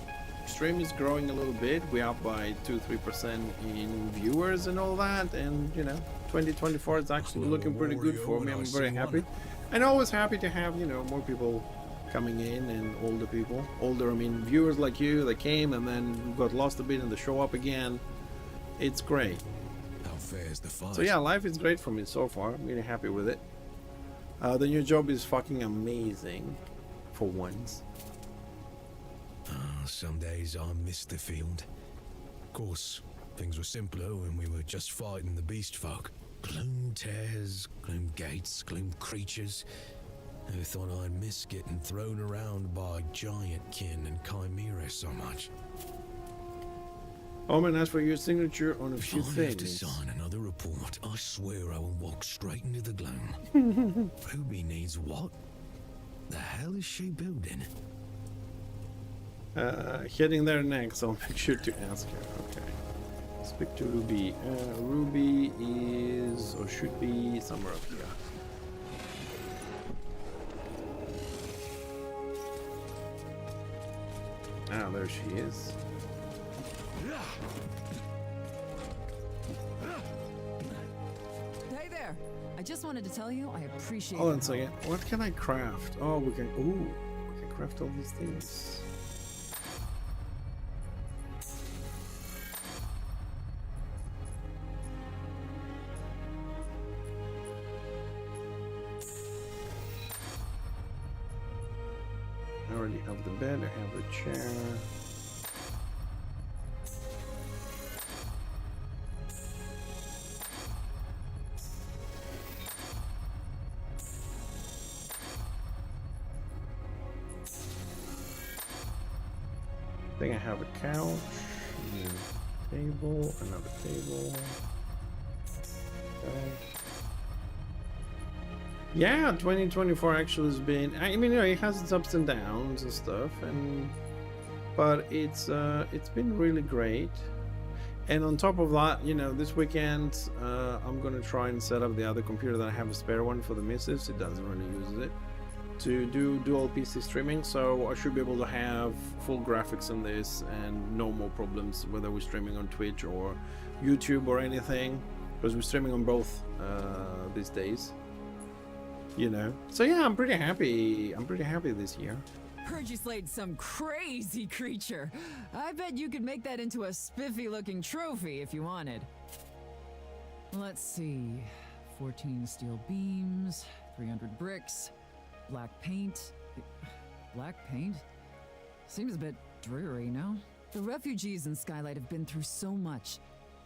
Speaker 1: Stream is growing a little bit. We're up by 2-3% in viewers and all that, and you know, 2024 is actually looking pretty good for me. I'm very happy, and always happy to have, you know, more people coming in, and older people. Older, I mean, viewers like you that came and then got lost a bit and they show up again. It's great.
Speaker 5: How fair is the fight?
Speaker 1: So yeah, life is great for me so far. I'm really happy with it. The new job is fucking amazing, for once.
Speaker 5: Some days I miss the field. Of course, things were simpler when we were just fighting the beast folk. Gloom tears, gloom gates, gloom creatures. Who thought I'd miss getting thrown around by giant kin and chimera so much?
Speaker 1: Oh man, as for your signature on a few
Speaker 5: If I have to
Speaker 1: things.
Speaker 5: sign another report, I swear I will walk straight into the gloom. Ruby needs what? The hell is she building?
Speaker 1: Heading there next, I'll make sure to ask her. Okay. Speak to Ruby. Ruby is, or should be, somewhere up here. Ah, there she is.
Speaker 6: Hey there! I just wanted to tell you I appreciate
Speaker 1: Hold on a
Speaker 6: your
Speaker 1: second.
Speaker 6: help.
Speaker 1: What can I craft? Oh, we can. Ooh, we can craft all these things. bed. I have the chair. I think I have a couch, a table, another table. Yeah, 2024 actually has been. I mean, you know, it has its ups and downs and stuff, but it's been really great. And on top of that, you know, this weekend I'm gonna try and set up the other computer that I have a spare one for the missus. It doesn't really use it to do dual PC streaming, so I should be able to have full graphics on this and no more problems whether we're streaming on Twitch or YouTube or anything, because we're streaming on both these days, you know. So yeah, I'm pretty happy this year.
Speaker 6: Heard you slayed some crazy creature. I bet you could make that into a spiffy looking trophy if you wanted. Let's see. 14 steel beams, 300 bricks, black paint. Black paint? Seems a bit dreary, no? The refugees in Skylight have been through so much.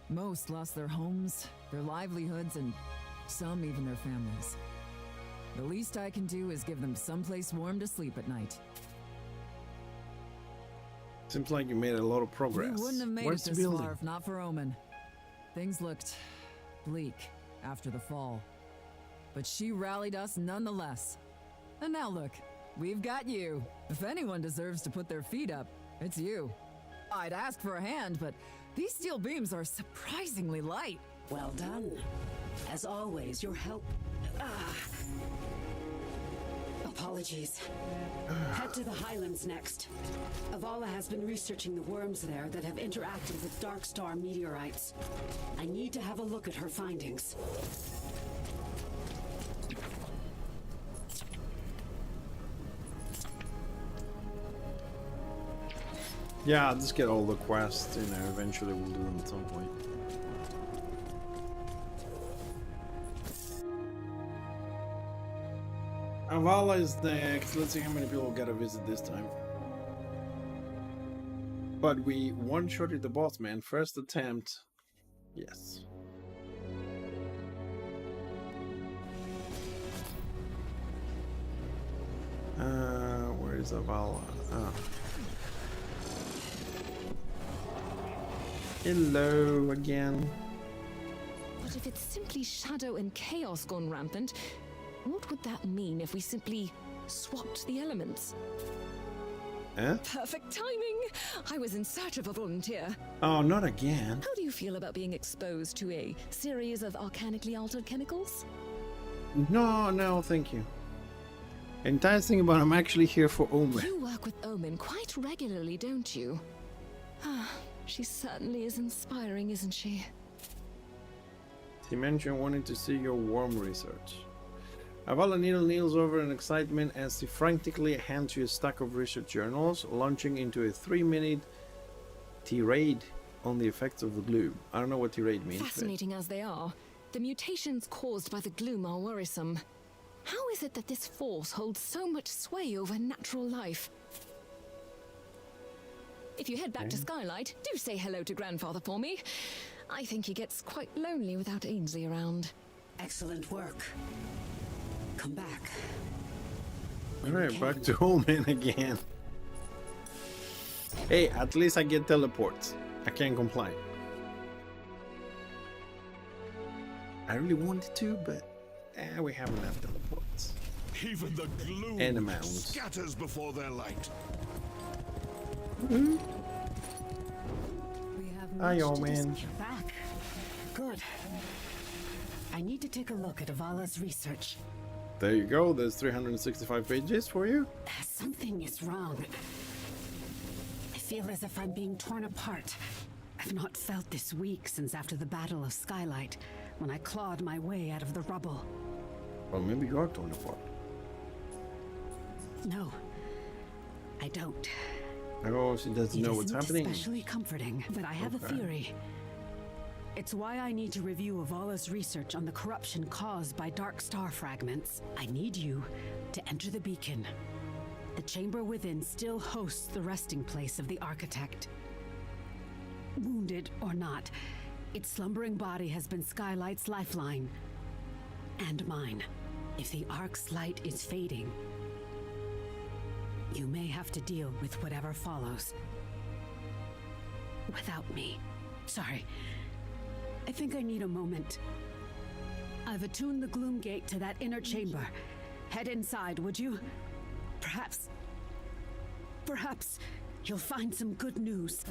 Speaker 6: Most lost their homes, their livelihoods, and some even their families. The least I can do is give them someplace warm to sleep at night.
Speaker 1: Seems like you made a lot of progress.
Speaker 6: We wouldn't have made
Speaker 1: Where's
Speaker 6: it
Speaker 1: the
Speaker 6: this
Speaker 1: building?
Speaker 6: far if not for Omen. Things looked bleak after the fall. But she rallied us nonetheless. And now look, we've got you. If anyone deserves to put their feet up, it's you. I'd ask for a hand, but these steel beams are surprisingly light.
Speaker 7: Well done. As always, your help. Apologies. Head to the Highlands next. Avala has been researching the worms there that have interacted with Dark Star meteorites. I need to have a look at her findings.
Speaker 1: Yeah, I'll just get all the quests, you know, eventually we'll do them at some point. Avala is next. Let's see how many people get a visit this time. But we one-shotted the boss, man. First attempt. Yes. Where is Avala? Oh. Hello again.
Speaker 4: But if it's simply shadow and chaos gone rampant, what would that mean if we simply swapped the elements?
Speaker 1: Eh?
Speaker 4: Perfect timing! I was in search of a volunteer.
Speaker 1: Oh, not again.
Speaker 4: How do you feel about being exposed to a series of arcanically altered chemicals?
Speaker 1: No, thank you. Enticing, but I'm actually here for Omen.
Speaker 4: You work with Omen quite regularly, don't you? She certainly is inspiring, isn't she?
Speaker 1: He mentioned wanting to see your worm research. Avala kneels over in excitement as he frantically hands you a stack of research journals, launching into a 3-minute tirade on the effects of the gloom. I don't know what tirade means.
Speaker 4: Fascinating as they are, the mutations caused by the gloom are worrisome. How is it that this force holds so much sway over natural life? If you head back to Skylight, do say hello to Grandfather for me. I think he gets quite lonely without Ainsley around.
Speaker 7: Excellent work. Come back.
Speaker 1: Alright, back to Omen again. Hey, at least I get teleports. I can't complain. I really wanted to, but we have enough teleports.
Speaker 2: Even the gloom
Speaker 1: And a mount.
Speaker 2: scatters before their light.
Speaker 7: We have
Speaker 1: Hi,
Speaker 7: much
Speaker 1: old
Speaker 7: to
Speaker 1: man.
Speaker 7: discuss. Back. Good. I need to take a look at Avala's research.
Speaker 1: There you go, there's 365 pages for you.
Speaker 7: Something is wrong. I feel as if I'm being torn apart. I've not felt this weak since after the Battle of Skylight, when I clawed my way out of the rubble.
Speaker 1: Well, maybe you are torn apart.
Speaker 7: No, I don't.
Speaker 1: Oh, she doesn't know what's happening.
Speaker 7: Especially comforting, but I have a
Speaker 1: Okay.
Speaker 7: theory. It's why I need to review Avala's research on the corruption caused by Dark Star fragments. I need you to enter the beacon. The chamber within still hosts the resting place of the architect. Wounded or not, its slumbering body has been Skylight's lifeline. And mine. If the Ark's light is fading, you may have to deal with whatever follows. Without me. Sorry. I think I need a moment. I've attuned the Gloom Gate to that inner chamber. Head inside, would you? Perhaps you'll find some good news.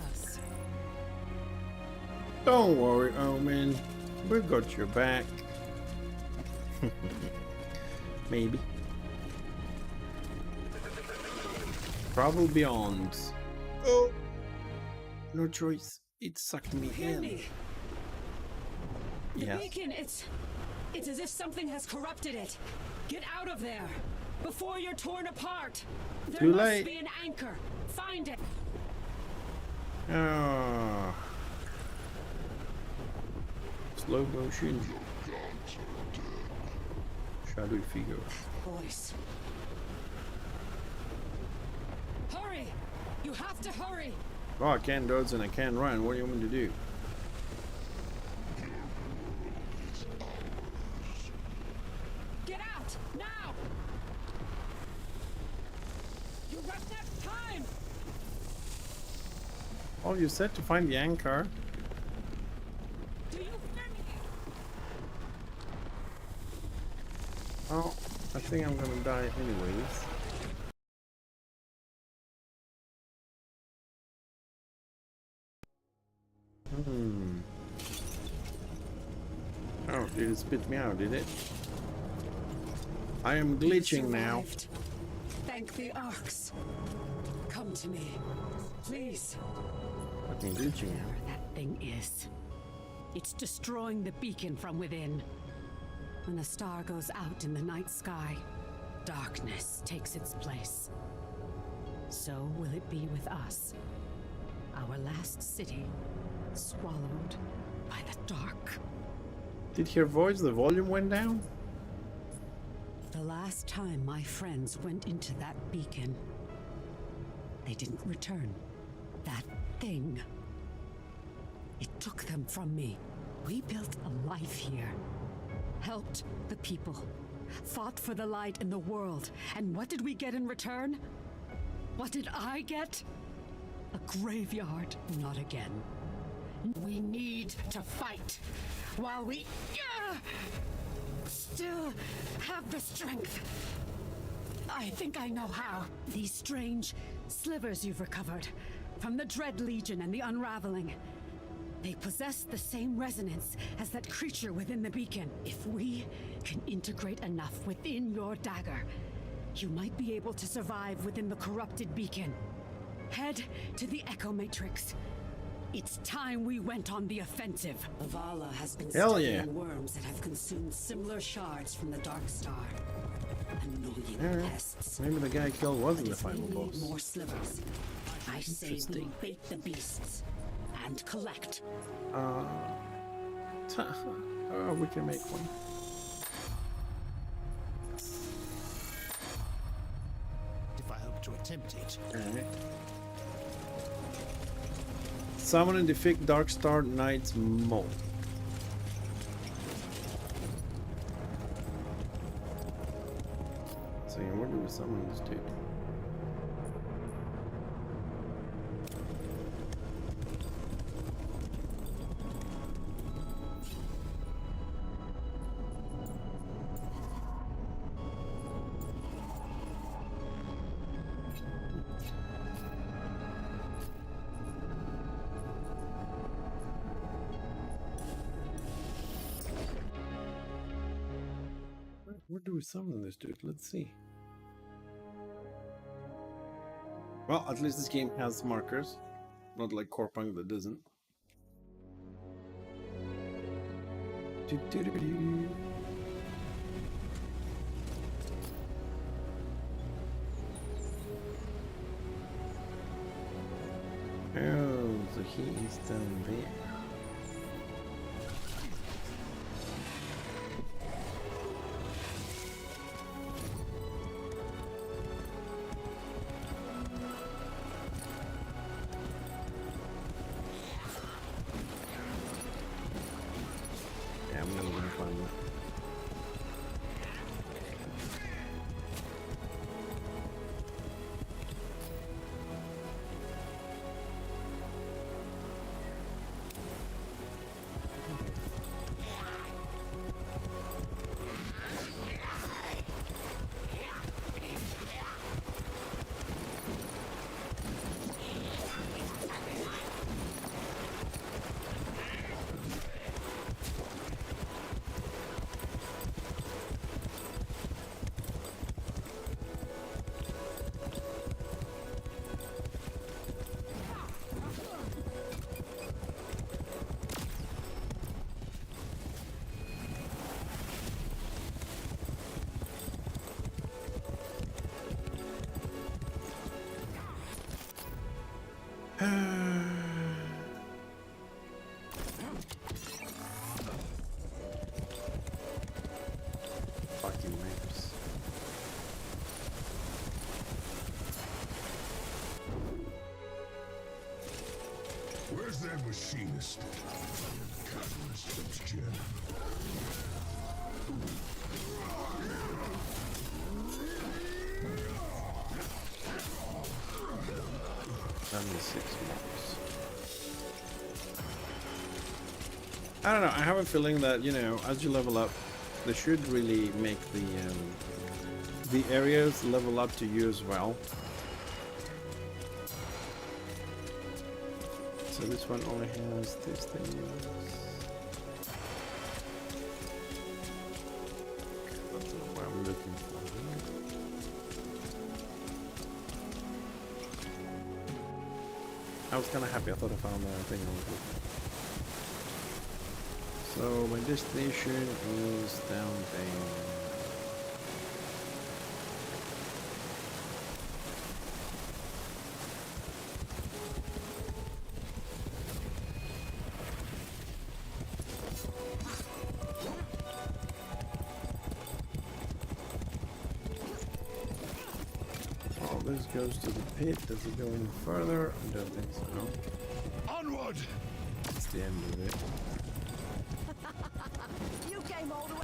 Speaker 1: Don't worry, Omen. We got your back. Maybe. Travel beyond. Oh! No choice. It sucked me in.
Speaker 7: The
Speaker 1: Yes.
Speaker 7: beacon, it's as if something has corrupted it. Get out of there before you're torn apart. There
Speaker 1: Too
Speaker 7: must
Speaker 1: late.
Speaker 7: be an anchor. Find it.
Speaker 1: Ah. Slow motion. Shadowy figure.
Speaker 7: Voice. Hurry! You have to hurry!
Speaker 1: Oh, I can't dodge and I can't run. What do you want me to do?
Speaker 7: Get out! Now! You run next time!
Speaker 1: Oh, you said to find the anchor.
Speaker 7: Do you hear me?
Speaker 1: Oh, I think I'm gonna die anyways. Oh, did it spit me out, did it? I am glitching now.
Speaker 7: Survived. Thank the Arks. Come to me. Please.
Speaker 1: I've been glitching now.
Speaker 7: Whatever that thing is. It's destroying the beacon from within. When a star goes out in the night sky, darkness takes its place. So will it be with us. Our last city, swallowed by the dark.
Speaker 1: Did you hear voice? The volume went down?
Speaker 7: The last time my friends went into that beacon, they didn't return. That thing. It took them from me. We built a life here. Helped the people. Fought for the light in the world. And what did we get in return? What did I get? A graveyard. Not again. We need to fight. While we still have the strength. I think I know how. These strange slivers you've recovered from the Dread Legion and the Unraveling. They possess the same resonance as that creature within the beacon. If we can integrate enough within your dagger, you might be able to survive within the corrupted beacon. Head to the Echo Matrix. It's time we went on the offensive. Avala has been
Speaker 1: Hell
Speaker 7: studying
Speaker 1: yeah.
Speaker 7: worms that have consumed similar shards from the Dark Star. Annoying
Speaker 1: Alright.
Speaker 7: pests.
Speaker 1: Maybe the guy I killed wasn't the
Speaker 7: If we
Speaker 1: final
Speaker 7: need
Speaker 1: boss.
Speaker 7: more slivers, I say we
Speaker 1: Interesting.
Speaker 7: bait the beasts and collect.
Speaker 1: Oh, we can make one.
Speaker 8: If I hope to attempt it.
Speaker 1: Alright. Summon and defeat Dark Star Knight's Mole. So yeah, where do we summon this dude? Where do we summon this dude? Let's see. Well, at least this game has markers. Not like Corpunk that doesn't. Do-do-do-do. Oh, so he is down there. fun. Fucking maps.
Speaker 2: Where's that machinist? Catalyst gem.
Speaker 1: Only 6 months. I don't know. I have a feeling that, you know, as you level up, they should really make the areas level up to you as well. So this one only has these things. That's not what I'm looking for. I was kind of happy. I thought I found the thing I was looking for. So my destination is down there. This goes to the pit. Does it go any further? I don't think so. No.
Speaker 2: Onward!
Speaker 1: It's the end of it.
Speaker 3: You came all the way.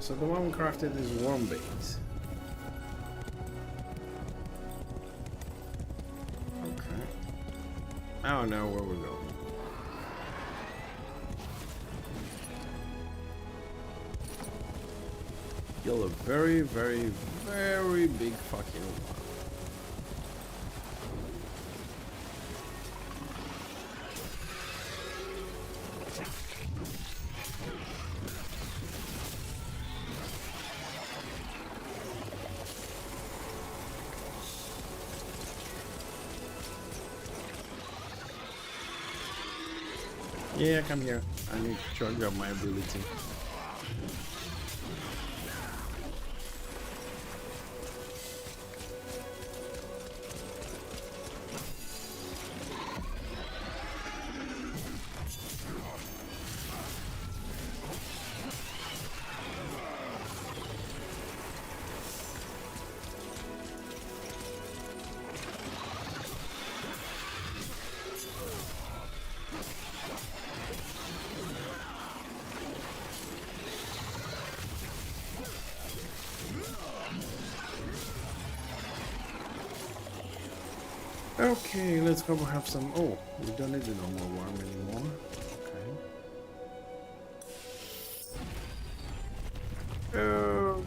Speaker 1: So the one crafted is worm bait. Okay. I don't know where we're going. Kill a very, very, very big fucking one. Yeah, come here. I need to charge up my ability. Okay, let's go have some. Oh, we don't need the normal worm anymore. Okay. Oh.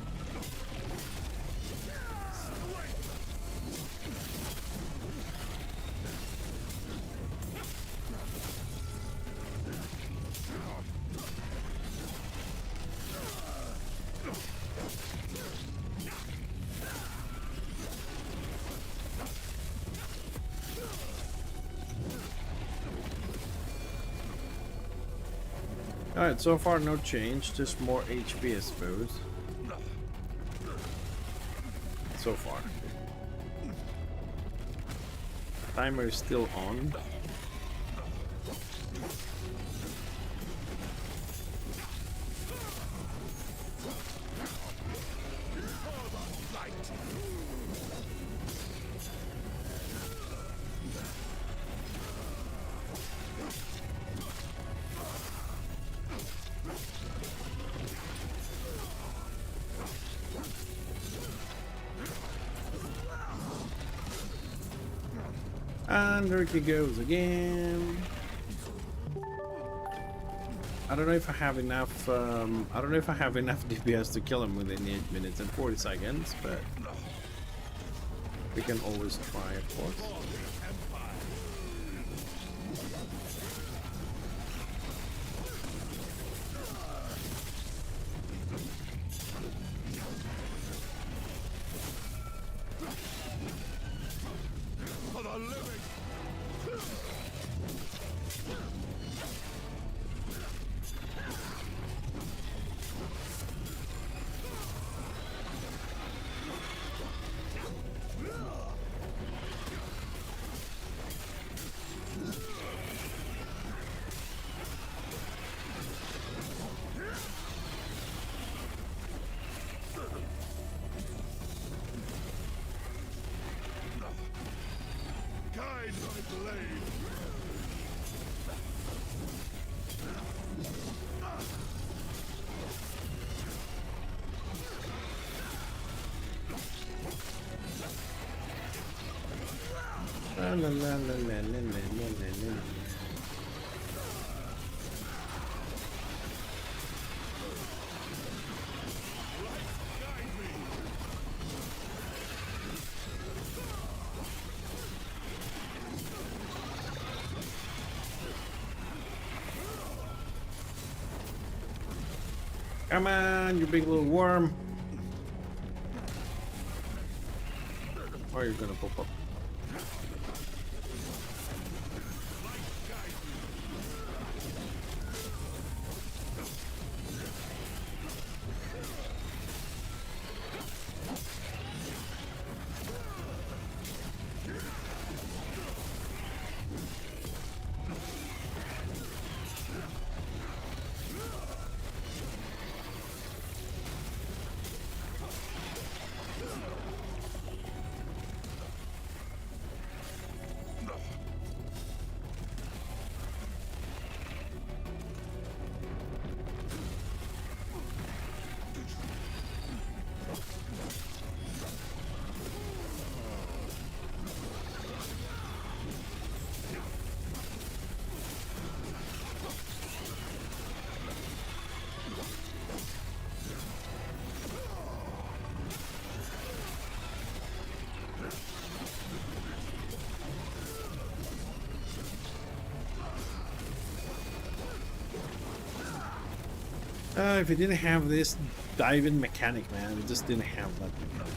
Speaker 1: Alright, so far no change, just more HP I suppose. So far. Timer is still on. And there he goes again. I don't know if I have enough. I don't know if I have enough DPS to kill him within 8 minutes and 40 seconds, but we can always try, of course. La, la, la, la, la, la, la, la. Come on, you big little worm. Or you're gonna pop up. If it didn't have this diving mechanic, man, it just didn't have that mechanic.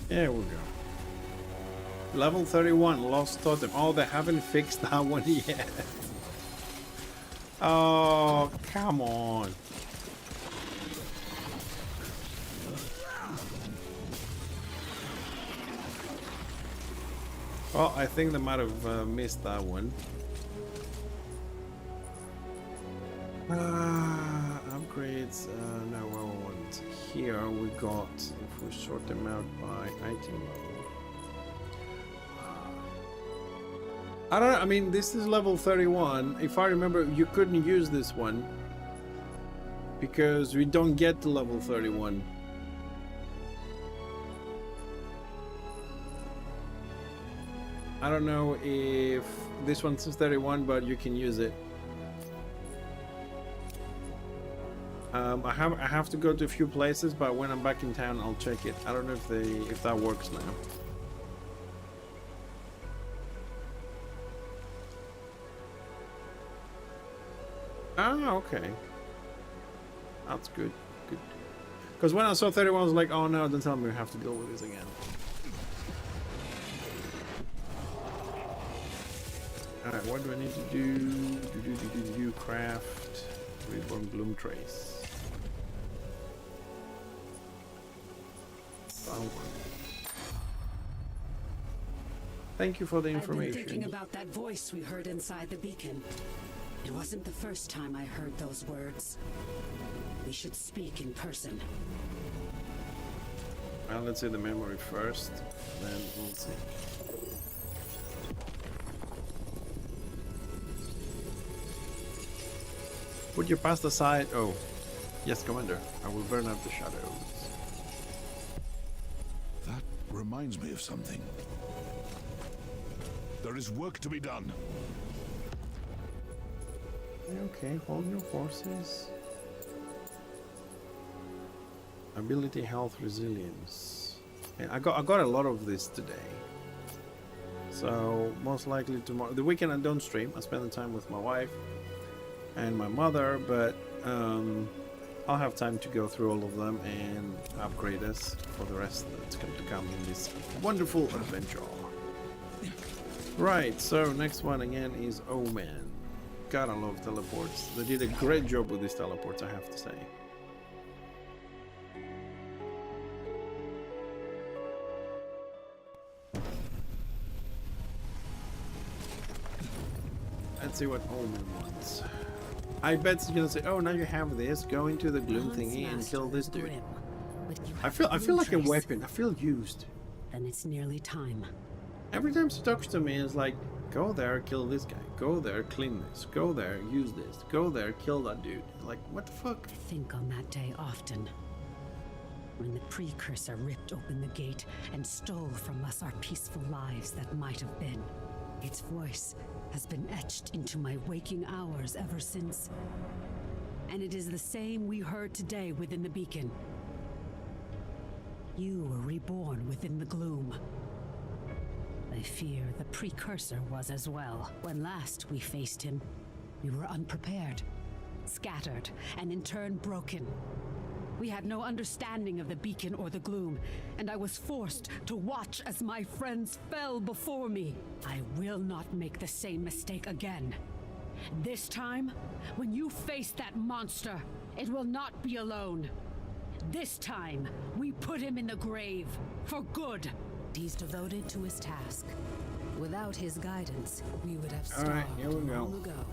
Speaker 1: Here we go. Level 31, Lost Totem. Oh, they haven't fixed that one yet. Oh, come on. Well, I think they might have missed that one. Upgrades, no, I want. Here we got, if we sort them out by item level. I don't know, I mean, this is level 31. If I remember, you couldn't use this one because we don't get to level 31. I don't know if this one says 31, but you can use it. I have to go to a few places, but when I'm back in town, I'll check it. I don't know if that works now. Ah, okay. That's good. Good. Because when I saw 31, I was like, oh no, don't tell me we have to deal with this again. Alright, what do I need to do? Craft. Reborn Bloom Trace. Thank you for the information.
Speaker 7: I've been thinking about that voice we heard inside the beacon. It wasn't the first time I heard those words. We should speak in person.
Speaker 1: Well, let's see the memory first, then we'll see. Put your past aside. Oh, yes, Commander. I will burn out the shadows.
Speaker 2: That reminds me of something. There is work to be done.
Speaker 1: Okay, hold your horses. Ability, health, resilience. Yeah, I got a lot of this today. So most likely tomorrow. The weekend I don't stream. I spend the time with my wife and my mother, but I'll have time to go through all of them and upgrade us for the rest that's going to come in this wonderful adventure. Right, so next one again is Omen. God, I love teleports. They did a great job with these teleports, I have to say. Let's see what Omen wants. I bet it's gonna say, "Oh, now you have this. Go into the gloom thingy and kill this dude." I feel like a weapon. I feel used.
Speaker 7: Then it's nearly time.
Speaker 1: Every time she talks to me, it's like, "Go there, kill this guy. Go there, clean this. Go there, use this. Go there, kill that dude." Like, what the fuck?
Speaker 7: I think on that day often. When the precursor ripped open the gate and stole from us our peaceful lives that might have been. Its voice has been etched into my waking hours ever since. And it is the same we heard today within the beacon. You were reborn within the gloom. I fear the precursor was as well. When last we faced him, we were unprepared, scattered, and in turn broken. We had no understanding of the beacon or the gloom, and I was forced to watch as my friends fell before me. I will not make the same mistake again. This time, when you face that monster, it will not be alone. This time, we put him in the grave, for good. He's devoted to his task. Without his guidance, we would have starved
Speaker 1: Alright, here we go.
Speaker 7: long ago.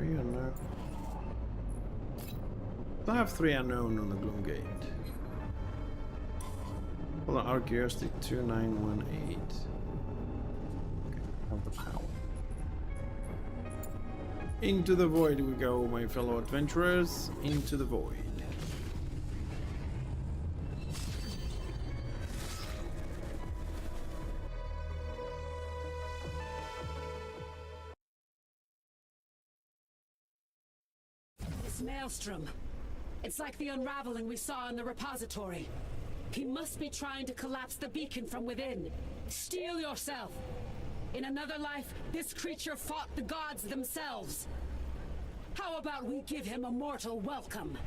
Speaker 1: Unknown. I have 3 unknown on the Gloom Gate. Hold on, our curiosity 2918. Okay, have the power. Into the void we go, my fellow adventurers. Into the void.
Speaker 7: Maelstrom. It's like the unraveling we saw in the repository. He must be trying to collapse the beacon from within. Steel yourself. In another life, this creature fought the gods themselves. How about we give him a mortal welcome?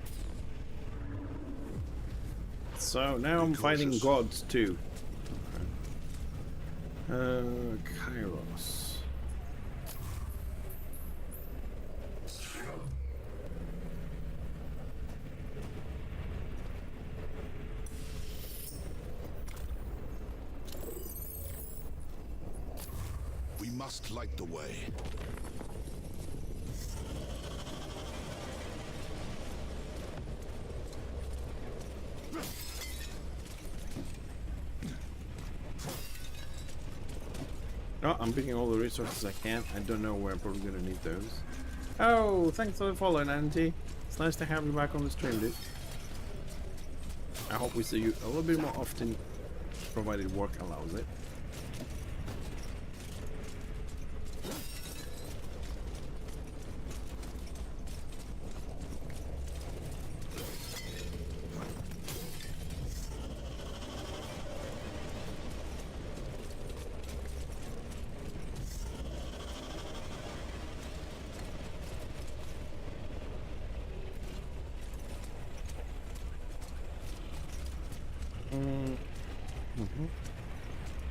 Speaker 1: So now I'm fighting gods too. Kairos.
Speaker 2: We must light the way.
Speaker 1: Oh, I'm picking all the resources I can. I don't know where I'm probably gonna need those. Oh, thanks for the follow, Nanty. It's nice to have you back on the stream, dude. I hope we see you a little bit more often, provided work allows it.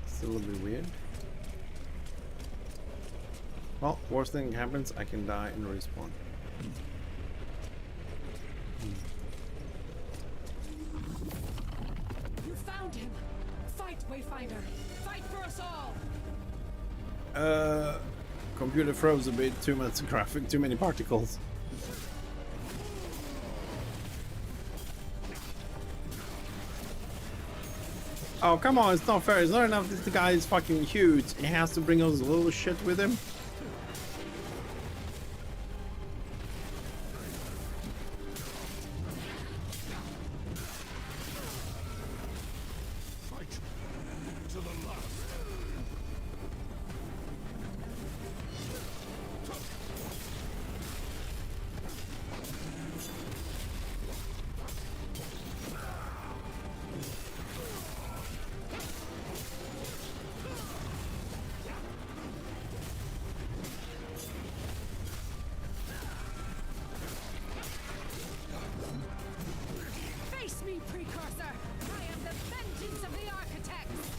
Speaker 1: It's a little bit weird. Well, worst thing happens, I can die and respawn.
Speaker 7: You found him! Fight, Wayfinder! Fight for us all!
Speaker 1: Computer froze a bit, too much graphic, too many particles. Oh, come on, it's not fair. It's not enough that the guy is fucking huge. He has to bring all this little shit with him.
Speaker 2: Fight to the last.
Speaker 7: Face me, precursor! I am the vengeance of the architects!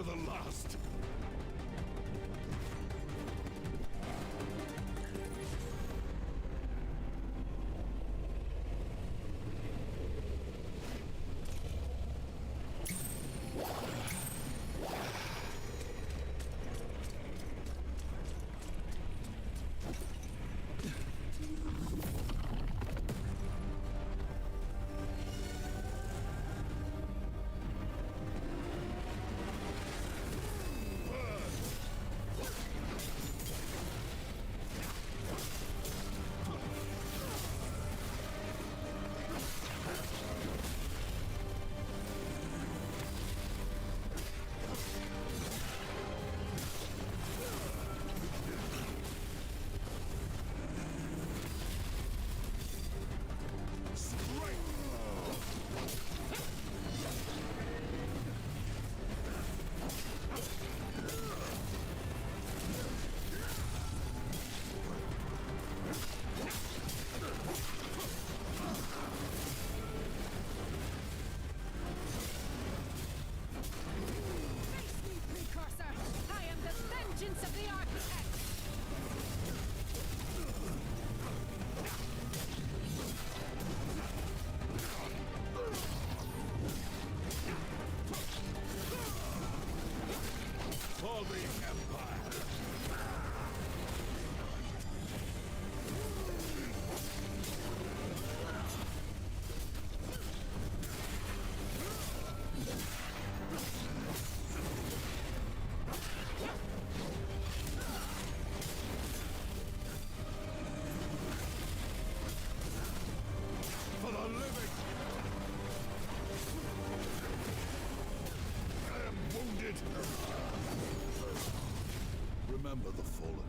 Speaker 2: the last. Remember the fallen.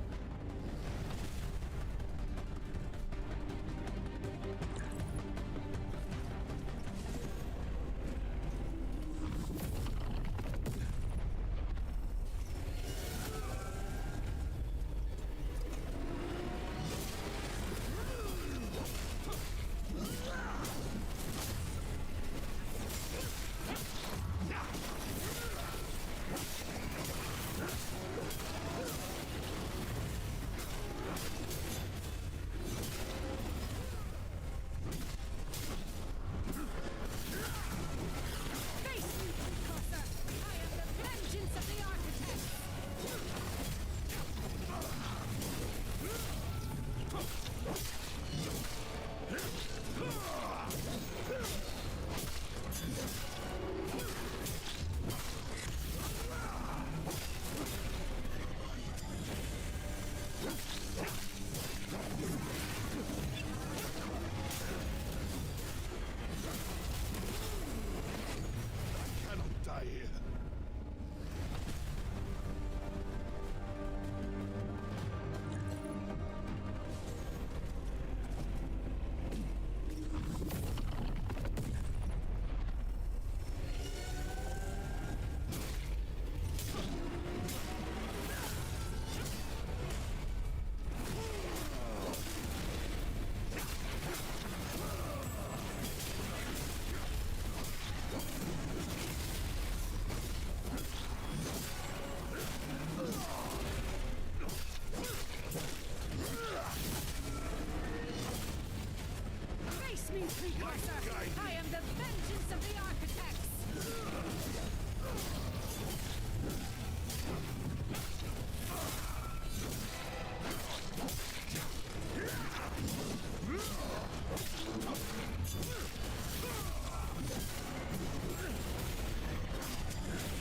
Speaker 9: I am the vengeance of the architects!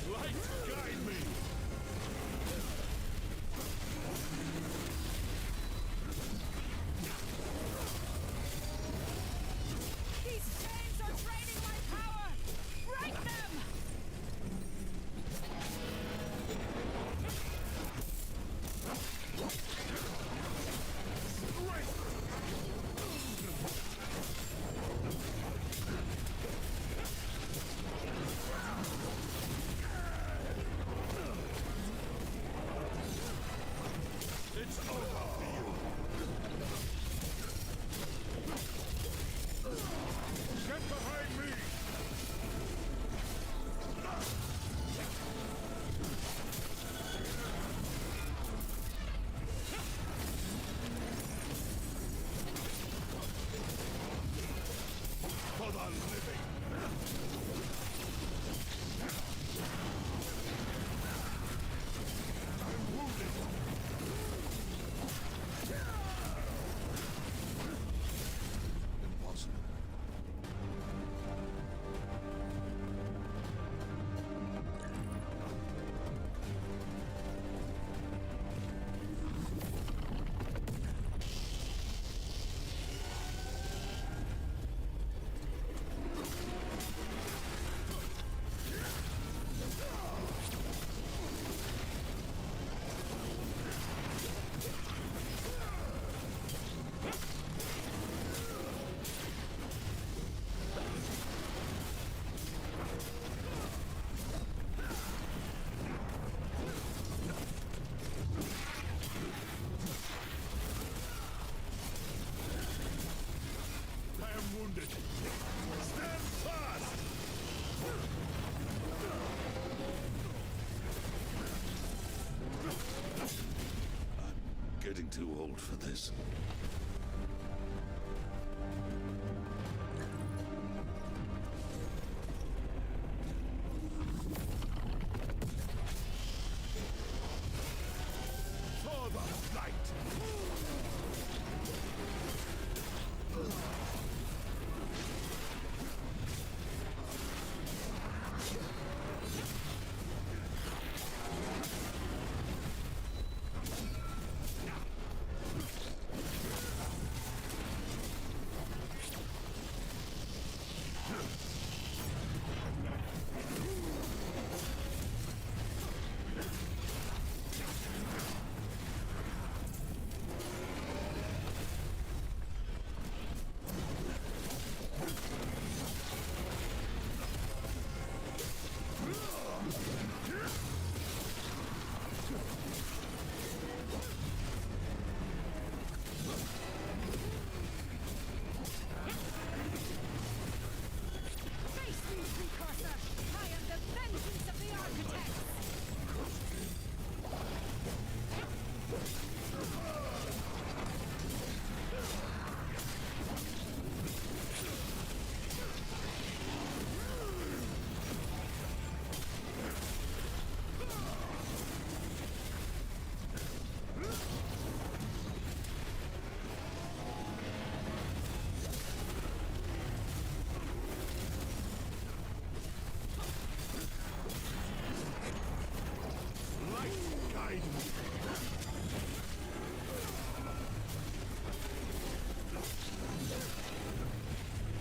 Speaker 2: Light, guide me!
Speaker 9: These chains are draining my power! Break them!
Speaker 2: It's over for you! Get behind me! getting too old for this. For the light!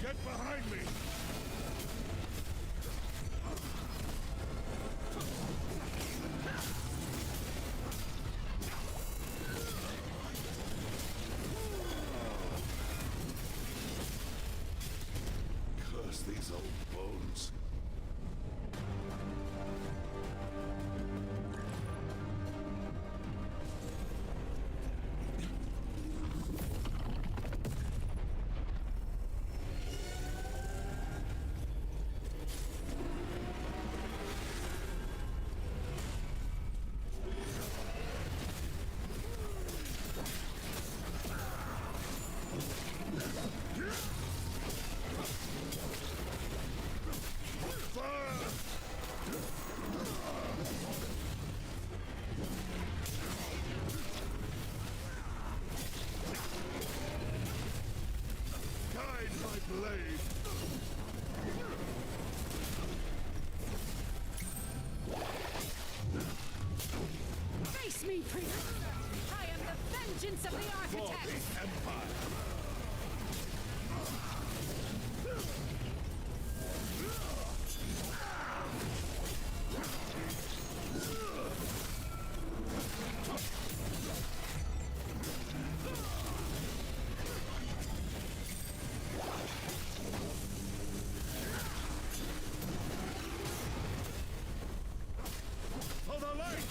Speaker 2: Get behind me! Curse these old bones. Guide my blade!
Speaker 9: Face me, priest! I am the vengeance of the
Speaker 2: For
Speaker 9: architect!
Speaker 2: the Empire! For the light!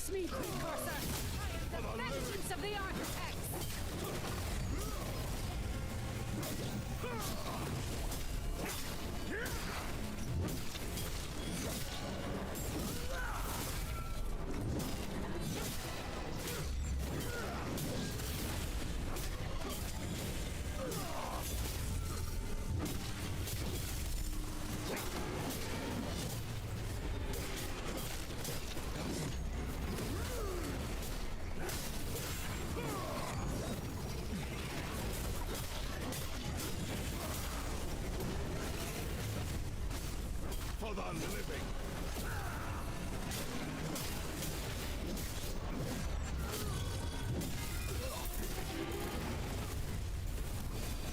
Speaker 7: Face me, precursor! I am the vengeance of the architects!
Speaker 2: For the living!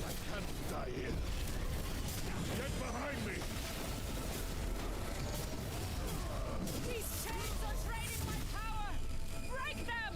Speaker 2: I can't die here. Get behind me!
Speaker 9: These chains are draining my power! Break them!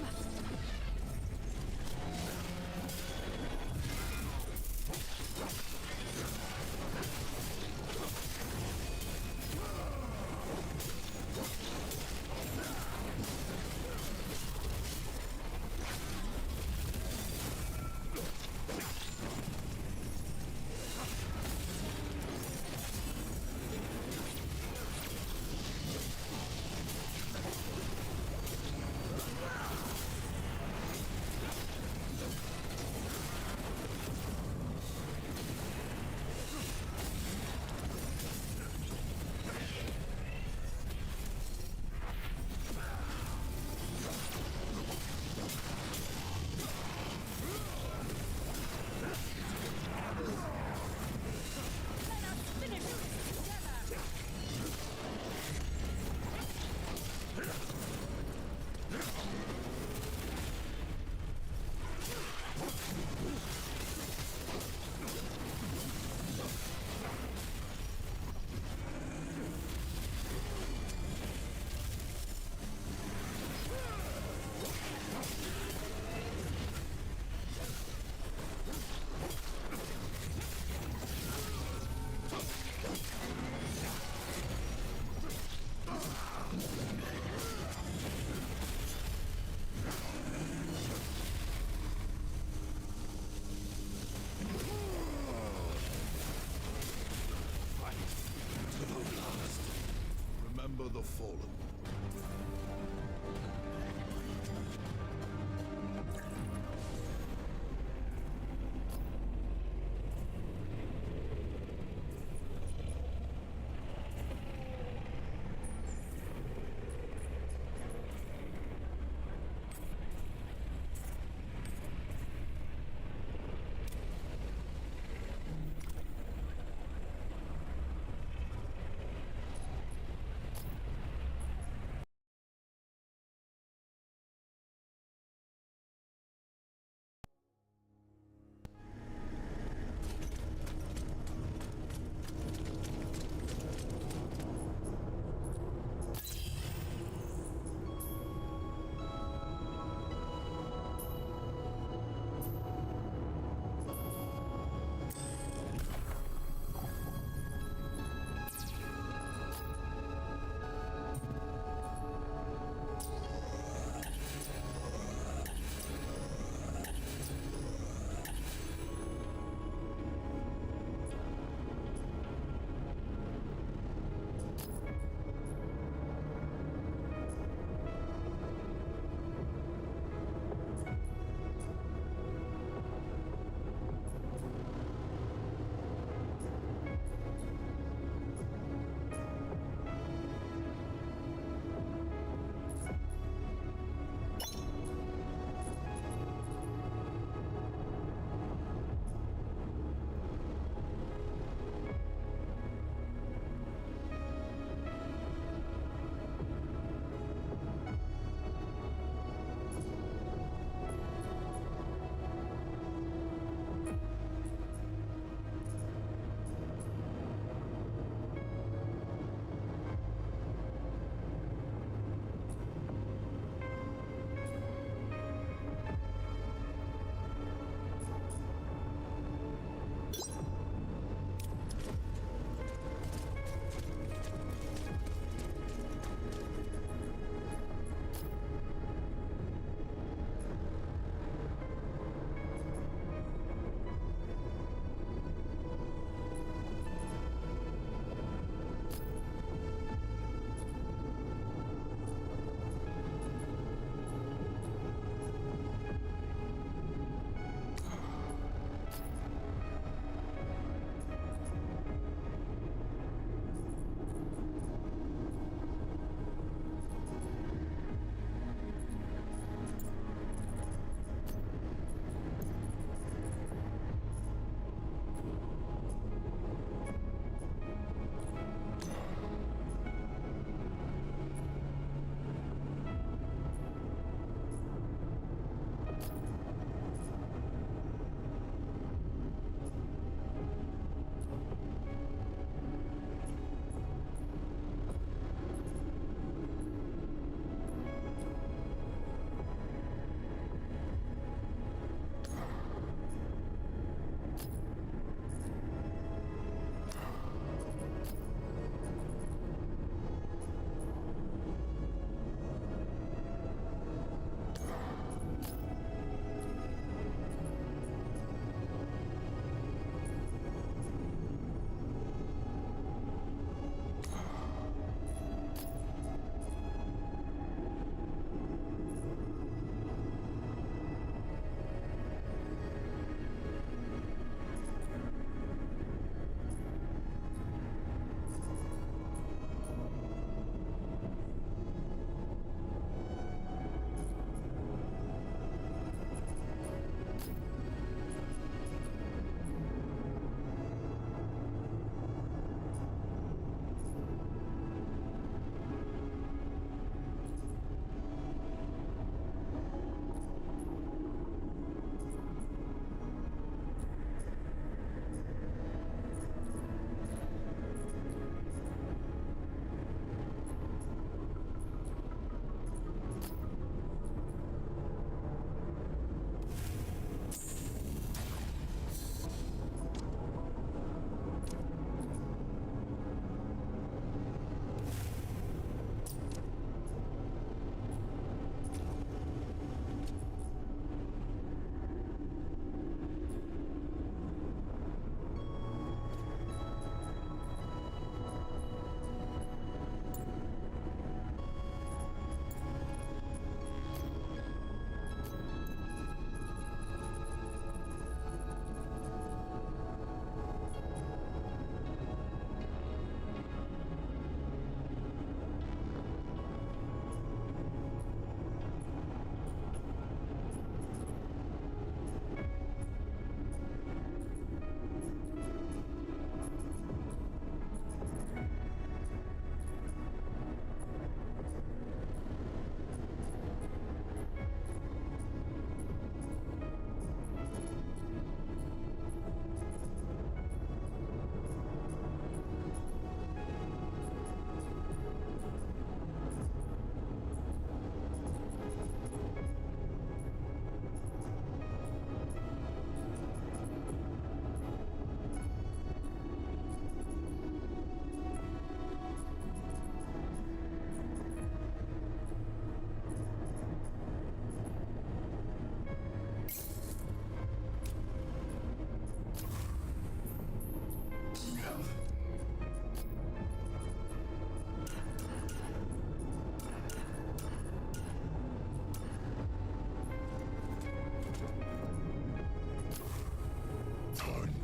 Speaker 2: Remember the fallen.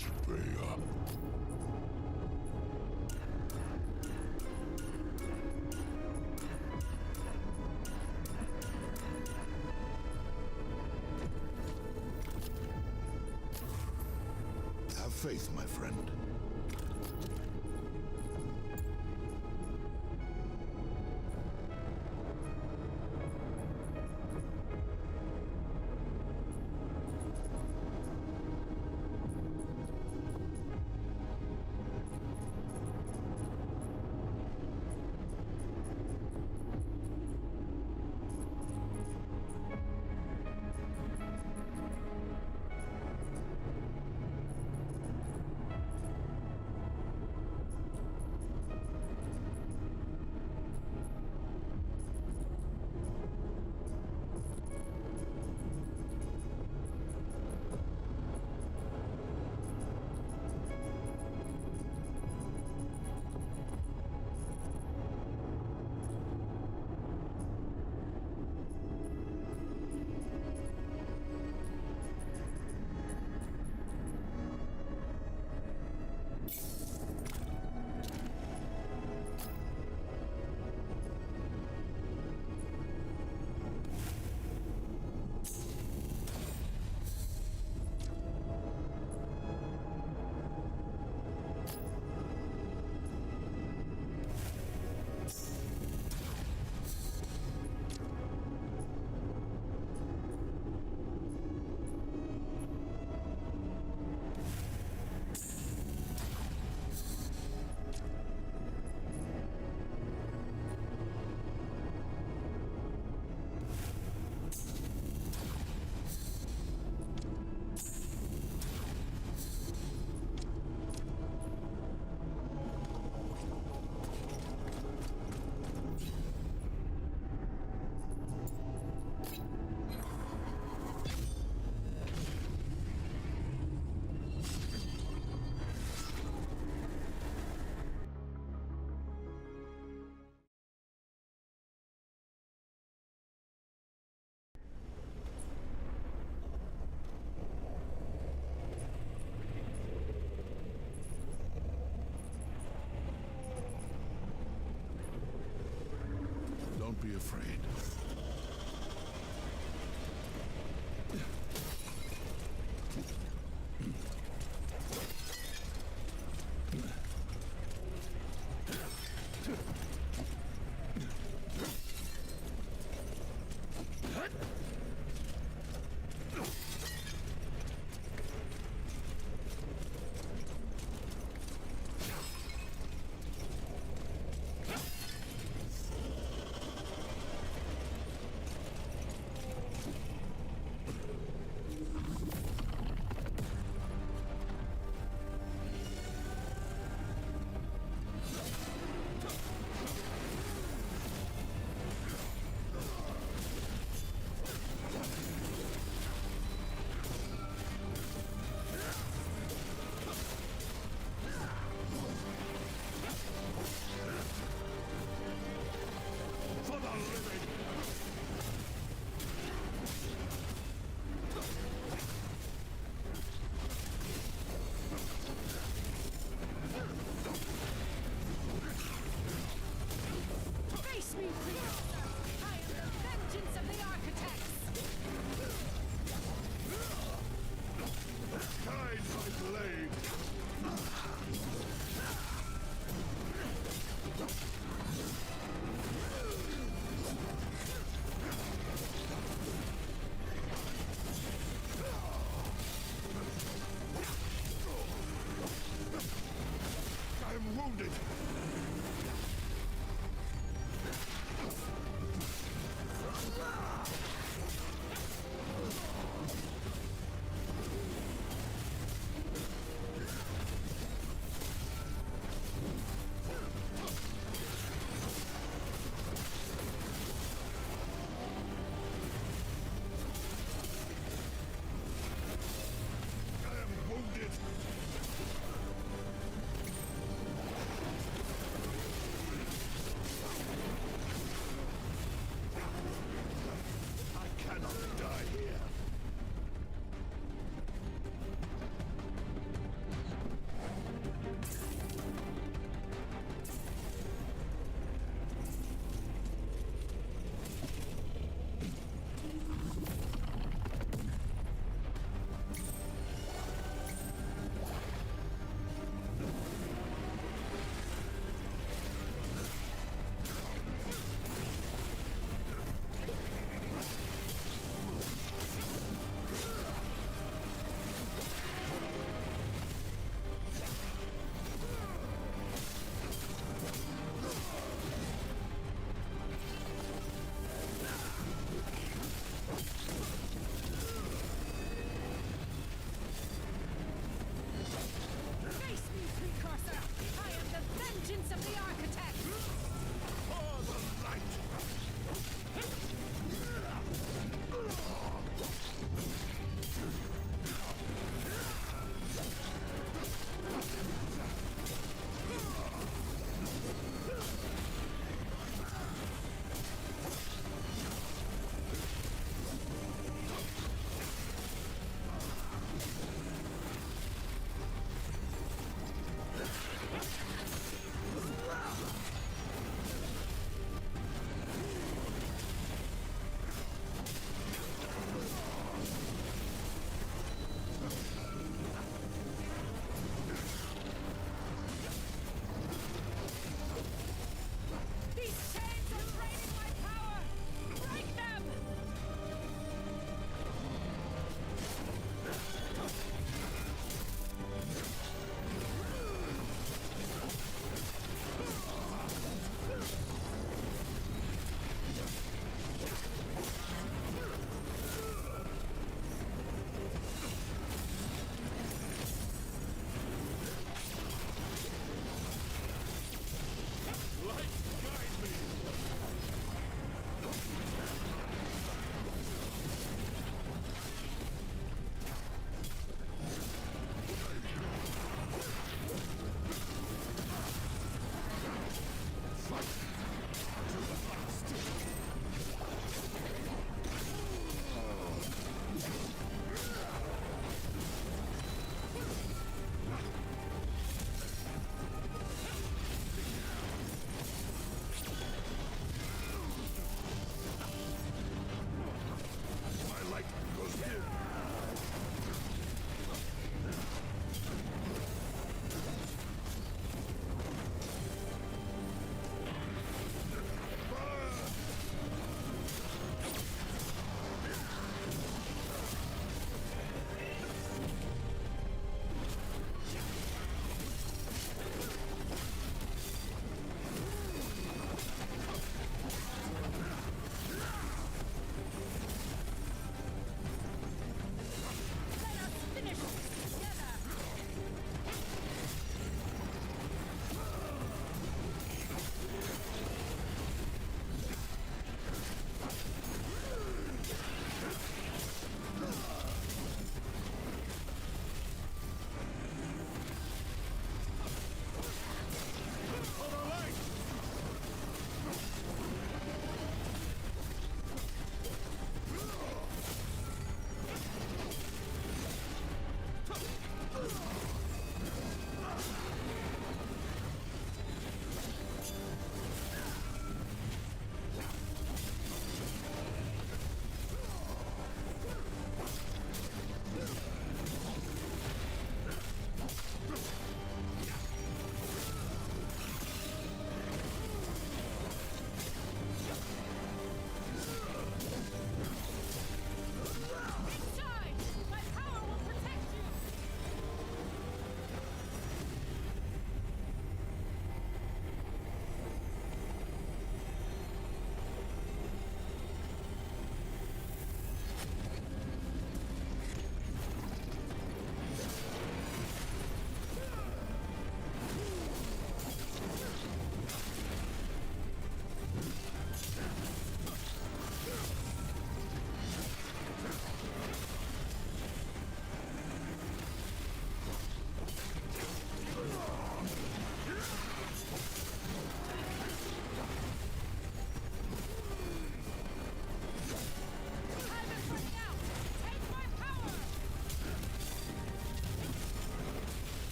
Speaker 2: Freya. Have faith, my friend.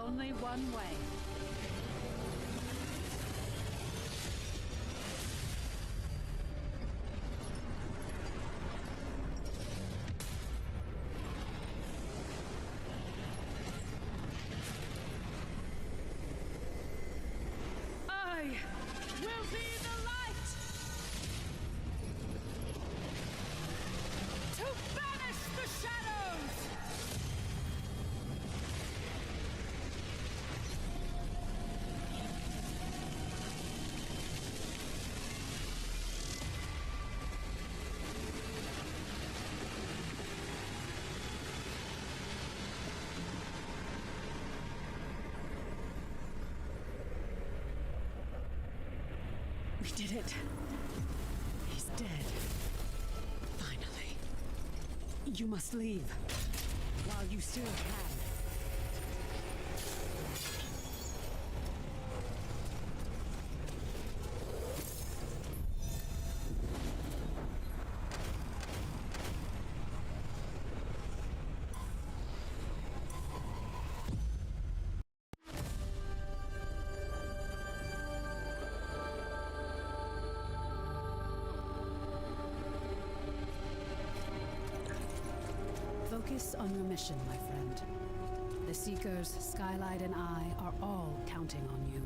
Speaker 7: only one way.
Speaker 9: I will be the light to banish the shadows.
Speaker 7: We did it. He's dead. Finally. You must leave. While you still can. Focus on your mission, my friend. The Seekers, Skylight, and I are all counting on you.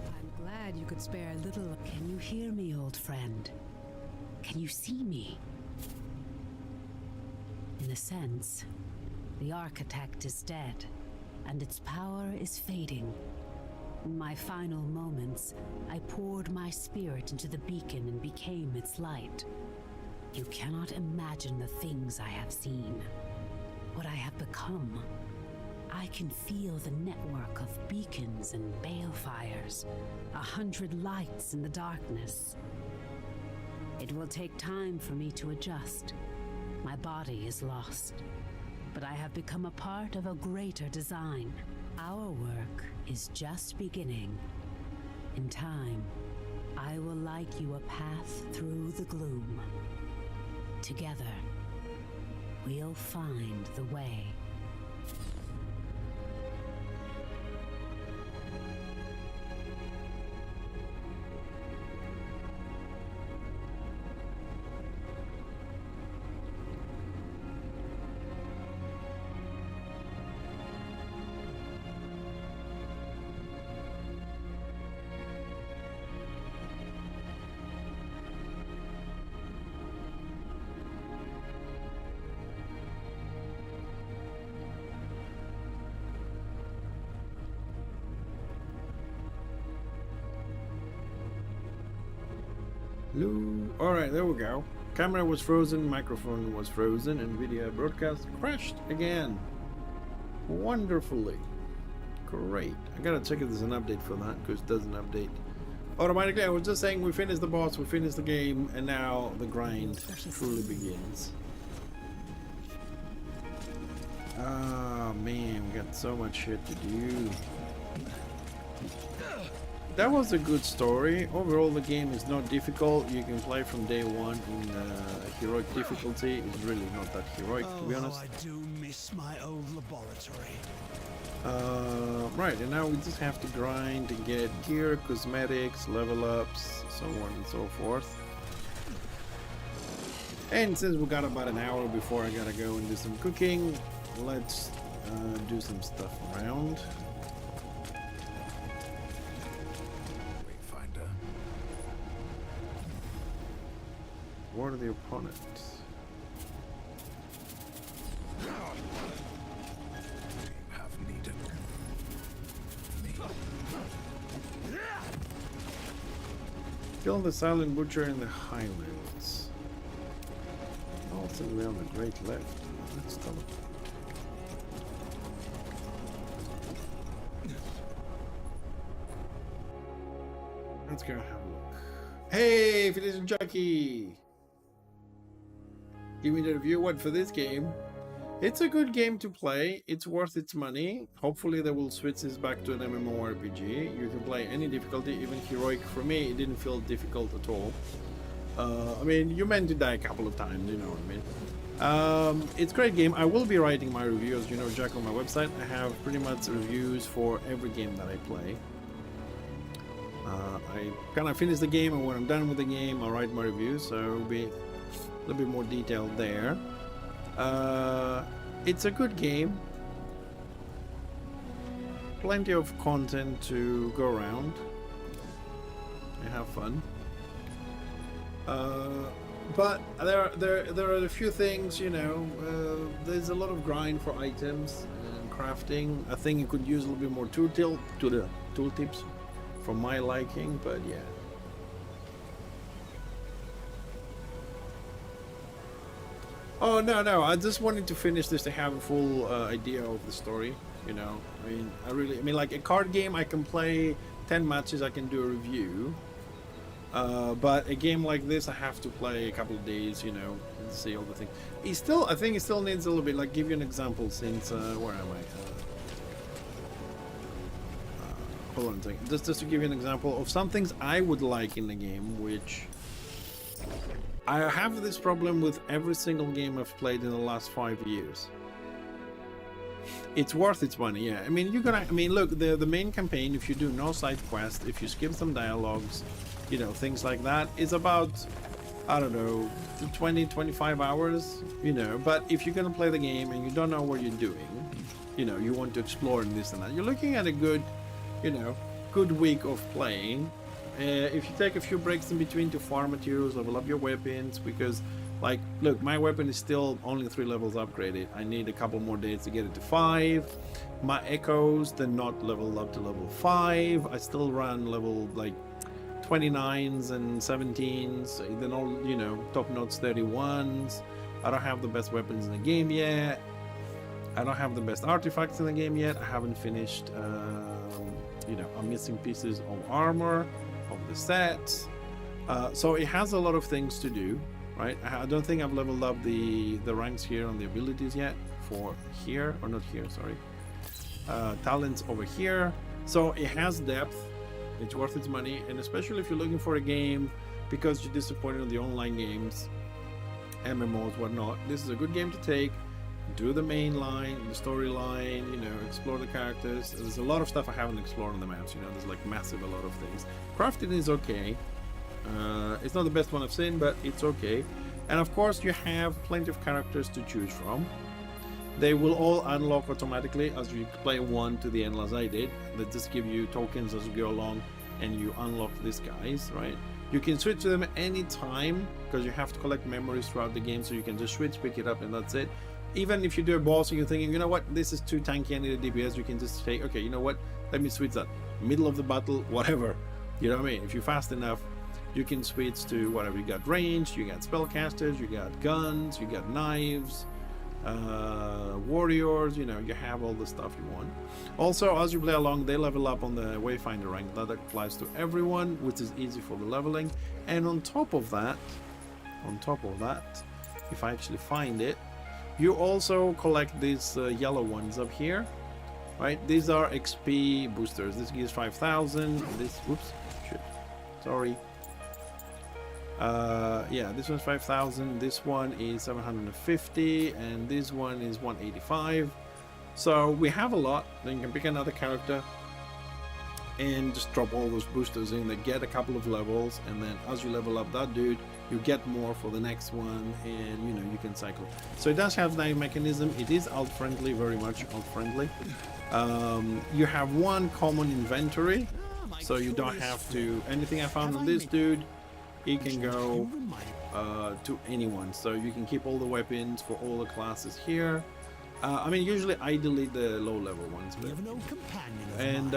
Speaker 7: I'm glad you could spare a little. Can you hear me, old friend? Can you see me? In a sense, the Architect is dead, and its power is fading. In my final moments, I poured my spirit into the beacon and became its light. You cannot imagine the things I have seen, what I have become. I can feel the network of beacons and balefires, 100 lights in the darkness. It will take time for me to adjust. My body is lost, but I have become a part of a greater design. Our work is just beginning. In time, I will light you a path through the gloom. Together, we'll find the way.
Speaker 1: Alright, there we go. Camera was frozen, microphone was frozen, and video broadcast crashed again. Wonderfully. Great. I gotta check if there's an update for that, because it doesn't update automatically. I was just saying we finished the boss, we finished the game, and now the grind truly begins. Ah, man, we got so much shit to do. That was a good story. Overall, the game is not difficult. You can play from day one in heroic difficulty. It's really not that heroic, to be honest.
Speaker 8: I do miss my old laboratory.
Speaker 1: Right, and now we just have to grind and get gear, cosmetics, level ups, so on and so forth. And since we got about an hour before I gotta go and do some cooking, let's do some stuff around.
Speaker 5: Wayfinder.
Speaker 1: What are the opponents?
Speaker 5: You have needed me.
Speaker 1: Kill the silent butcher in the highlands. Also, we're on the great left. Let's tell them. Let's go have a look. Hey, if it isn't Chucky! Give me the review. What for this game? It's a good game to play. It's worth its money. Hopefully they will switch this back to an MMORPG. You can play any difficulty, even heroic. For me, it didn't feel difficult at all. I mean, you meant to die a couple of times, you know what I mean. It's a great game. I will be writing my review, as you know, Jack, on my website. I have pretty much reviews for every game that I play. I kind of finish the game, and when I'm done with the game, I'll write my review, so it'll be a little bit more detailed there. It's a good game. Plenty of content to go around and have fun. But there are a few things, you know. There's a lot of grind for items and crafting. I think you could use a little bit more tooltips for my liking, but yeah. Oh no! I just wanted to finish this to have a full idea of the story. You know, I mean, like a card game, I can play 10 matches, I can do a review. But a game like this, I have to play a couple of days, you know, and see all the things. I think it still needs a little bit. Like, give you an example. Since where am I? Hold on a second. Just to give you an example of some things I would like in the game, which I have this problem with every single game I've played in the last 5 years. It's worth its money, yeah. I mean, look, the main campaign, if you do no side quest, if you skip some dialogues, you know, things like that, is about, I don't know, 20-25 hours, you know. But if you're gonna play the game and you don't know what you're doing, you know, you want to explore and this and that, you're looking at a good, you know, good week of playing. If you take a few breaks in between to farm materials, level up your weapons, because, like, look, my weapon is still only 3 levels upgraded. I need a couple more days to get it to 5. My echoes, they're not leveled up to level 5. I still run level, like, 29s and 17s. They're all, you know, top-notch 31s. I don't have the best weapons in the game yet. I don't have the best artifacts in the game yet. I haven't finished, you know, I'm missing pieces of armor, of the sets. So it has a lot of things to do. Right, I don't think I've leveled up the ranks here on the abilities yet for here, or not here, sorry. Talents over here. So it has depth, it's worth its money, and especially if you're looking for a game because you're disappointed in the online games, MMOs, whatnot, this is a good game to take, do the main line, the storyline, you know, explore the characters. There's a lot of stuff I haven't explored on the maps, you know, there's like massive a lot of things. Crafting is okay. It's not the best one I've seen, but it's okay. And of course you have plenty of characters to choose from. They will all unlock automatically as you play one to the end, as I did. They just give you tokens as you go along and you unlock these guys, right? You can switch to them any time because you have to collect memories throughout the game, so you can just switch, pick it up, and that's it. Even if you do a boss and you're thinking, you know what, this is too tanky, I need a DPS, you can just say, okay, you know what, let me switch that. Middle of the battle, whatever. You know what I mean? If you're fast enough, you can switch to whatever. You got ranged, you got spellcasters, you got guns, you got knives, warriors, you know, you have all the stuff you want. Also, as you play along, they level up on the Wayfinder rank. That applies to everyone, which is easy for the leveling. And on top of that, if I actually find it, you also collect these yellow ones up here, right? These are XP boosters. This gives 5,000. This, whoops, shit, sorry. Yeah, this one's 5,000, this one is 750, and this one is 185. So we have a lot. Then you can pick another character and just drop all those boosters in. They get a couple of levels, and then as you level up that dude, you get more for the next one, and you know, you can cycle. So it does have that mechanism. It is alt friendly, very much alt friendly. You have one common inventory, so you don't have to. Anything I found on this dude, he can go to anyone, so you can keep all the weapons for all the classes here. I mean, usually I delete the low level ones, but and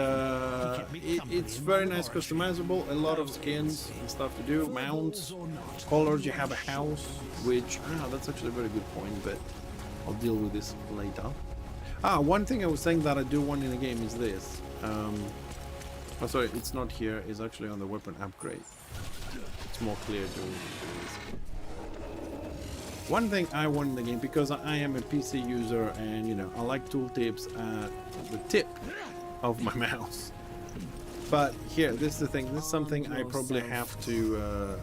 Speaker 1: it's very nice, customizable, a lot of skins and stuff to do, mounts, colors. You have a house, which that's actually a very good point, but I'll deal with this later. One thing I was saying that I do want in the game is this. Oh, sorry, it's not here, it's actually on the weapon upgrade. It's more clear to see. One thing I want in the game, because I am a PC user and, you know, I like tooltips at the tip of my mouse. But here, this is the thing, this is something I probably have to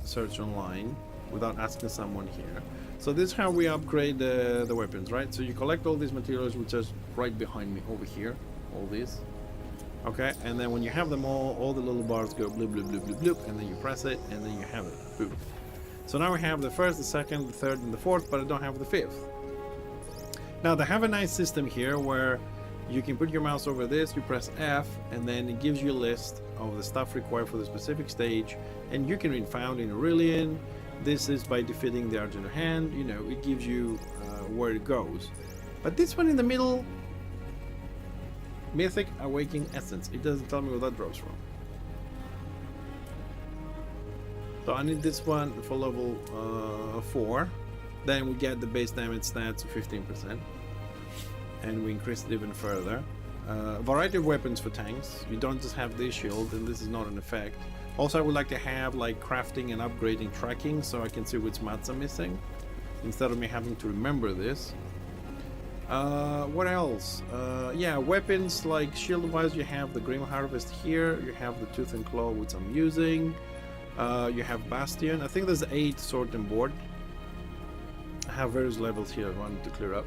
Speaker 1: search online without asking someone here. So this is how we upgrade the weapons, right? So you collect all these materials, which is right behind me over here, all these. Okay, and then when you have them all the little bars go bloop, bloop, bloop, bloop, bloop, and then you press it, and then you have it. Boop. So now we have the first, the second, the third, and the fourth, but I don't have the fifth. Now they have a nice system here where you can put your mouse over this, you press F, and then it gives you a list of the stuff required for the specific stage, and you can read found in Aurelian. This is by defeating the Argent Hand, you know, it gives you where it goes. But this one in the middle, Mythic Awakening Essence, it doesn't tell me where that drops from. So I need this one for level 4. Then we get the base damage stats to 15%. And we increase it even further. Variety of weapons for tanks. You don't just have this shield, and this is not an effect. Also, I would like to have like crafting and upgrading tracking, so I can see which mats I'm missing, instead of me having to remember this. What else? Yeah, weapons like shield wise, you have the Grim Harvest here, you have the Tooth and Claw, which I'm using, you have Bastion. I think there's 8 sword and board. I have various levels here I wanted to clear up.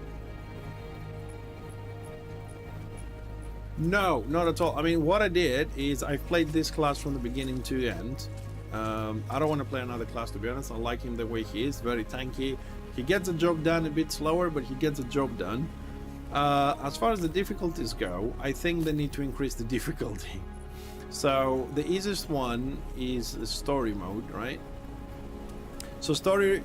Speaker 1: No, not at all. I mean, what I did is I played this class from the beginning to the end. I don't want to play another class, to be honest. I like him the way he is, very tanky. He gets the job done a bit slower, but he gets the job done. As far as the difficulties go, I think they need to increase the difficulty. So the easiest one is story mode, right? So story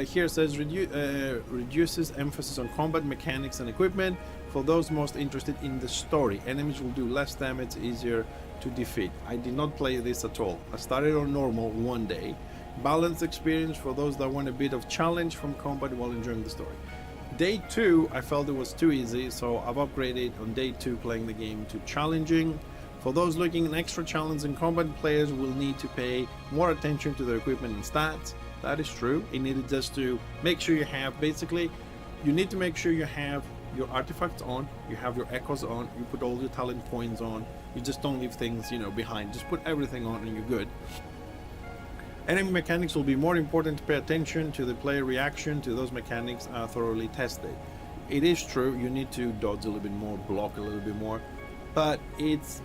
Speaker 1: here says reduces emphasis on combat mechanics and equipment for those most interested in the story. Enemies will do less damage, easier to defeat. I did not play this at all. I started on normal one day. Balanced experience for those that want a bit of challenge from combat while enjoying the story. Day 2, I felt it was too easy, so I've upgraded on day 2 playing the game to challenging. For those looking an extra challenge in combat, players will need to pay more attention to their equipment and stats. That is true. You need just to make sure you have, basically, you need to make sure you have your artifacts on, you have your echoes on, you put all your talent points on, you just don't leave things, you know, behind. Just put everything on and you're good. Enemy mechanics will be more important to pay attention to. The player reaction to those mechanics are thoroughly tested. It is true, you need to dodge a little bit more, block a little bit more, but it's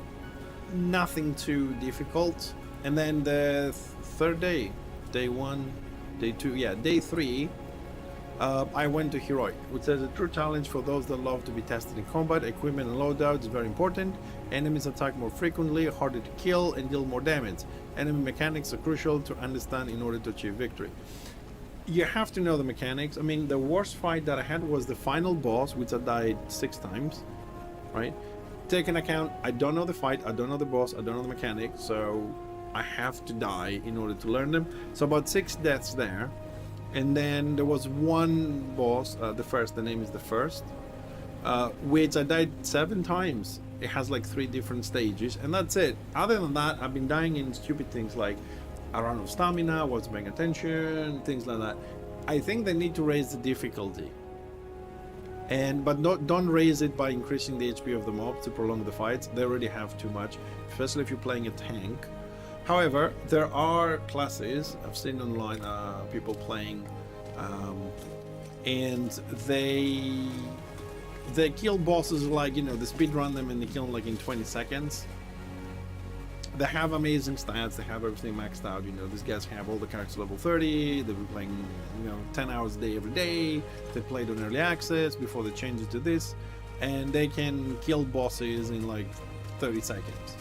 Speaker 1: nothing too difficult. And then the third day, day 1, day 2, yeah, day 3, I went to Heroic, which says a true challenge for those that love to be tested in combat. Equipment and loadout is very important. Enemies attack more frequently, harder to kill, and deal more damage. Enemy mechanics are crucial to understand in order to achieve victory. You have to know the mechanics. I mean, the worst fight that I had was the final boss, which I died 6 times, right? Take into account, I don't know the fight, I don't know the boss, I don't know the mechanics, so I have to die in order to learn them. So about 6 deaths there. And then there was one boss, the name is the First, which I died 7 times. It has like 3 different stages, and that's it. Other than that, I've been dying in stupid things like a run of stamina, wasn't paying attention, things like that. I think they need to raise the difficulty. But don't raise it by increasing the HP of the mob to prolong the fights. They already have too much, especially if you're playing a tank. However, there are classes I've seen online, people playing, and they kill bosses like, you know, they speed run them and they kill them like in 20 seconds. They have amazing stats, they have everything maxed out, you know, these guys have all the characters level 30, they've been playing, you know, 10 hours a day every day, they played on early access before they changed it to this, and they can kill bosses in like 30 seconds.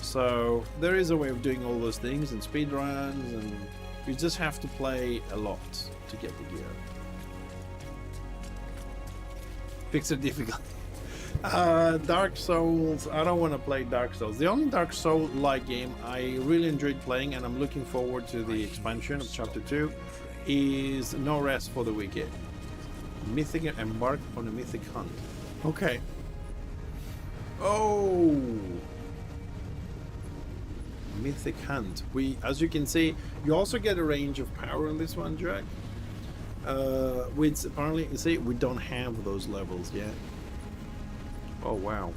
Speaker 1: So there is a way of doing all those things and speed runs, and you just have to play a lot to get the gear. Fixxer difficulty. Dark Souls, I don't want to play Dark Souls. The only Dark Souls-like game I really enjoyed playing, and I'm looking forward to the expansion of Chapter 2, is No Rest for the Wicked. Mythic, embark on a mythic hunt. Okay. Oh! Mythic hunt. As you can see, you also get a range of power on this one, Jack. Which apparently, you see, we don't have those levels yet. Oh wow.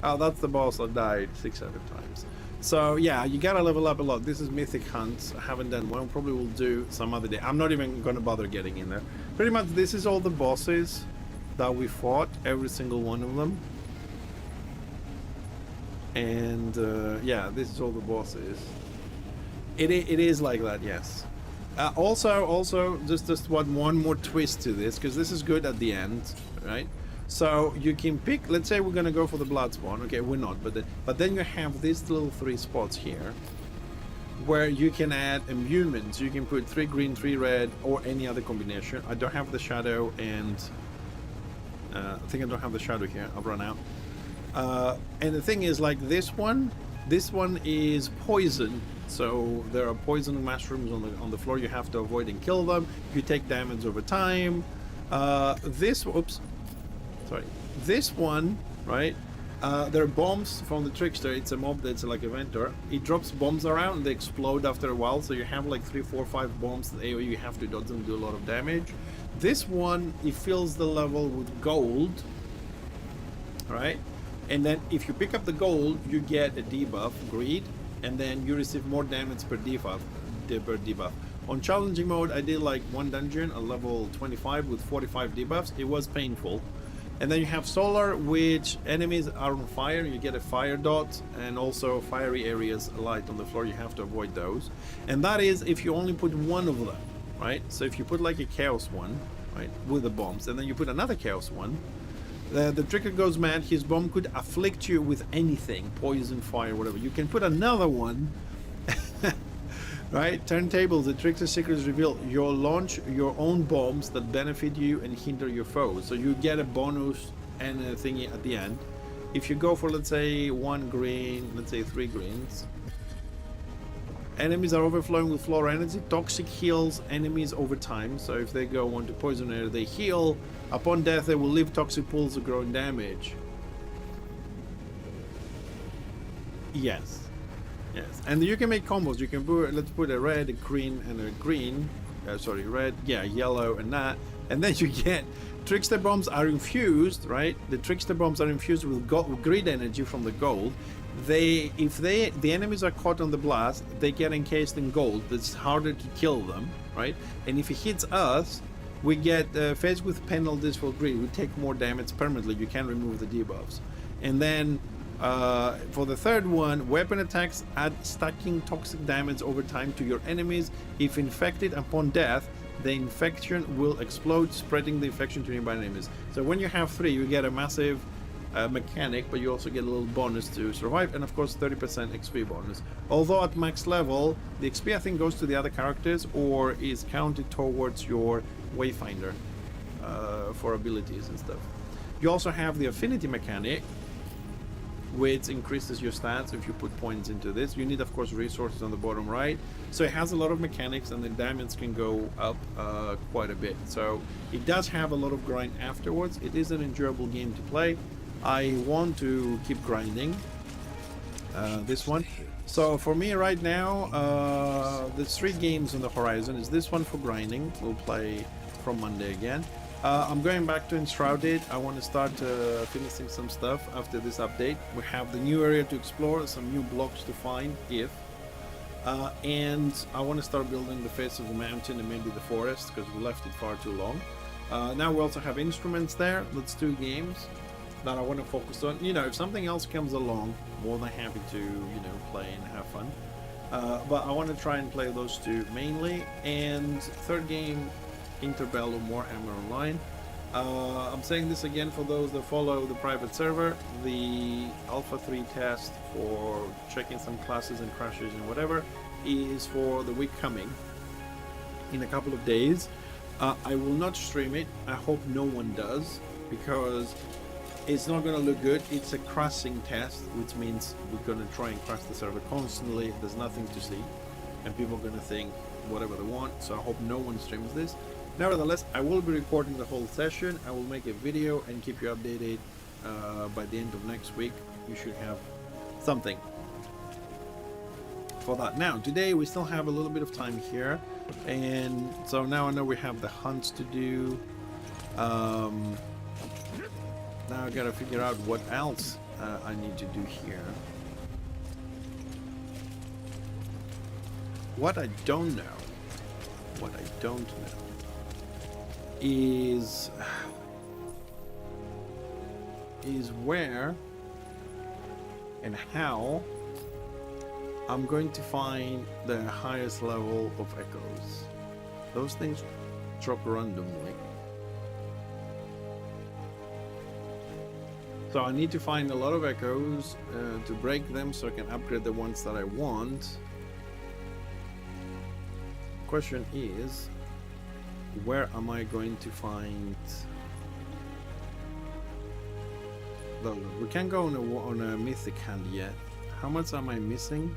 Speaker 1: Oh, that's the boss that died 6 other times. So yeah, you gotta level up a lot. This is Mythic Hunts. I haven't done one. Probably will do some other day. I'm not even gonna bother getting in there. Pretty much this is all the bosses that we fought, every single one of them. And yeah, this is all the bosses. It is like that, yes. Also, just one more twist to this, because this is good at the end, right? So you can pick. Let's say we're gonna go for the blood spawn. Okay, we're not, but then you have these little 3 spots here, where you can add imbuements. You can put 3 green, 3 red, or any other combination. I don't have the shadow, and I think I don't have the shadow here. I've run out. And the thing is, like this one is poison. So there are poison mushrooms on the floor. You have to avoid and kill them. You take damage over time. This one, right? There are bombs from the Trickster. It's a mob that's like a Ventor. It drops bombs around and they explode after a while. So you have like 3, 4, 5 bombs that you have to dodge them, do a lot of damage. This one, it fills the level with gold, right? And then if you pick up the gold, you get a debuff, greed, and then you receive more damage per debuff. On challenging mode, I did like one dungeon, a level 25 with 45 debuffs. It was painful. And then you have solar, which enemies are on fire. You get a fire dot, and also fiery areas light on the floor. You have to avoid those. And that is if you only put one of them, right? So if you put like a chaos one, right, with the bombs, and then you put another chaos one, the tricker goes mad. His bomb could afflict you with anything, poison, fire, whatever. You can put another one, right? Turntables, the trickster secrets reveal. You'll launch your own bombs that benefit you and hinder your foes. So you get a bonus and a thingy at the end. If you go for, let's say, 1 green, let's say 3 greens. Enemies are overflowing with floor energy. Toxic heals enemies over time. So if they go on to poison area, they heal. Upon death, they will leave toxic pools of growing damage. Yes. Yes. And you can make combos. You can put, let's put a red, a green, and a green. Sorry, red, yeah, yellow, and that. And then you get trickster bombs are infused, right? The trickster bombs are infused with grid energy from the gold. The enemies are caught on the blast, they get encased in gold. It's harder to kill them, right? And if it hits us, we get faced with penalties for greed. We take more damage permanently. You can remove the debuffs. And then for the third one, weapon attacks add stacking toxic damage over time to your enemies. If infected upon death, the infection will explode, spreading the infection to nearby enemies. So when you have 3, you get a massive mechanic, but you also get a little bonus to survive, and of course 30% XP bonus. Although at max level, the XP I think goes to the other characters or is counted towards your Wayfinder for abilities and stuff. You also have the affinity mechanic, which increases your stats if you put points into this. You need, of course, resources on the bottom right. So it has a lot of mechanics, and the damage can go up quite a bit. So it does have a lot of grind afterwards. It is an enjoyable game to play. I want to keep grinding this one. So for me right now, there's 3 games on the horizon. Is this one for grinding? We'll play from Monday again. I'm going back to Enshrouded. I want to start finishing some stuff after this update. We have the new area to explore, some new blocks to find, and I want to start building the face of the mountain and maybe the forest, because we left it far too long. Now we also have instruments there. That's 2 games that I want to focus on. You know, if something else comes along, more than happy to, you know, play and have fun. But I want to try and play those 2 mainly. And third game, Interbellum Warhammer Online. I'm saying this again for those that follow the private server. The Alpha 3 test for checking some classes and crashes and whatever is for the week coming, in a couple of days. I will not stream it. I hope no one does, because it's not going to look good. It's a crashing test, which means we're going to try and crash the server constantly. There's nothing to see, and people are going to think whatever they want. So I hope no one streams this. Nevertheless, I will be recording the whole session. I will make a video and keep you updated. By the end of next week, you should have something for that. Now, today we still have a little bit of time here, and so now I know we have the hunts to do. Now I gotta figure out what else I need to do here. what I don't know is where and how I'm going to find the highest level of echoes. Those things drop randomly. So I need to find a lot of echoes to break them so I can upgrade the ones that I want. Question is, where am I going to find those? We can't go on a mythic hand yet. How much am I missing?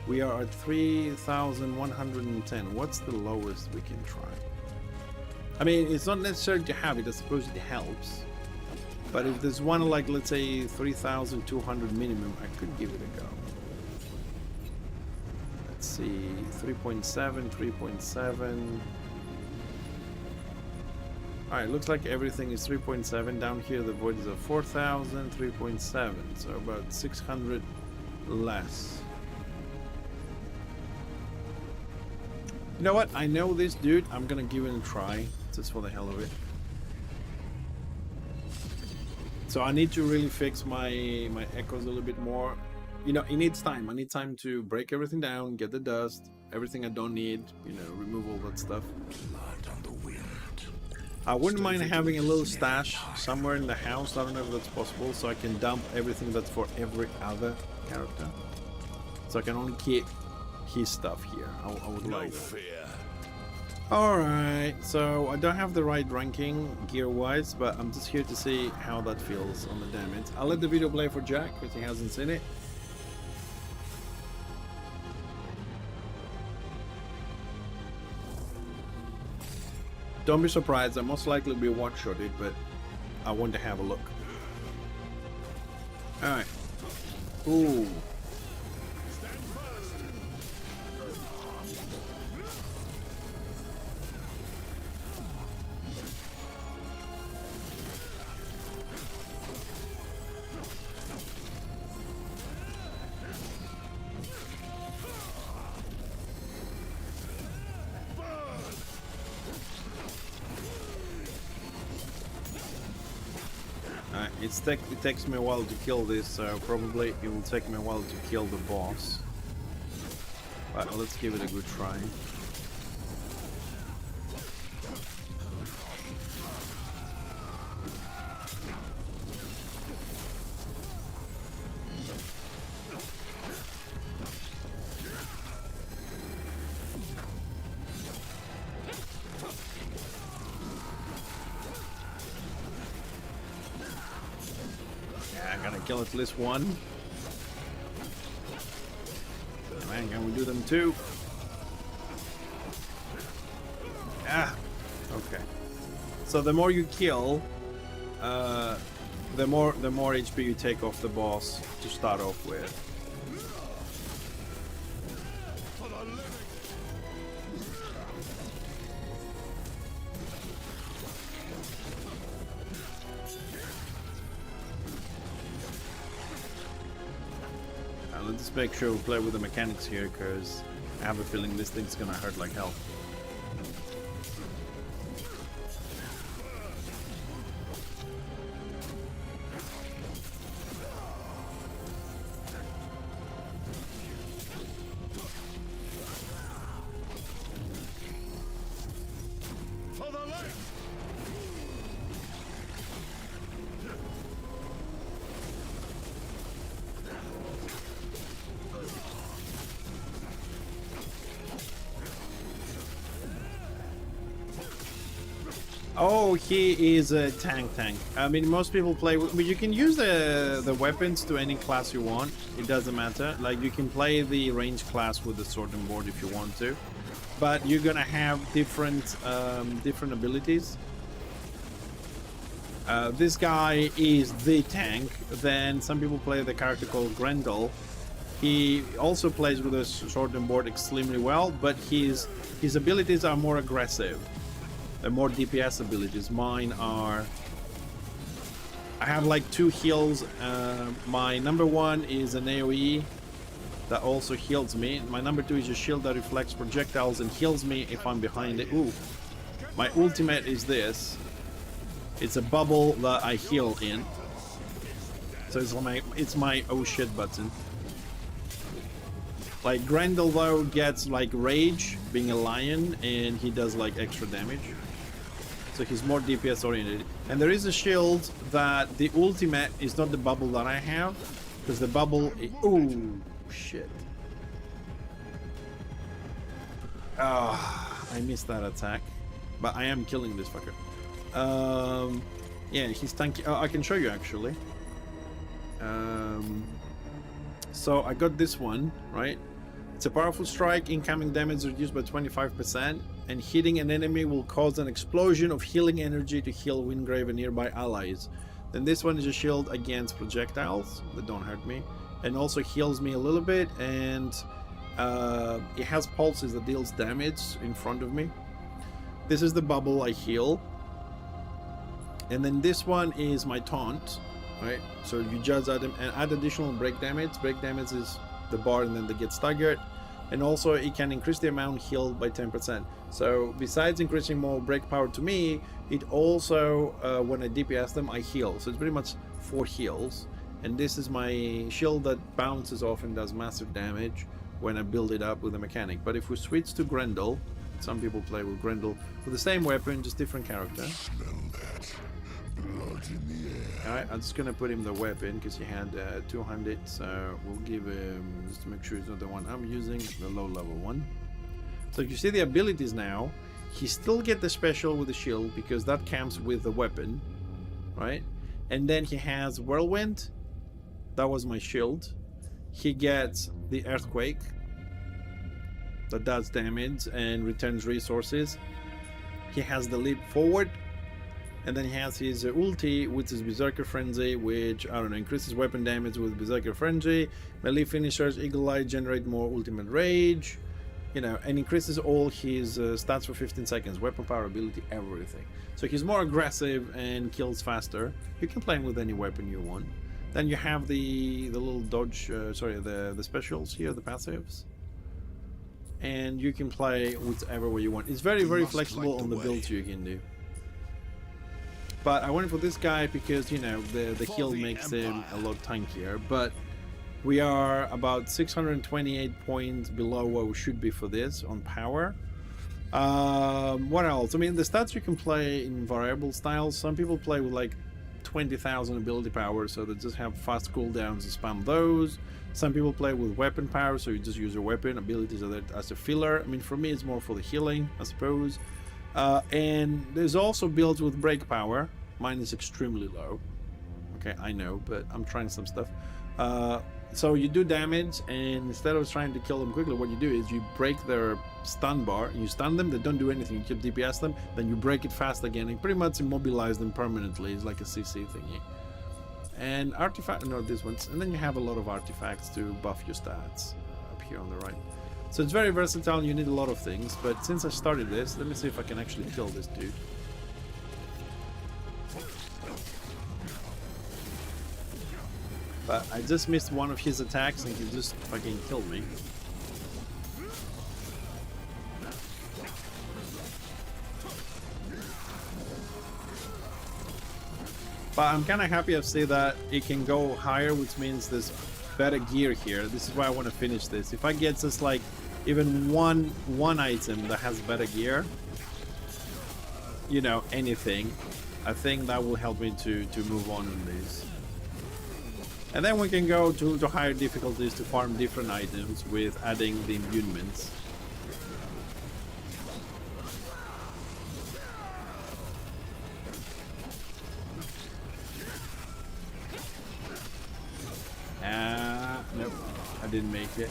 Speaker 1: We are at 3,110. What's the lowest we can try? I mean, it's not necessary to have it. I suppose it helps. But if there's one like, let's say, 3,200 minimum, I could give it a go. Let's see, 3.7, 3.7. Alright, looks like everything is 3.7. Down here the void is at 4,000, 3.7. So about 600 less. You know what? I know this dude. I'm gonna give it a try, just for the hell of it. So I need to really fix my echoes a little bit more. You know, it needs time. I need time to break everything down, get the dust, everything I don't need, you know, remove all that stuff. I wouldn't mind having a little stash somewhere in the house. I don't know if that's possible, so I can dump everything that's for every other character. So I can only keep his stuff here. I would like that. Alright, so I don't have the right ranking gear-wise, but I'm just here to see how that feels on the damage. I'll let the video play for Jack, because he hasn't seen it. Don't be surprised, I'll most likely be one-shotted, but I want to have a look. Alright. Ooh. It takes me a while to kill this, so probably it will take me a while to kill the boss. But let's give it a good try. Kill at least one. Man, can we do them too? Ah, okay. So the more you kill, the more HP you take off the boss to start off with. Let's make sure we play with the mechanics here, because I have a feeling this thing's gonna hurt like hell. Oh, he is a tank. I mean, most people play with, but you can use the weapons to any class you want. It doesn't matter. Like, you can play the range class with the sword and board if you want to, but you're gonna have different abilities. This guy is the tank. Then some people play the character called Grendel. He also plays with a sword and board extremely well, but his abilities are more aggressive. They're more DPS abilities. Mine are... I have like 2 heals. My number 1 is an AoE that also heals me. My number 2 is a shield that reflects projectiles and heals me if I'm behind it. Ooh. My ultimate is this. It's a bubble that I heal in. So it's my oh shit button. Like Grendel though gets like rage being a lion and he does like extra damage. So he's more DPS oriented. And there is a shield that the ultimate is not the bubble that I have. Because the bubble ooh shit. Ah, I missed that attack. But I am killing this fucker. Yeah, he's tanky. Oh, I can show you actually. So I got this one, right? It's a powerful strike, incoming damage reduced by 25%, and hitting an enemy will cause an explosion of healing energy to heal Wingrave and nearby allies. Then this one is a shield against projectiles that don't hurt me, and also heals me a little bit, and it has pulses that deals damage in front of me. This is the bubble I heal. And then this one is my taunt, right? So you just add them and add additional break damage. Break damage is the bar and then they get staggered. And also it can increase the amount healed by 10%. So besides increasing more break power to me, it also, when I DPS them, I heal. So it's pretty much 4 heals. And this is my shield that bounces off and does massive damage when I build it up with a mechanic. But if we switch to Grendel, some people play with Grendel with the same weapon, just different character. Alright, I'm just gonna put him the weapon because he had 200, so we'll give him, just to make sure it's not the one I'm using, the low level one. So you see the abilities now, he still get the special with the shield because that comes with the weapon, right? And then he has Whirlwind, that was my shield. He gets the Earthquake, that does damage and returns resources. He has the Leap Forward, and then he has his ulti, which is Berserker Frenzy, which, I don't know, increases weapon damage with Berserker Frenzy. Melee finishers, Eagle Eye, generate more ultimate rage, you know, and increases all his stats for 15 seconds, weapon power, ability, everything. So he's more aggressive and kills faster. You can play him with any weapon you want. Then you have the little dodge, the specials here, the passives. And you can play whichever way you want. It's very, very flexible on the builds you can do. But I went for this guy because, you know, the heal makes him a lot tankier. But we are about 628 points below what we should be for this on power. What else? I mean, the stats you can play in variable styles. Some people play with like 20,000 ability power, so they just have fast cooldowns and spam those. Some people play with weapon power, so you just use your weapon abilities as a filler. I mean, for me, it's more for the healing, I suppose. And there's also builds with break power. Mine is extremely low. Okay, I know, but I'm trying some stuff. So you do damage, and instead of trying to kill them quickly, what you do is you break their stun bar, and you stun them, they don't do anything, you keep DPS them, then you break it fast again, and pretty much immobilize them permanently. It's like a CC thingy. And artifact, no, these ones, and then you have a lot of artifacts to buff your stats up here on the right. So it's very versatile, and you need a lot of things, but since I started this, let me see if I can actually kill this dude. But I just missed one of his attacks and he just fucking killed me. But I'm kind of happy to see that it can go higher, which means there's better gear here. This is why I want to finish this. If I get just like even one item that has better gear, you know, anything, I think that will help me to move on in this. And then we can go to higher difficulties to farm different items with adding the imbuements. Nope, I didn't make it.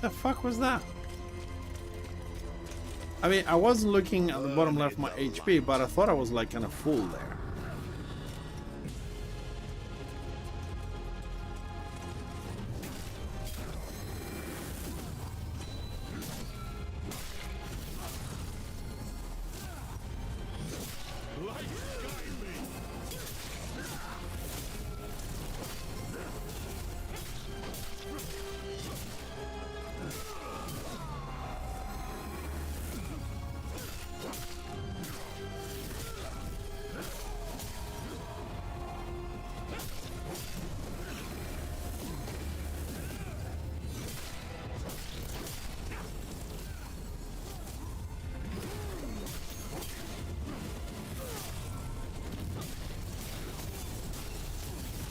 Speaker 1: The fuck was that? I mean, I wasn't looking at the bottom left of my HP, but I thought I was like kind of full there.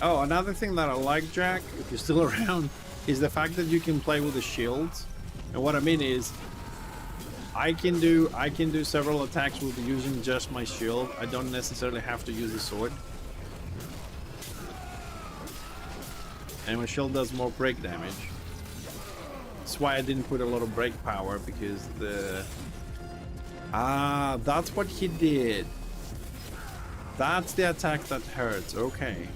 Speaker 1: Oh, another thing that I like, Jack, if you're still around, is the fact that you can play with the shields. And what I mean is, I can do several attacks with using just my shield. I don't necessarily have to use the sword. And my shield does more break damage. That's why I didn't put a lot of break power, because the... Ah, that's what he did. That's the attack that hurts, okay.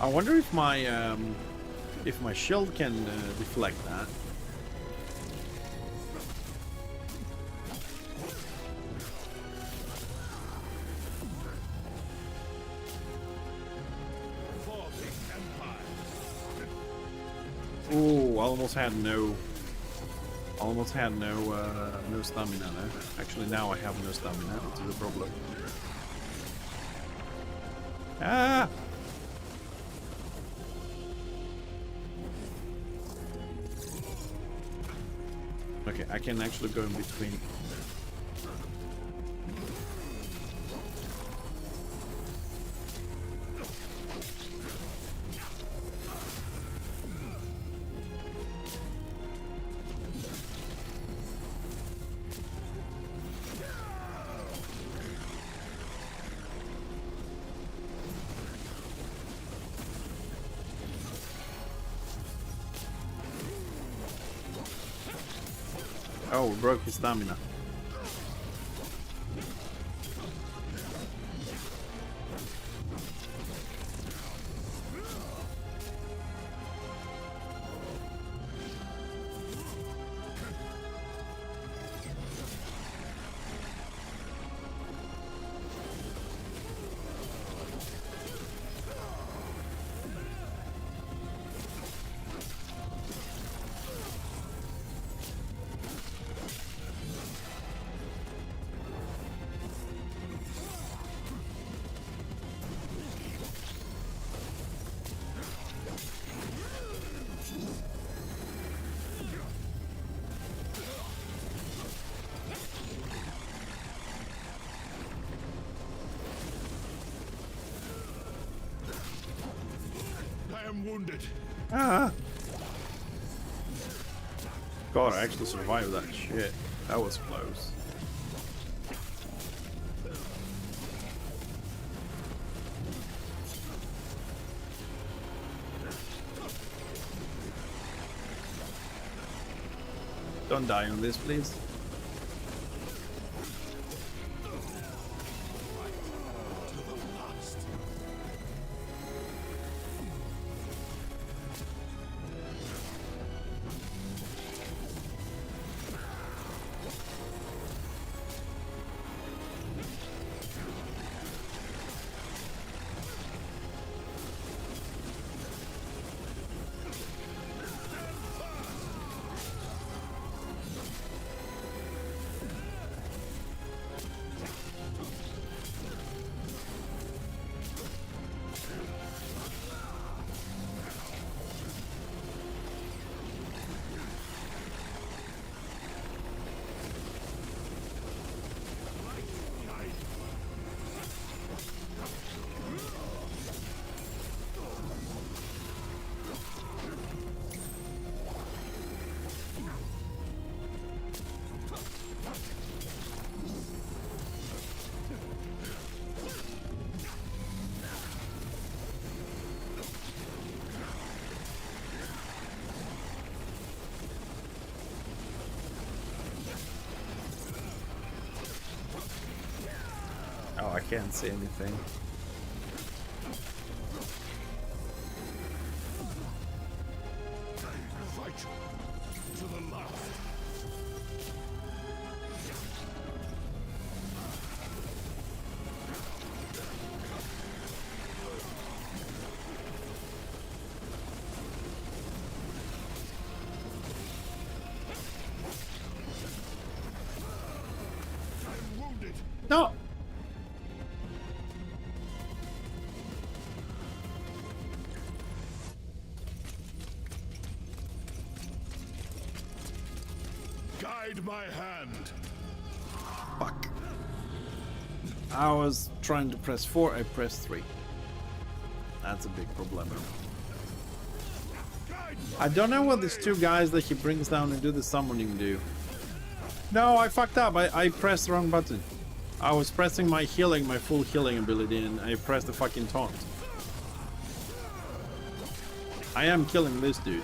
Speaker 1: I wonder if my shield can deflect that. Ooh, almost had no stamina there. Actually, now I have no stamina, which is a problem. Ah! Okay, I can actually go in between. Oh, we broke his stamina.
Speaker 2: Wounded.
Speaker 1: Ah! God, I actually survived that shit. That was close. Don't die on this, please. can't see anything.
Speaker 2: Fight to the last. I'm wounded.
Speaker 1: No!
Speaker 2: Guide my hand.
Speaker 1: Fuck. I was trying to press 4, I pressed 3. That's a big problem. I don't know what these two guys that he brings down and do the summoning do. No, I fucked up. I pressed the wrong button. I was pressing my healing, my full healing ability, and I pressed the fucking taunt. I am killing this dude.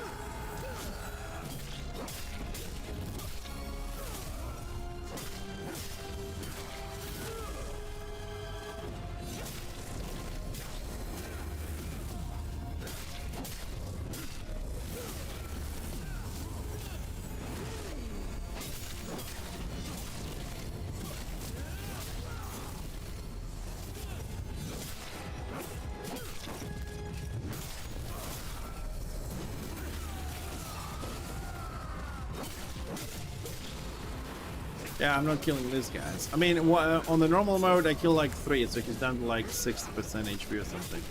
Speaker 1: Yeah, I'm not killing these guys. I mean, on the normal mode, I kill like 3, so he's down to like 60% HP or something.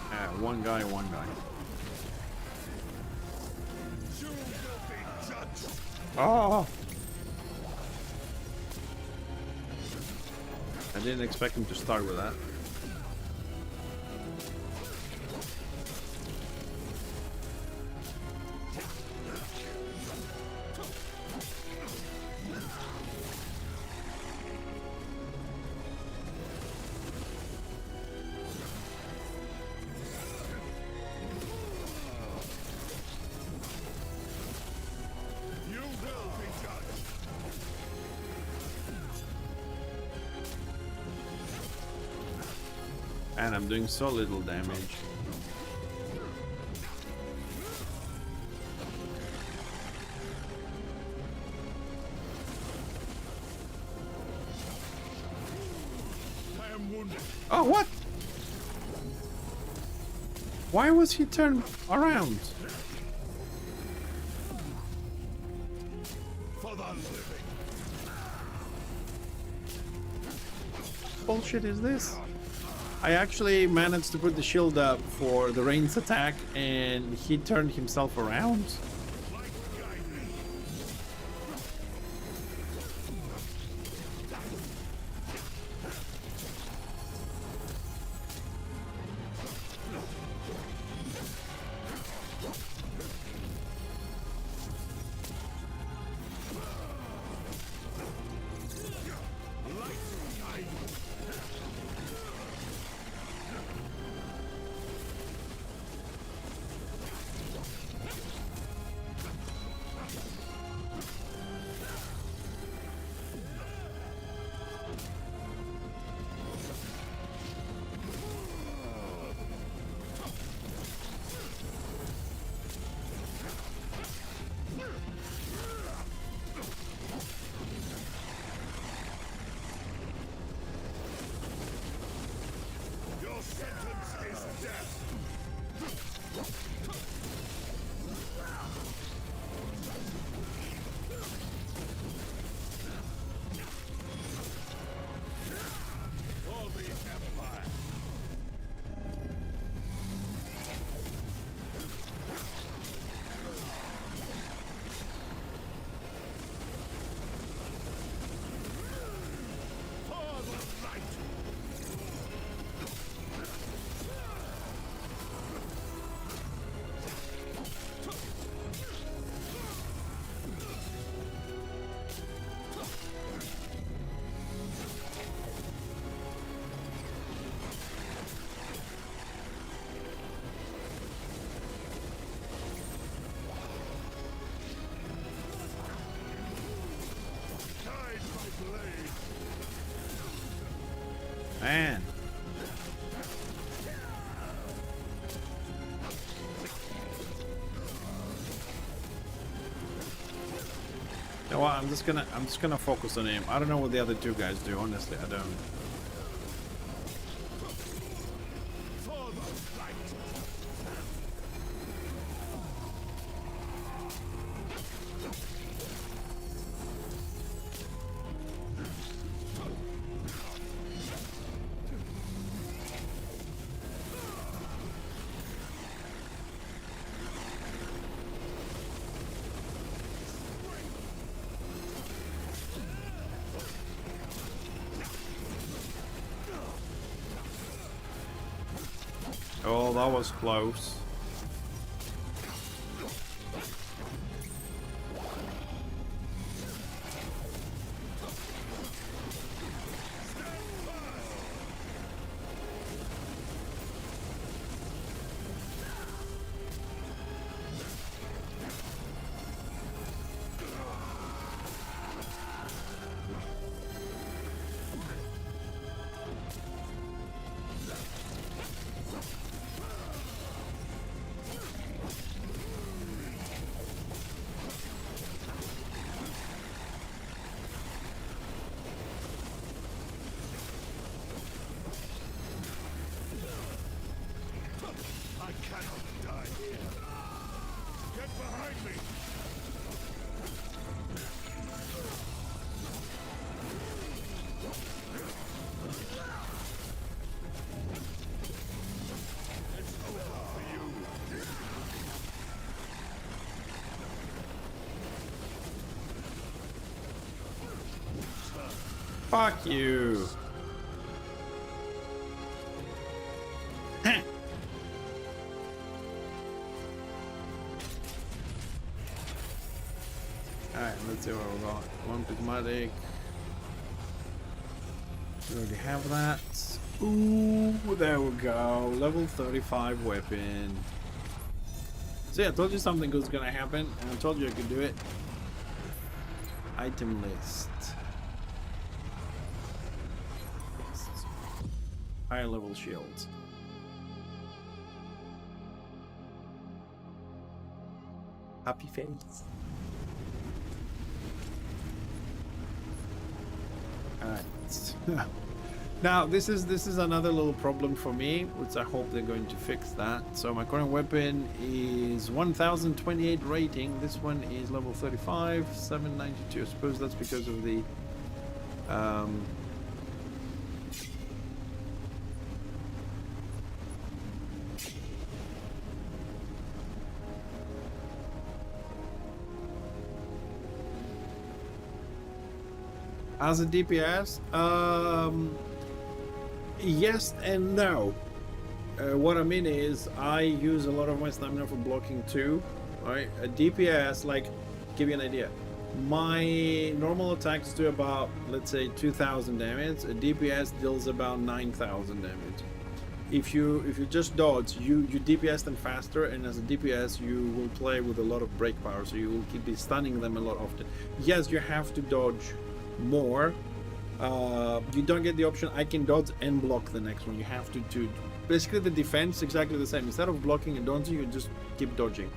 Speaker 1: Yeah, one guy. Oh! I didn't expect him to start with that. And I'm doing so little damage.
Speaker 2: I am wounded.
Speaker 1: Oh, what? Why was he turned around?
Speaker 2: For the living.
Speaker 1: Bullshit is this? I actually managed to put the shield up for the Rain's attack and he turned himself around. You know what? I'm just gonna focus on him. I don't know what the other two guys do. Honestly, I don't. Oh, that was close. Fuck you. Alright, let's see what we got. One prismatic. We already have that. Ooh, there we go. Level 35 weapon. So yeah, I told you something was gonna happen, and I told you I could do it. Item list. Higher level shields. Happy face. Alright. Now this is another little problem for me, which I hope they're going to fix that. So my current weapon is 1028 rating. This one is level 35, 792. I suppose that's because of the as a DPS, yes and no. What I mean is, I use a lot of my stamina for blocking too. Right, a DPS, like, give you an idea. My normal attacks do about, let's say, 2,000 damage. A DPS deals about 9,000 damage. If you just dodge, you DPS them faster, and as a DPS, you will play with a lot of break power, so you will keep stunning them a lot often. Yes, you have to dodge more. You don't get the option I can dodge and block the next one. You have to basically the defense exactly the same. Instead of blocking and dodging, you just keep dodging.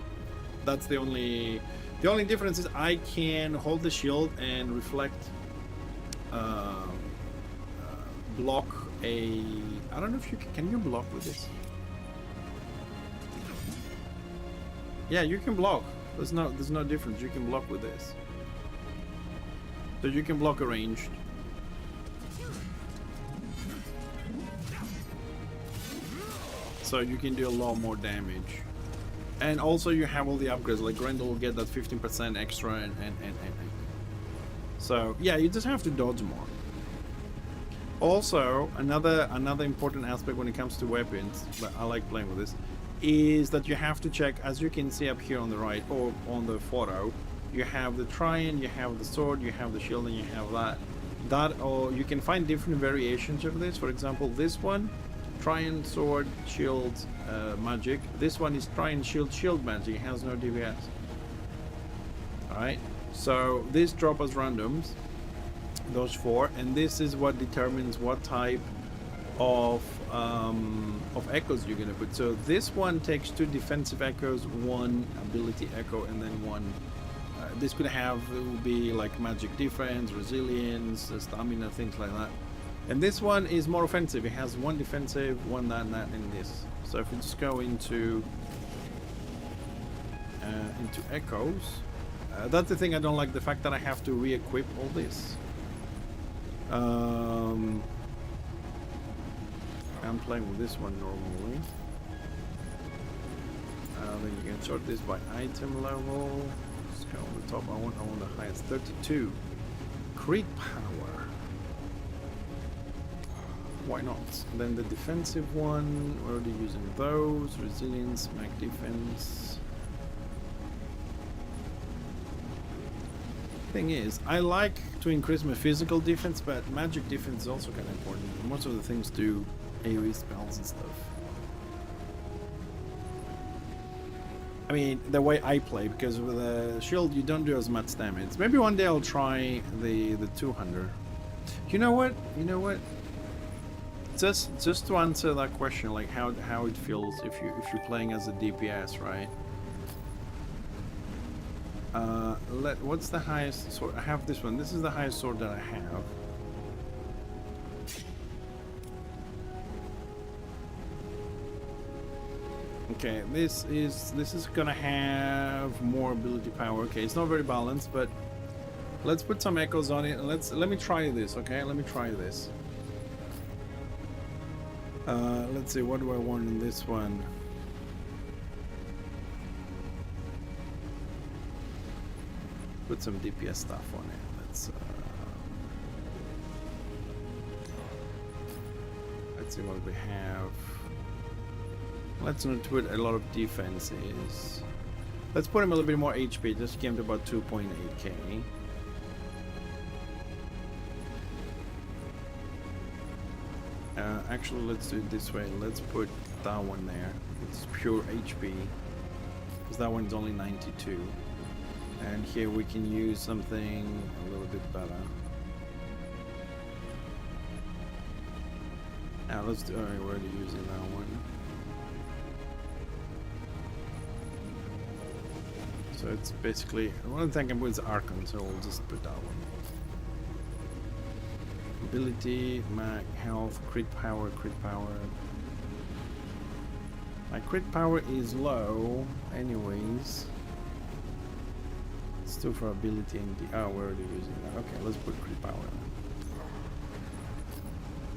Speaker 1: That's the only difference is I can hold the shield and reflect block a, I don't know if you can you block with this? Yeah, you can block. There's no difference. You can block with this. So you can block a ranged. So you can do a lot more damage. And also you have all the upgrades, like Grendel will get that 15% extra and. So yeah, you just have to dodge more. Also, another important aspect when it comes to weapons, but I like playing with this, is that you have to check, as you can see up here on the right, or on the photo, you have the trident, you have the sword, you have the shield, and you have that. Or you can find different variations of this. For example, this one, trident, sword, shield, magic. This one is trident, shield, magic. It has no DPS. Alright, so this drop as randoms, those four, and this is what determines what type of echoes you're gonna put. So this one takes 2 defensive echoes, 1 ability echo, and then 1 this could have, it would be like magic defense, resilience, stamina, things like that. And this one is more offensive. It has one defensive, one that, and this. So if we just go into echoes, that's the thing I don't like, the fact that I have to re-equip all this. I'm playing with this one normally. Then you can sort this by item level. Let's go on the top. I want the highest, 32. Crit power. Why not? Then the defensive one, we're already using those. Resilience, mag defense. Thing is, I like to increase my physical defense, but magic defense is also kind of important. Most of the things do AoE spells and stuff. I mean, the way I play, because with a shield you don't do as much damage. Maybe one day I'll try the 200. You know what? Just to answer that question, like how it feels if you're playing as a DPS, right? What's the highest sword? I have this one. This is the highest sword that I have. Okay, this is gonna have more ability power. Okay, it's not very balanced, but let's put some echoes on it and let me try this. Okay, let me try this. Let's see, what do I want in this one? Put some DPS stuff on it. Let's see what we have. Let's not put a lot of defenses. Let's put him a little bit more HP. Just came to about 2.8k. Actually, let's do it this way. Let's put that one there. It's pure HP. Because that one's only 92. And here we can use something a little bit better. Now let's do. Alright, we're already using that one. So it's basically. One thing I can put is Archon, so we'll just put that one. Ability, mag, health, crit power, crit power. My crit power is low, anyways. It's still for ability and we're already using that. Okay, let's put crit power.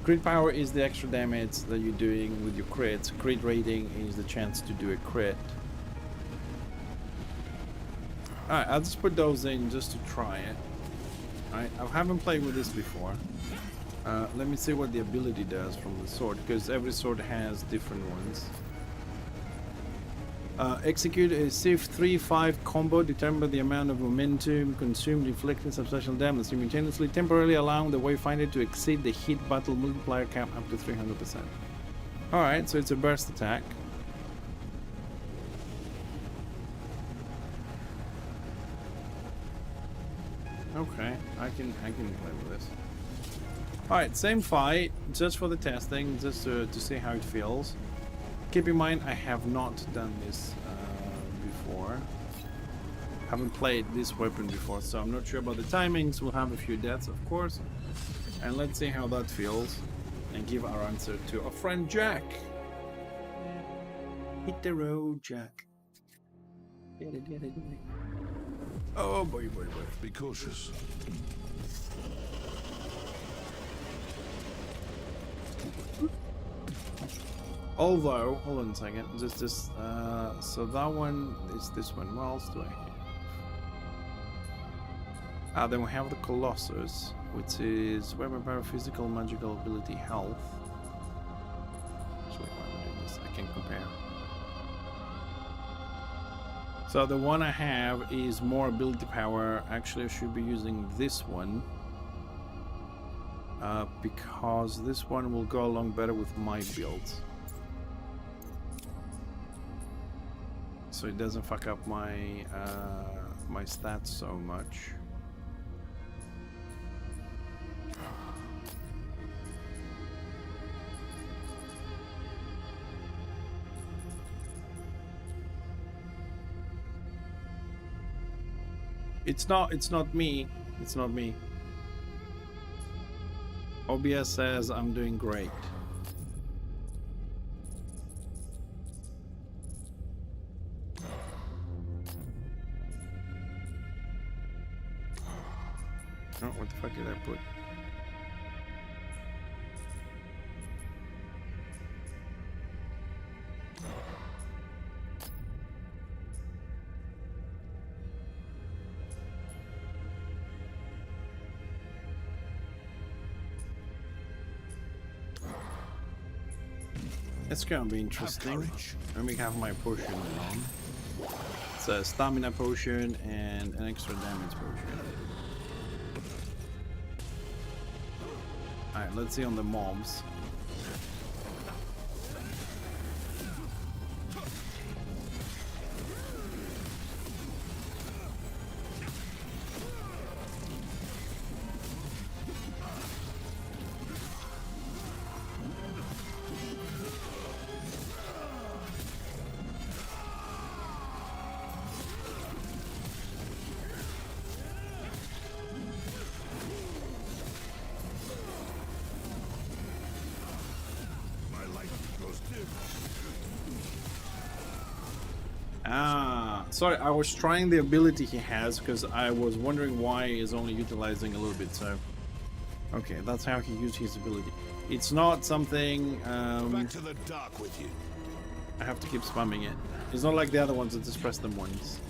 Speaker 1: Crit power is the extra damage that you're doing with your crits. Crit rating is the chance to do a crit. Alright, I'll just put those in just to try it. Alright, I haven't played with this before. Let me see what the ability does from the sword, because every sword has different ones. Execute a Civ 3-5 combo, determine the amount of momentum consumed, inflicting substantial damage simultaneously, temporarily allowing the Wayfinder to exceed the hit battle multiplier cap up to 300%. Alright, so it's a burst attack. Okay, I can play with this. Alright, same fight, just for the testing, just to see how it feels. Keep in mind, I have not done this before. Haven't played this weapon before, so I'm not sure about the timings. We'll have a few deaths, of course. And let's see how that feels. And give our answer to our friend Jack. Hit the road, Jack. Get it, get it, get it. Oh boy, boy, boy.
Speaker 2: Be cautious.
Speaker 1: Although, hold on a second, just this, so that one is this one. What else do I have? Then we have the Colossus, which is weapon power, physical, magical ability, health. Actually, why am I doing this? I can compare. So the one I have is more ability power. Actually, I should be using this one. Because this one will go along better with my build. So it doesn't fuck up my my stats so much. It's not me. It's not me. OBS says I'm doing great. Oh, what the fuck did I put? It's gonna be interesting. Let me have my potion on. It's a stamina potion and an extra damage potion. Alright, let's see on the mobs. Sorry, I was trying the ability he has because I was wondering why he's only utilizing a little bit. So, okay, that's how he used his ability. It's not something.
Speaker 8: Back to the dock with you.
Speaker 1: I have to keep spamming it. It's not like the other ones that just press them once.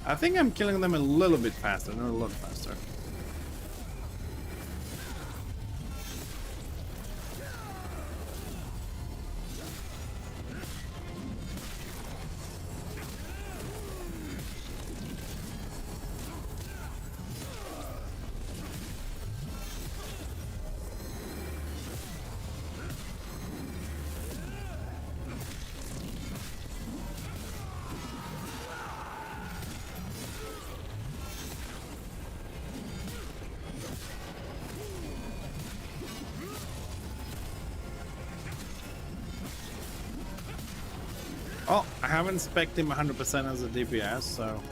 Speaker 1: I think I'm killing them a little bit faster, not a lot faster. Oh, I haven't spec'd him 100% as a DPS, so...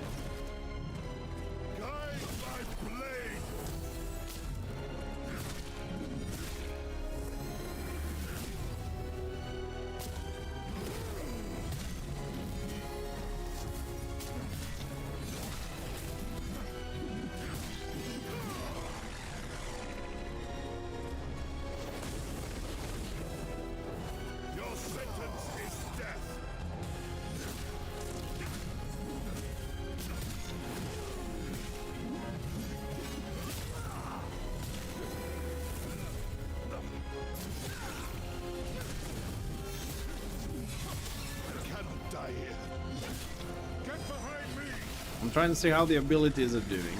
Speaker 1: I'm trying to see how the abilities are doing.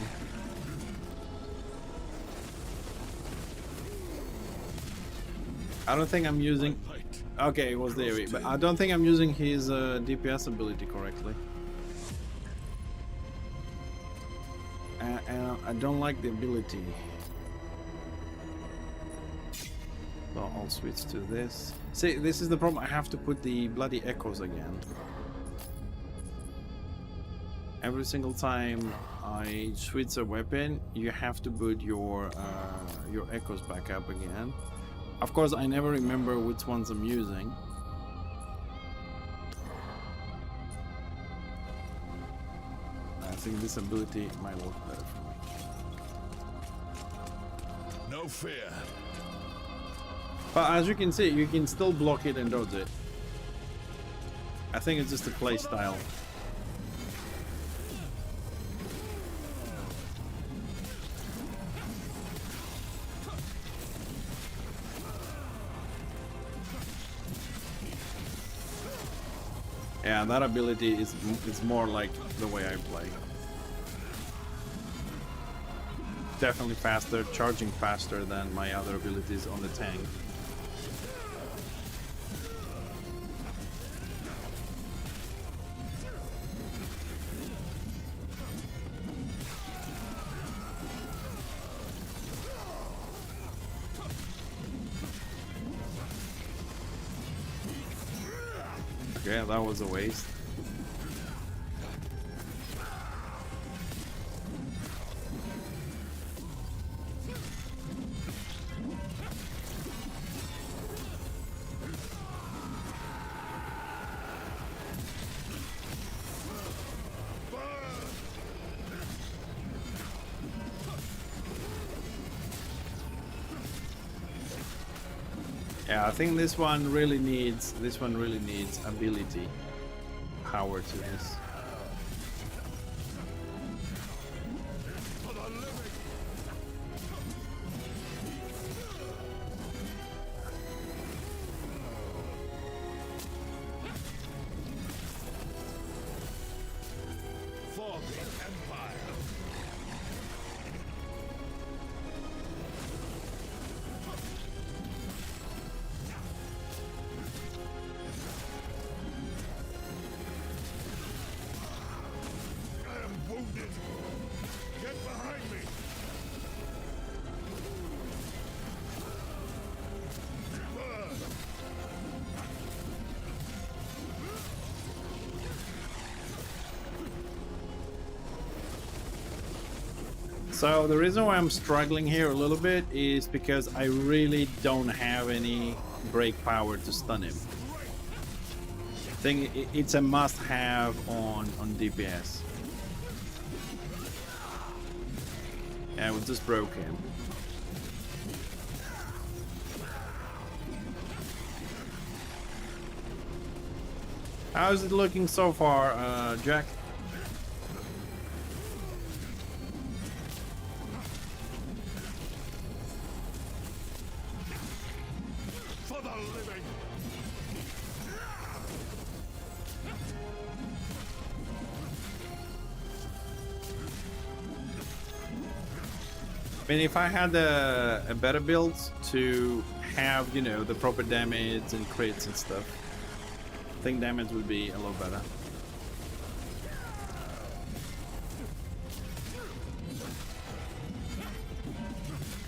Speaker 1: I don't think I'm using... Okay, it was there, but I don't think I'm using his DPS ability correctly. And I don't like the ability. So I'll switch to this. See, this is the problem. I have to put the bloody echoes again. Every single time I switch a weapon, you have to put your echoes back up again. Of course, I never remember which ones I'm using. I think this ability might work better for me.
Speaker 8: No fear.
Speaker 1: But as you can see, you can still block it and dodge it. I think it's just a play style. Yeah, that ability is more like the way I play. Definitely faster, charging faster than my other abilities on the tank. Okay, that was a waste. Yeah, I think this one really needs ability power to this.
Speaker 8: For the Empire. I am wounded. Get behind me.
Speaker 1: So the reason why I'm struggling here a little bit is because I really don't have any break power to stun him. I think it's a must-have on DPS. Yeah, we just broke him. How's it looking so far, Jack?
Speaker 8: For the living.
Speaker 1: I mean, if I had a better build to have, you know, the proper damage and crits and stuff, I think damage would be a lot better.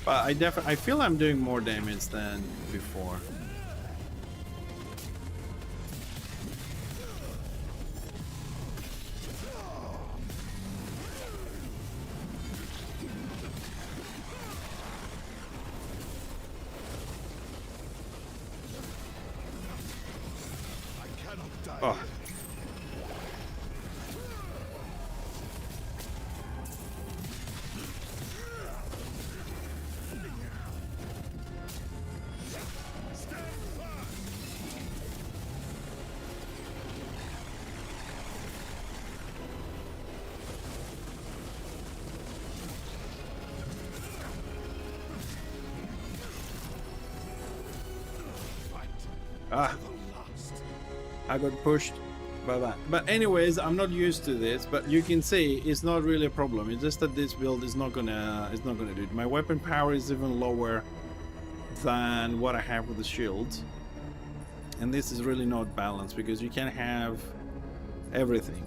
Speaker 1: But I feel I'm doing more damage than before.
Speaker 8: I cannot die.
Speaker 1: Oh. Ah, I got pushed by that. But anyways, I'm not used to this, but you can see it's not really a problem. It's just that this build is not gonna do it. My weapon power is even lower than what I have with the shield. And this is really not balanced because you can't have everything.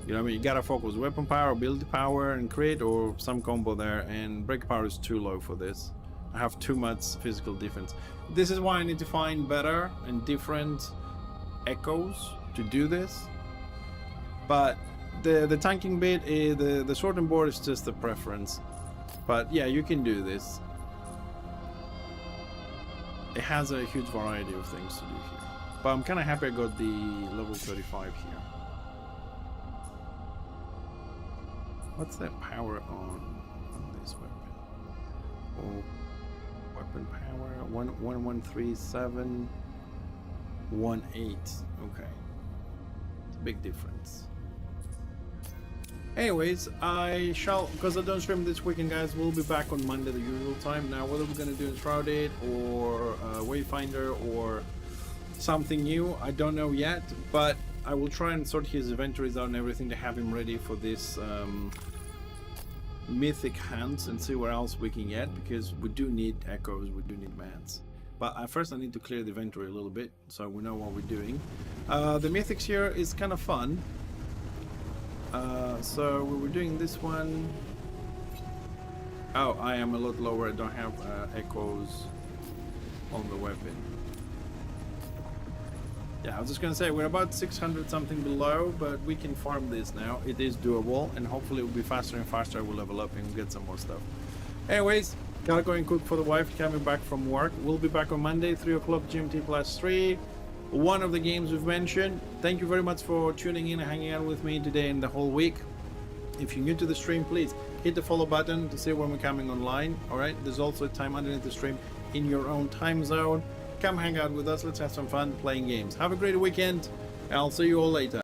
Speaker 1: You know what I mean? You gotta focus weapon power, ability power, and crit, or some combo there, and break power is too low for this. I have too much physical defense. This is why I need to find better and different echoes to do this. But the tanking bit, the sorting board is just a preference. But yeah, you can do this. It has a huge variety of things to do here. But I'm kind of happy I got the level 35 here. What's that power on this weapon? Oh, weapon power 1137 18. Okay, it's a big difference. Anyways, I shall, because I don't stream this weekend, guys, we'll be back on Monday the usual time. Now, whether we're gonna do Enshrouded or Wayfinder or something new, I don't know yet, but I will try and sort his inventories out and everything to have him ready for this mythic hunts and see where else we can get, because we do need echoes, we do need mats. But first I need to clear the inventory a little bit so we know what we're doing. The mythics here is kind of fun. So we were doing this one. Oh, I am a lot lower. I don't have echoes on the weapon. Yeah, I was just gonna say we're about 600 something below, but we can farm this now. It is doable, and hopefully it will be faster and faster. We'll level up and get some more stuff. Anyways, gotta go and cook for the wife coming back from work. We'll be back on Monday, 3 o'clock GMT+3. One of the games we've mentioned. Thank you very much for tuning in and hanging out with me today and the whole week. If you're new to the stream, please hit the follow button to see when we're coming online. Alright, there's also a time underneath the stream in your own time zone. Come hang out with us. Let's have some fun playing games. Have a great weekend. I'll see you all later.